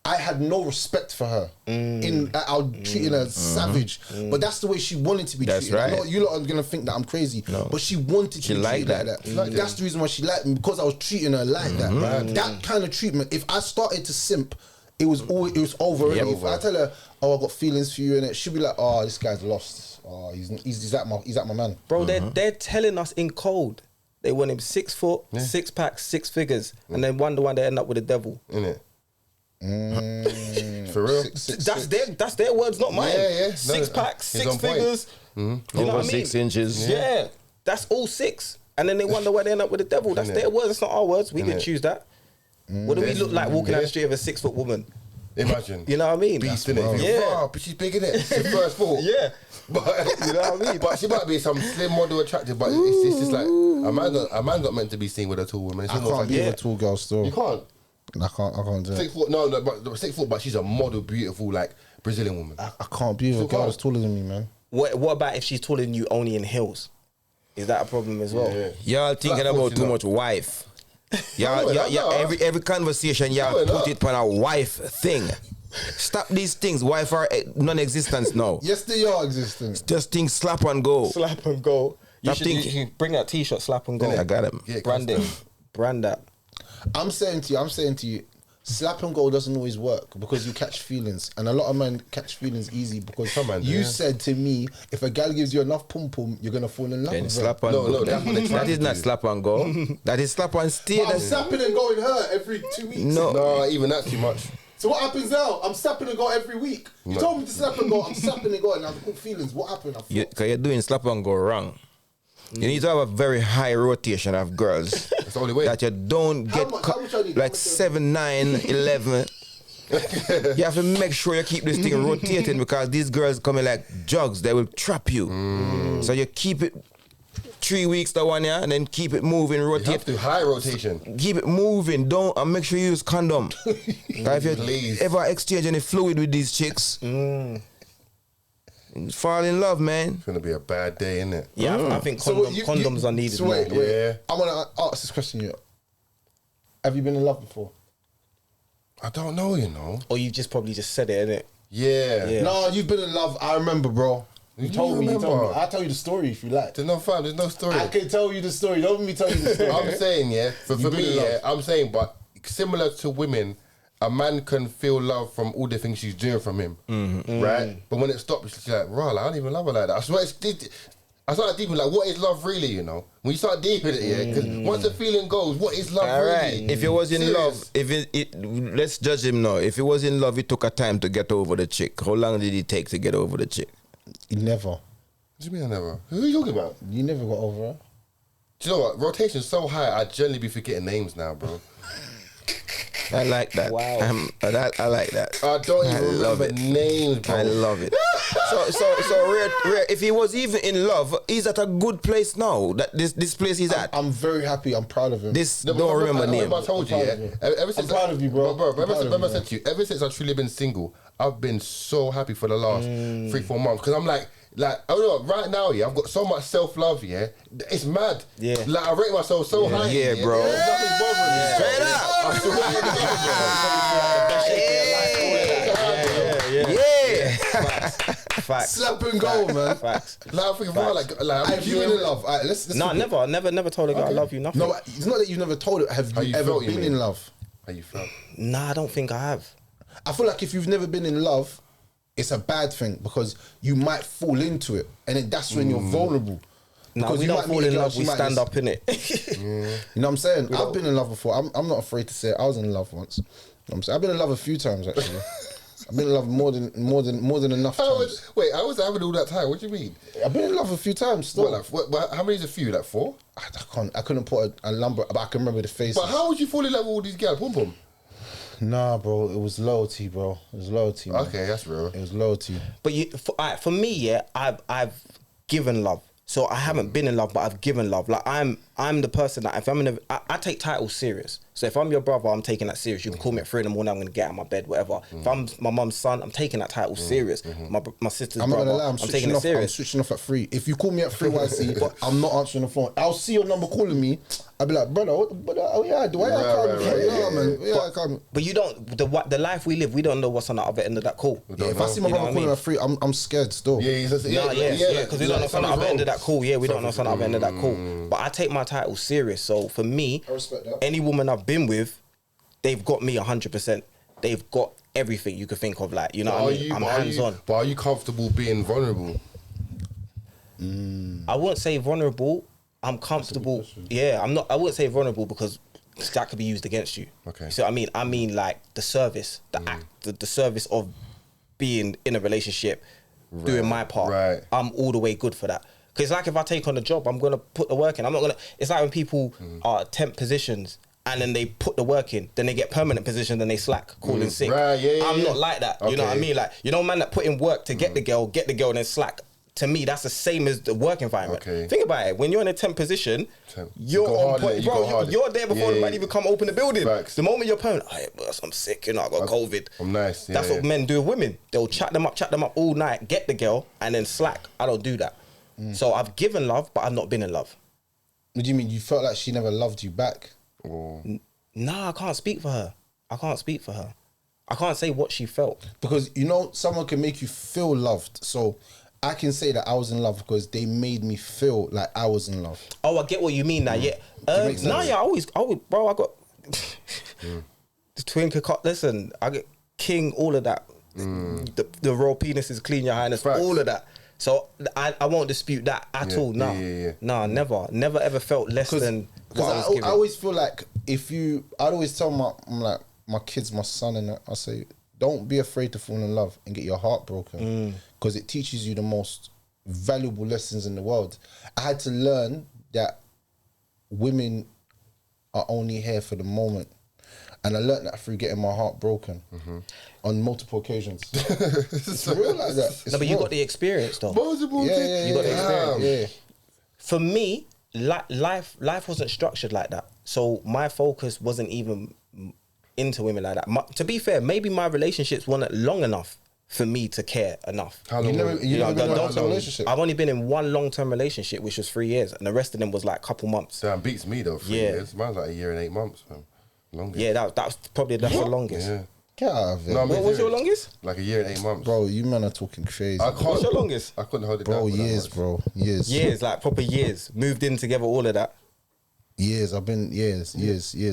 Speaker 1: I had no respect for her. I was treating her savage. But that's the way she wanted to be treated.
Speaker 4: Right.
Speaker 1: I know you lot are going to think that I'm crazy. No. But she wanted to be treated like that. That's the reason why she liked me, because I was treating her like that. That kind of treatment, if I started to simp, it was over already. If I tell her, oh, I got feelings for you, and she'll be like, oh, this guy's lost. Oh, he's at my man.
Speaker 3: Bro, they're telling us in code. They want him 6 foot, 6 packs, 6 figures, and then wonder why they end up with the devil.
Speaker 2: Innit? For real?
Speaker 3: That's their words, not mine.
Speaker 2: Yeah.
Speaker 3: 6 packs, 6 figures. You know
Speaker 4: Over
Speaker 3: what I mean?
Speaker 4: 6 inches.
Speaker 3: Yeah, that's all 6. And then they wonder why they end up with the devil. That's their words. That's not our words. We didn't choose that. What do we look like walking down the street of a 6 foot woman?
Speaker 2: Imagine.
Speaker 3: You know what I mean?
Speaker 2: Beast, innit?
Speaker 3: Yeah.
Speaker 2: But she's big, innit? It's the first ball.
Speaker 3: Yeah.
Speaker 2: But,
Speaker 3: you know what I mean?
Speaker 2: But she might be some slim model attractive, but it's just like, a man's not meant to be seen with a tall woman. It's
Speaker 1: I can't be with a tall girl still.
Speaker 2: You can't?
Speaker 1: I can't do it.
Speaker 2: 6 foot, no, but 6 foot, but she's a model, beautiful, like, Brazilian woman.
Speaker 1: I can't be with a girl that's taller than me, man.
Speaker 3: What about if she's taller than you only in heels? Is that a problem as well?
Speaker 4: Y'all thinking about too much wife. Y'all, every conversation, y'all put it on a wife thing. Stop these things. Wife are non-existent now.
Speaker 1: Yes, they are existent.
Speaker 4: Just think slap and go.
Speaker 3: Slap and go. You should bring that t-shirt, slap and go.
Speaker 4: I got him.
Speaker 2: Yeah,
Speaker 3: Brand it. Brand that.
Speaker 1: I'm saying to you, slap and go doesn't always work because you catch feelings, and a lot of men catch feelings easy because you said to me, if a gal gives you enough pum pum, you're gonna fall in love with her.
Speaker 4: Slap and go. That is not slap and go. That is slap and stay.
Speaker 1: I'm slapping and going her every 2 weeks.
Speaker 2: No, even that's too much.
Speaker 1: So what happens now? I'm slapping and go every week. You told me to slap and go. I'm slapping and go, and I've got feelings. What happened?
Speaker 4: Because you're doing slap and go wrong. You need to have a very high rotation of girls.
Speaker 2: That's the only way.
Speaker 4: That you don't get like 7, 9, 11. You have to make sure you keep this thing rotating because these girls coming like jugs. They will trap you. So you keep it 3 weeks the one year and then keep it moving, rotate.
Speaker 2: You have to high rotation.
Speaker 4: Keep it moving. And make sure you use condom. If you ever exchange any fluid with these chicks, fall in love, man.
Speaker 2: It's gonna be a bad day, isn't it?
Speaker 3: Yeah, I think condoms are needed.
Speaker 1: So wait. I want to ask this question. You have you been in love before?
Speaker 2: I don't know, you know.
Speaker 3: Or you probably just said it, innit?
Speaker 2: Yeah.
Speaker 1: No, you've been in love. I remember, bro. You told me. I'll tell you the story if you like.
Speaker 2: There's no story.
Speaker 1: I can tell you the story. Don't let me tell you the story.
Speaker 2: I'm saying, for me, I'm saying, but similar to women, a man can feel love from all the things she's doing from him, right? But when it stops, she's like, "Raw, I don't even love her like that." I swear, I started deep in like, what is love really? You know, when you start deep in it, because once the feeling goes, what is love really?
Speaker 4: If he was in love, let's judge him now. If he was in love, it took a time to get over the chick. How long did it take to get over the chick?
Speaker 1: Never.
Speaker 2: What do you mean I never? Who are you talking about?
Speaker 1: You never got over her.
Speaker 2: Do you know what? Rotation's so high, I generally be forgetting names now, bro.
Speaker 4: I like that. Wow. I like that.
Speaker 2: I don't even remember names, bro.
Speaker 4: I love it. So rare. If he was even in love, he's at a good place now. That this place he's at.
Speaker 1: I'm very happy. I'm proud of him.
Speaker 4: Don't remember name.
Speaker 2: I told you, Ever since
Speaker 1: I'm proud of you, bro.
Speaker 2: Remember I said to you, ever since I've truly been single, I've been so happy for the last 3-4 months because I'm like, I don't know, right now, I've got so much self-love, it's mad.
Speaker 3: Yeah.
Speaker 2: Like, I rate myself so high.
Speaker 4: Yeah, bro.
Speaker 2: Nothing's bothering me.
Speaker 4: Straight up.
Speaker 2: I'm still
Speaker 3: Facts.
Speaker 1: Slap and go, man.
Speaker 3: Facts.
Speaker 2: Like, I'm thinking,
Speaker 1: Have you been in love? Let's
Speaker 3: never told a girl I love you, nothing.
Speaker 1: No, it's not that you've never told it. Have you ever been in love?
Speaker 2: How you felt?
Speaker 3: Nah, I don't think I have.
Speaker 1: I feel like if you've never been in love, it's a bad thing because you might fall into it, and then that's when you're vulnerable.
Speaker 3: No, we don't fall in love. We stand up in it.
Speaker 1: You know what I'm saying? I've been in love before. I'm not afraid to say it. I was in love once. You know what I'm saying? I've been in love a few times actually. I've been in love more than enough times.
Speaker 2: I was having all that time. What do you mean?
Speaker 1: I've been in love a few times. Still.
Speaker 2: How many is a few? Like 4?
Speaker 1: I couldn't put a number, but I can remember the faces.
Speaker 2: But how would you fall in love with all these girls? Boom boom.
Speaker 1: Nah, bro. It was loyalty, bro. It was loyalty. Man.
Speaker 2: Okay, that's real.
Speaker 1: It was loyalty.
Speaker 3: But for me, I've given love. So I haven't been in love, but I've given love. Like I'm I'm the person that if I'm in I take titles serious. So if I'm your brother, I'm taking that serious. You can call me at 3 in the morning, I'm going to get out of my bed, whatever. If I'm my mum's son, I'm taking that title serious. My sister's
Speaker 1: I'm not
Speaker 3: brother,
Speaker 1: gonna lie,
Speaker 3: I'm taking it
Speaker 1: I'm
Speaker 3: serious.
Speaker 1: switching off at 3. If you call me at 3 YC, but I'm not answering the phone. I'll see your number calling me. I'll be like, brother, oh yeah, do I come?
Speaker 3: But you don't, the life we live, we don't know what's on the other end of that call.
Speaker 1: Yeah, if I see my brother calling at 3, I'm scared still.
Speaker 3: Because we don't know what's on the other end of that call. Yeah, we don't know what's on the other end of that call. But I take my title serious. So for me,
Speaker 1: I respect that.
Speaker 3: any woman I've been with, they've got me 100%. They've got everything you could think of, like, you know what I mean? I'm hands-on.
Speaker 2: But are you comfortable being vulnerable?
Speaker 3: I wouldn't say vulnerable. I'm comfortable. Yeah, I'm not. I wouldn't say vulnerable because that could be used against you.
Speaker 2: Okay.
Speaker 3: You see what I mean? I mean like the service, the act, the service of being in a relationship, doing my part.
Speaker 2: Right.
Speaker 3: I'm all the way good for that. Because like if I take on a job, I'm gonna put the work in. I'm not gonna. It's like when people are temp positions and then they put the work in, then they get permanent position, then they slack, calling sick.
Speaker 2: Right,
Speaker 3: I'm not like that. You know what I mean? Like, you know, man that put in work to get the girl, and then slack. To me, that's the same as the work environment.
Speaker 2: Okay.
Speaker 3: Think about it. When you're in a temp position, you're on point. Bro, you're there before the man even come open the building.
Speaker 2: Facts.
Speaker 3: The moment you're permanent, hey, boss, I'm sick, you know, I got COVID.
Speaker 2: I'm nice.
Speaker 3: That's what men do with women. They'll chat them up all night, get the girl, and then slack. I don't do that. So I've given love, but I've not been in love.
Speaker 1: What do you mean? You felt like she never loved you back?
Speaker 3: Nah, I can't speak for her. I can't say what she felt.
Speaker 1: Because, you know, someone can make you feel loved. So I can say that I was in love because they made me feel like I was in love.
Speaker 3: Oh, I get what you mean now. Yeah. Nah, yeah, I always, bro, I got the twin cock. Listen, I get king, all of that. The raw penis is clean, your highness, all of that. So I won't dispute that at all. No, nah, never ever felt less than what I was given.
Speaker 1: I always feel like I'd always tell my kids, my son, and I say, don't be afraid to fall in love and get your heart broken, because it teaches you the most valuable lessons in the world. I had to learn that women are only here for the moment. And I learned that through getting my heart broken on multiple occasions. It's real like that.
Speaker 3: No, but you got the experience though.
Speaker 2: Multiple
Speaker 3: you got the experience.
Speaker 1: Yeah.
Speaker 3: For me, life wasn't structured like that. So my focus wasn't even into women like that. To be fair, maybe my relationships weren't long enough for me to care enough.
Speaker 2: How long?
Speaker 1: You never been in a long-term relationship?
Speaker 3: I've only been in one long-term relationship, which was 3 years, and the rest of them was like a couple months.
Speaker 2: Damn, beats me though. 3 years. Mine's like 1 year and 8 months, man. Longest.
Speaker 3: Yeah, that's probably the longest.
Speaker 2: Yeah.
Speaker 1: Get out of it.
Speaker 2: No,
Speaker 3: What was your longest?
Speaker 2: Like 1 year and 8 months.
Speaker 1: Bro, you men are talking crazy.
Speaker 3: What's your longest?
Speaker 2: I couldn't hold it
Speaker 1: Bro,
Speaker 2: down. for that
Speaker 1: years,
Speaker 2: much.
Speaker 1: bro. Years.
Speaker 3: Years, like proper years. Moved in together, all of that.
Speaker 1: Years. I've been years.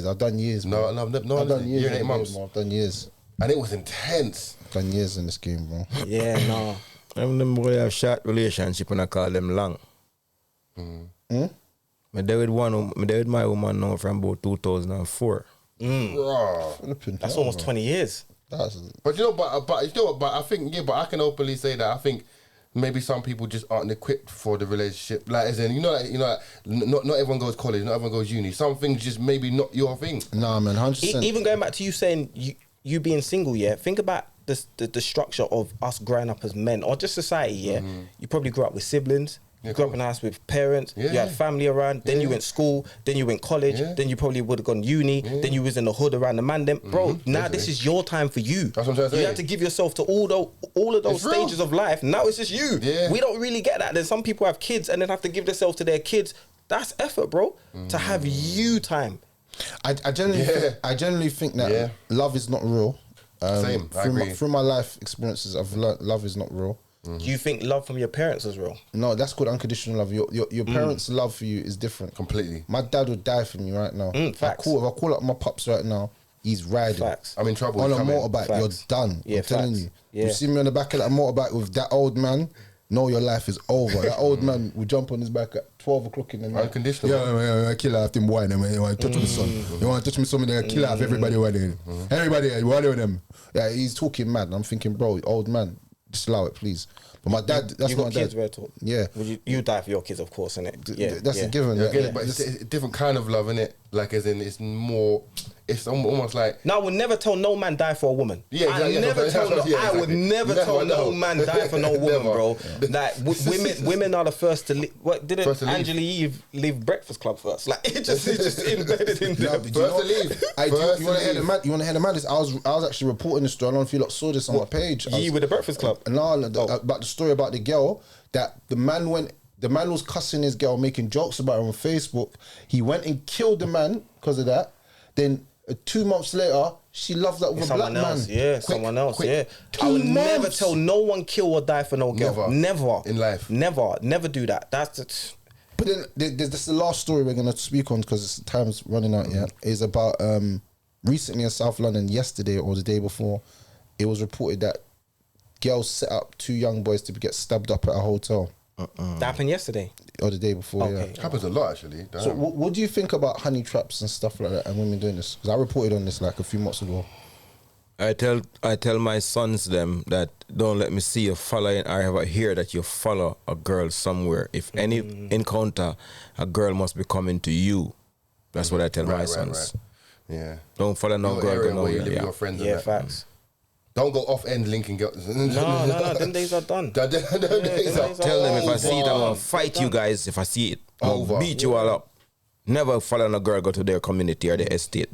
Speaker 1: I've done years.
Speaker 2: No,
Speaker 1: bro.
Speaker 2: no,
Speaker 1: I've done years.
Speaker 2: year and 8
Speaker 1: in
Speaker 2: months.
Speaker 1: the game, bro. I've done years.
Speaker 2: And it was intense.
Speaker 1: I've done years in this game, bro.
Speaker 3: Yeah, no.
Speaker 4: Them boy have short relationship and I call them long. Me there with my woman now from about 2004.
Speaker 3: That's almost 20 years.
Speaker 2: But you know, but I think but I can openly say that I think maybe some people just aren't equipped for the relationship. Like, as in, not everyone goes college, not everyone goes uni. Some things just maybe not your thing.
Speaker 1: Nah, man, 100%.
Speaker 3: Even going back to you saying you being single, yeah. Think about the structure of us growing up as men, or just society, yeah. You probably grew up with siblings. You grew up in a house with parents, you had family around, then you went school, then you went college, then you probably would have gone uni, then you was in the hood around the man. Then, bro, now this is your time for you.
Speaker 2: That's what I'm trying to say.
Speaker 3: You have to give yourself to all of those stages of life. Now it's just you.
Speaker 2: Yeah.
Speaker 3: We don't really get that. Then some people have kids and then have to give themselves to their kids. That's effort, bro. To have you time.
Speaker 1: I generally think that love is not real.
Speaker 2: Same, I agree.
Speaker 1: Through my life experiences, I've learned love is not real.
Speaker 3: Do you think love from your parents is real?
Speaker 1: No, that's called unconditional love. Your parents' love for you is different.
Speaker 2: Completely.
Speaker 1: My dad would die for me right now.
Speaker 3: Facts.
Speaker 1: If I call up my pops right now, he's riding.
Speaker 3: Facts.
Speaker 2: I'm in trouble.
Speaker 1: On a motorbike,
Speaker 3: Facts.
Speaker 1: you're done.
Speaker 3: Yeah,
Speaker 1: I'm telling
Speaker 3: facts.
Speaker 1: you.
Speaker 3: Yeah.
Speaker 1: You see me on the back of that motorbike with that old man, know your life is over. That old man will jump on his back at 12 o'clock in the night.
Speaker 2: Unconditional.
Speaker 1: Yeah, kill out them boy, man. You want to touch me, son? You want to touch me, son? Kill out everybody. Everybody, one of them. Yeah, he's talking mad. I'm thinking, bro, old man, just allow it, please. But my dad, that's
Speaker 3: you
Speaker 1: not
Speaker 3: got
Speaker 1: my
Speaker 3: kids,
Speaker 1: dad.
Speaker 3: Red Talk.
Speaker 1: Yeah.
Speaker 3: Would you die for your kids, of course, innit? Yeah,
Speaker 1: That's a given.
Speaker 2: But it's a different kind of love, innit? Like, as in, it's more, it's almost like.
Speaker 3: No, I would never tell no man die for a woman.
Speaker 2: Yeah, exactly.
Speaker 3: I would never tell no man die for no woman, bro. Like women are the first to leave. What didn't Angela Eve leave Breakfast Club first? Like it's just embedded in there.
Speaker 2: First to leave.
Speaker 1: You want to hear the man? You want to hear the madness? I was actually reporting this story. I don't know if you lot saw this on my page.
Speaker 3: With the Breakfast Club.
Speaker 1: No, about the story about the girl that the man was cussing his girl, making jokes about her on Facebook. He went and killed the man because of that. Then 2 months later, she loved that with a black man.
Speaker 3: Yeah, someone else. Yeah, I would never tell no one kill or die for no girl. Never
Speaker 2: in life.
Speaker 3: Never do that. That's it.
Speaker 1: But then this the last story we're gonna speak on because time's running out. Yeah, is about recently in South London, yesterday or the day before, it was reported that girls set up 2 young boys to get stabbed up at a hotel.
Speaker 3: That happened yesterday
Speaker 1: or the day before. Okay.
Speaker 2: Yeah, happens a lot actually. Damn.
Speaker 1: So what do you think about honey traps and stuff like that and women doing this? Because I reported on this like a few months ago.
Speaker 4: I tell my sons them that don't let me see you following or ever hear that you follow a girl somewhere. If any encounter, a girl must be coming to you. That's what I tell my sons.
Speaker 2: Right. Yeah.
Speaker 4: Don't follow no girl.
Speaker 2: Go where you live with your friends.
Speaker 3: Yeah, facts.
Speaker 2: Don't go off end linking girls.
Speaker 3: No. Them days are done.
Speaker 4: Tell them if I see them, I'll fight you guys. If I see it, I'll beat you all up. Never follow a girl go to their community or their estate.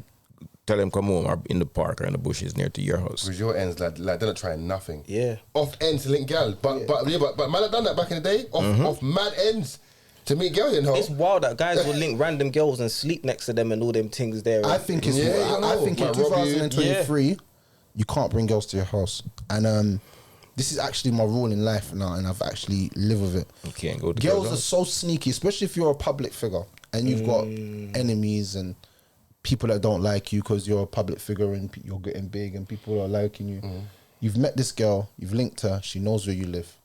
Speaker 4: Tell them come home or in the park or in the bushes near to your house.
Speaker 2: Because your ends like they're not trying nothing.
Speaker 3: Yeah.
Speaker 2: Off ends to link girl, but man have done that back in the day. Off mad ends. To meet girls, you know.
Speaker 3: It's wild that guys will link random girls and sleep next to them and all them things there.
Speaker 1: I think it's. I think in 2023, you can't bring girls to your house, and this is actually my rule in life now, and I've actually lived with it.
Speaker 4: You can't go to
Speaker 1: girls are so sneaky, especially if you're a public figure and you've got enemies and people that don't like you because you're a public figure and you're getting big and people are liking you. You've met this girl, you've linked her, she knows where you live.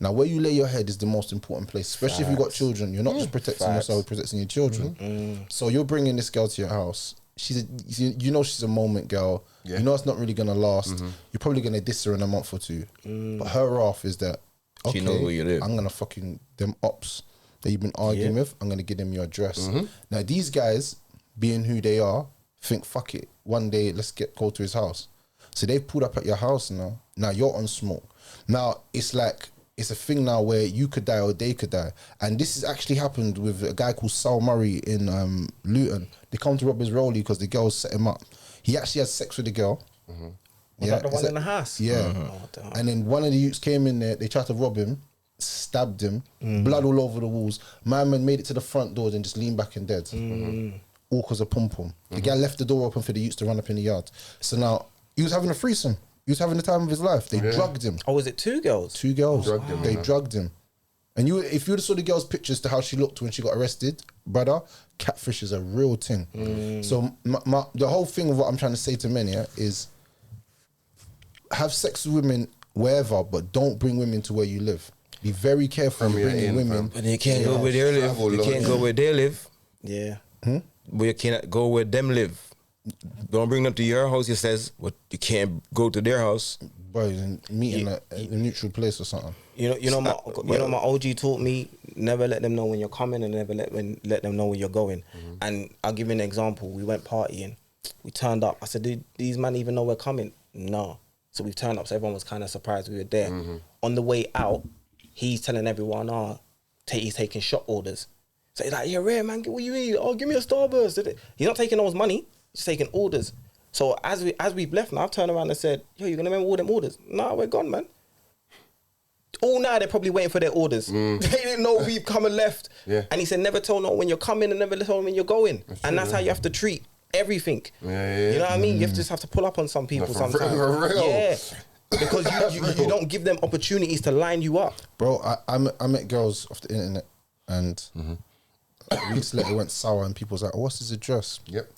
Speaker 1: Now, where you lay your head is the most important place, especially if you've got children. You're not just protecting yourself, you're protecting your children. So you're bringing this girl to your house. She's a moment girl. Yeah. You know it's not really going to last. You're probably going to diss her in a month or 2. But her wrath is that, okay,
Speaker 4: she knows where you live.
Speaker 1: I'm going to fucking, them ops that you've been arguing with, I'm going to give them your address. Now, these guys, being who they are, think, fuck it, one day let's go to his house. So they've pulled up at your house now. Now you're on smoke. Now, it's like, it's a thing now where you could die or they could die. And this has actually happened with a guy called Sal Murray in Luton. They come to rob his rollie because the girls set him up. He actually had sex with the girl.
Speaker 3: Was that the one in the house?
Speaker 1: Yeah. And then one of the youths came in there, they tried to rob him, stabbed him, blood all over the walls. My man made it to the front door and just leaned back and dead. All because of pum-pum. The guy left the door open for the youths to run up in the yard. So now, he was having a threesome. He was having the time of his life. They drugged him.
Speaker 3: Oh, was it 2 girls?
Speaker 1: 2 girls. They drugged him. And if you saw the girl's pictures to how she looked when she got arrested, brother, catfish is a real thing. So the whole thing of what I'm trying to say to men here is have sex with women wherever, but don't bring women to where you live. Be very careful when bringing women.
Speaker 4: And you can't go where they live. You can't go where they live.
Speaker 3: Yeah.
Speaker 4: But you cannot go where them live. Don't bring them to your house, he says, but you can't go to their house.
Speaker 1: Bro, meet in a neutral place or something.
Speaker 3: You know, my OG taught me, never let them know when you're coming and never let them know when you're going. And I'll give you an example. We went partying. We turned up. I said, "Do these men even know we're coming?" No. So we turned up, so everyone was kind of surprised we were there. On the way out, he's telling everyone, he's taking shop orders. So he's like, "Yeah, rare man, what you eat? Oh, give me a Starburst." He's not taking no one's money. He's taking orders. So as we've left now, I've turned around and said, "Yo, you gonna remember all them orders?" "Nah, we're gone, man." All night they're probably waiting for their orders. They didn't know we've come and left. Yeah. And he said, never tell no one when you're coming and never tell them when you're going. That's how you have to treat everything. You know what I mean? You just have to pull up on some people sometimes. Yeah. Because you don't give them opportunities to line you up.
Speaker 1: Bro, I met girls off the internet and weeks later it went sour and people was like, "Oh, what's his address?"
Speaker 2: Yep.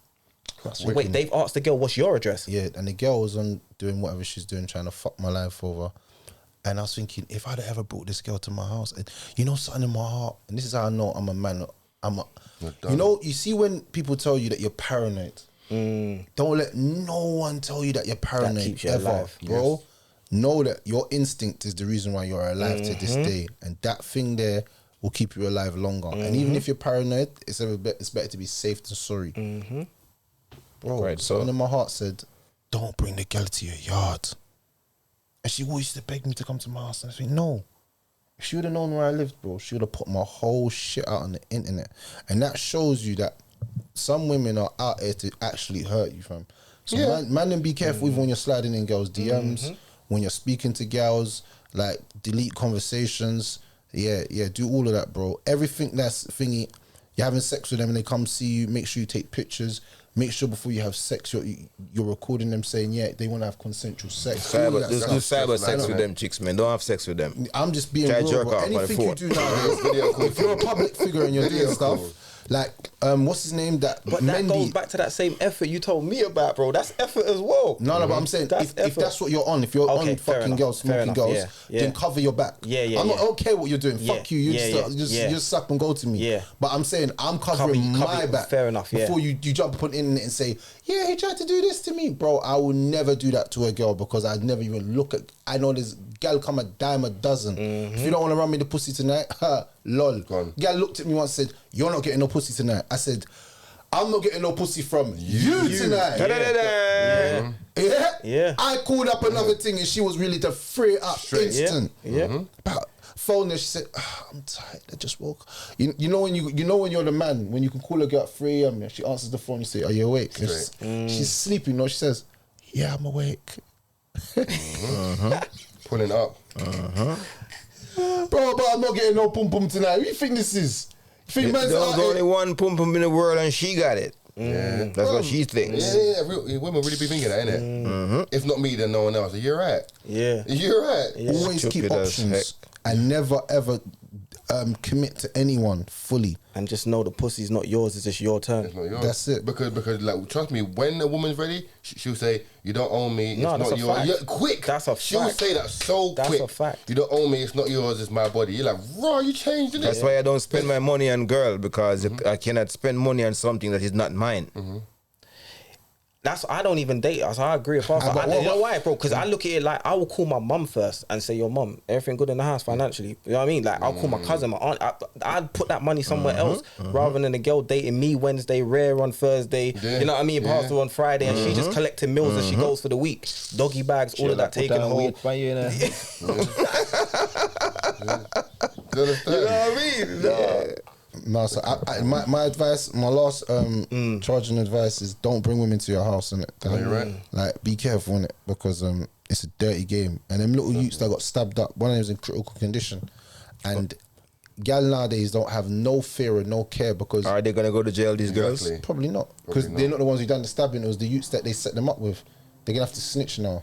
Speaker 3: Wait, they've asked the girl, "What's your address?"
Speaker 1: Yeah, and the girl was on doing whatever she's doing, trying to fuck my life over. And I was thinking, if I'd ever brought this girl to my house, and you know something in my heart, and this is how I know I'm a man. You see when people tell you that you're paranoid, don't let no one tell you that you're paranoid
Speaker 3: that keeps you
Speaker 1: ever,
Speaker 3: alive.
Speaker 1: bro.
Speaker 2: Yes.
Speaker 1: Know that your instinct is the reason why you're alive to this day, and that thing there will keep you alive longer. And even if you're paranoid, it's better to be safe than sorry. bro,
Speaker 4: Right, so-
Speaker 1: something in my heart said, don't bring the girl to your yard. And she always used to beg me to come to my house. And I said, no. If she would have known where I lived, bro, she would have put my whole shit out on the internet. And that shows you that some women are out there to actually hurt you, fam. So man, then be careful even when you're sliding in girls' DMs, when you're speaking to girls, like delete conversations. Yeah, do all of that, bro. Everything that's thingy, you're having sex with them and they come see you, make sure you take pictures. Make sure before you have sex, you're recording them saying, yeah, they want to have consensual sex.
Speaker 4: Do cyber sex with them chicks, man. Don't have sex with them.
Speaker 1: I'm just being
Speaker 4: Try
Speaker 1: real,
Speaker 4: jerk
Speaker 1: bro.
Speaker 4: off on the
Speaker 1: Anything
Speaker 4: phone.
Speaker 1: you do nowadays, if you're a public figure and you're doing stuff, like, what's his name? But
Speaker 3: that goes back to that same effort you told me about, bro. That's effort as well.
Speaker 1: No, but I'm saying
Speaker 3: That's
Speaker 1: if that's what you're on, if you're on fucking girls, smoking girls, then cover your back. I don't care what you're doing. Fuck you. You just suck and go to me.
Speaker 3: Yeah.
Speaker 1: But I'm saying I'm covering my back.
Speaker 3: Fair enough.
Speaker 1: Before you jump up on the internet and say, yeah, he tried to do this to me, bro. I will never do that to a girl because I'd never even look at. I know this gal come a dime a dozen. If you don't want to run me the pussy tonight, lol. Gal looked at me once and said, you're not getting no pussy tonight. I said, I'm not getting no pussy from you tonight. Yeah. I called up another thing and she was really to free it up instant. About phone there, she said, I'm tired. I just woke. You know when you're the man, when you can call a girl at 3 a.m. She answers the phone. You say, are you awake? She's sleeping. No, she says, yeah, I'm awake.
Speaker 2: Pulling up.
Speaker 1: Bro, but I'm not getting no pum pum tonight. What do you think this is? You think
Speaker 4: There was only one pum pum in the world and she got it.
Speaker 2: Yeah.
Speaker 4: That's what she thinks.
Speaker 2: Women really be thinking that, innit? If not me, then no one else. You're right.
Speaker 3: Yeah.
Speaker 2: You're right.
Speaker 1: Always keep options and never ever commit to anyone fully.
Speaker 3: And just know the pussy's not yours, it's just your turn.
Speaker 2: It's not yours.
Speaker 1: That's it.
Speaker 2: Because like, trust me, when a woman's ready, she'll say, you don't own me, it's not yours.
Speaker 3: Fact.
Speaker 2: Yeah, quick.
Speaker 3: That's a
Speaker 2: She'll
Speaker 3: fact.
Speaker 2: say that so
Speaker 3: That's
Speaker 2: quick.
Speaker 3: a fact.
Speaker 2: You don't own me, it's not yours, it's my body. You're like, raw, you changed it.
Speaker 4: That's why I don't spend my money on girl because I cannot spend money on something that is not mine.
Speaker 3: I don't even date her, so I agree with her. You know why, bro? Because I look at it like I will call my mum first and say, "Yo, mum, everything good in the house financially?" You know what I mean? Like I'll call my cousin, my aunt. I'd put that money somewhere else rather than a girl dating me Wednesday, rare on Thursday.
Speaker 2: Yeah.
Speaker 3: You know what I mean? Pastor on Friday, and she just collecting meals as she goes for the week, doggy bags, all of that taken home.
Speaker 2: You understand?
Speaker 3: You know what I mean? No.
Speaker 1: No, so my advice, my last charging advice is don't bring women to your house, innit?
Speaker 2: You're right.
Speaker 1: Like, be careful, innit? Because it's a dirty game. And them little youths that got stabbed up, one of them was in critical condition. And gal nowadays don't have no fear and no care because...
Speaker 4: Are they going to go to jail, these girls?
Speaker 1: Probably not. Because they're not the ones who done the stabbing. It was the youths that they set them up with. They're going to have to snitch now.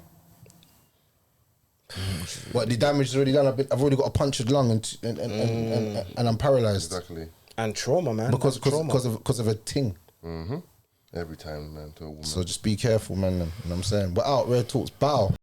Speaker 1: What the damage is already done. I've already got a punctured lung and I'm paralysed.
Speaker 2: Exactly.
Speaker 3: And trauma, man.
Speaker 1: Because of a ting.
Speaker 2: Every time, man, to a woman.
Speaker 1: So just be careful, man. You know what I'm saying? We're out. Rare Talks. Bow.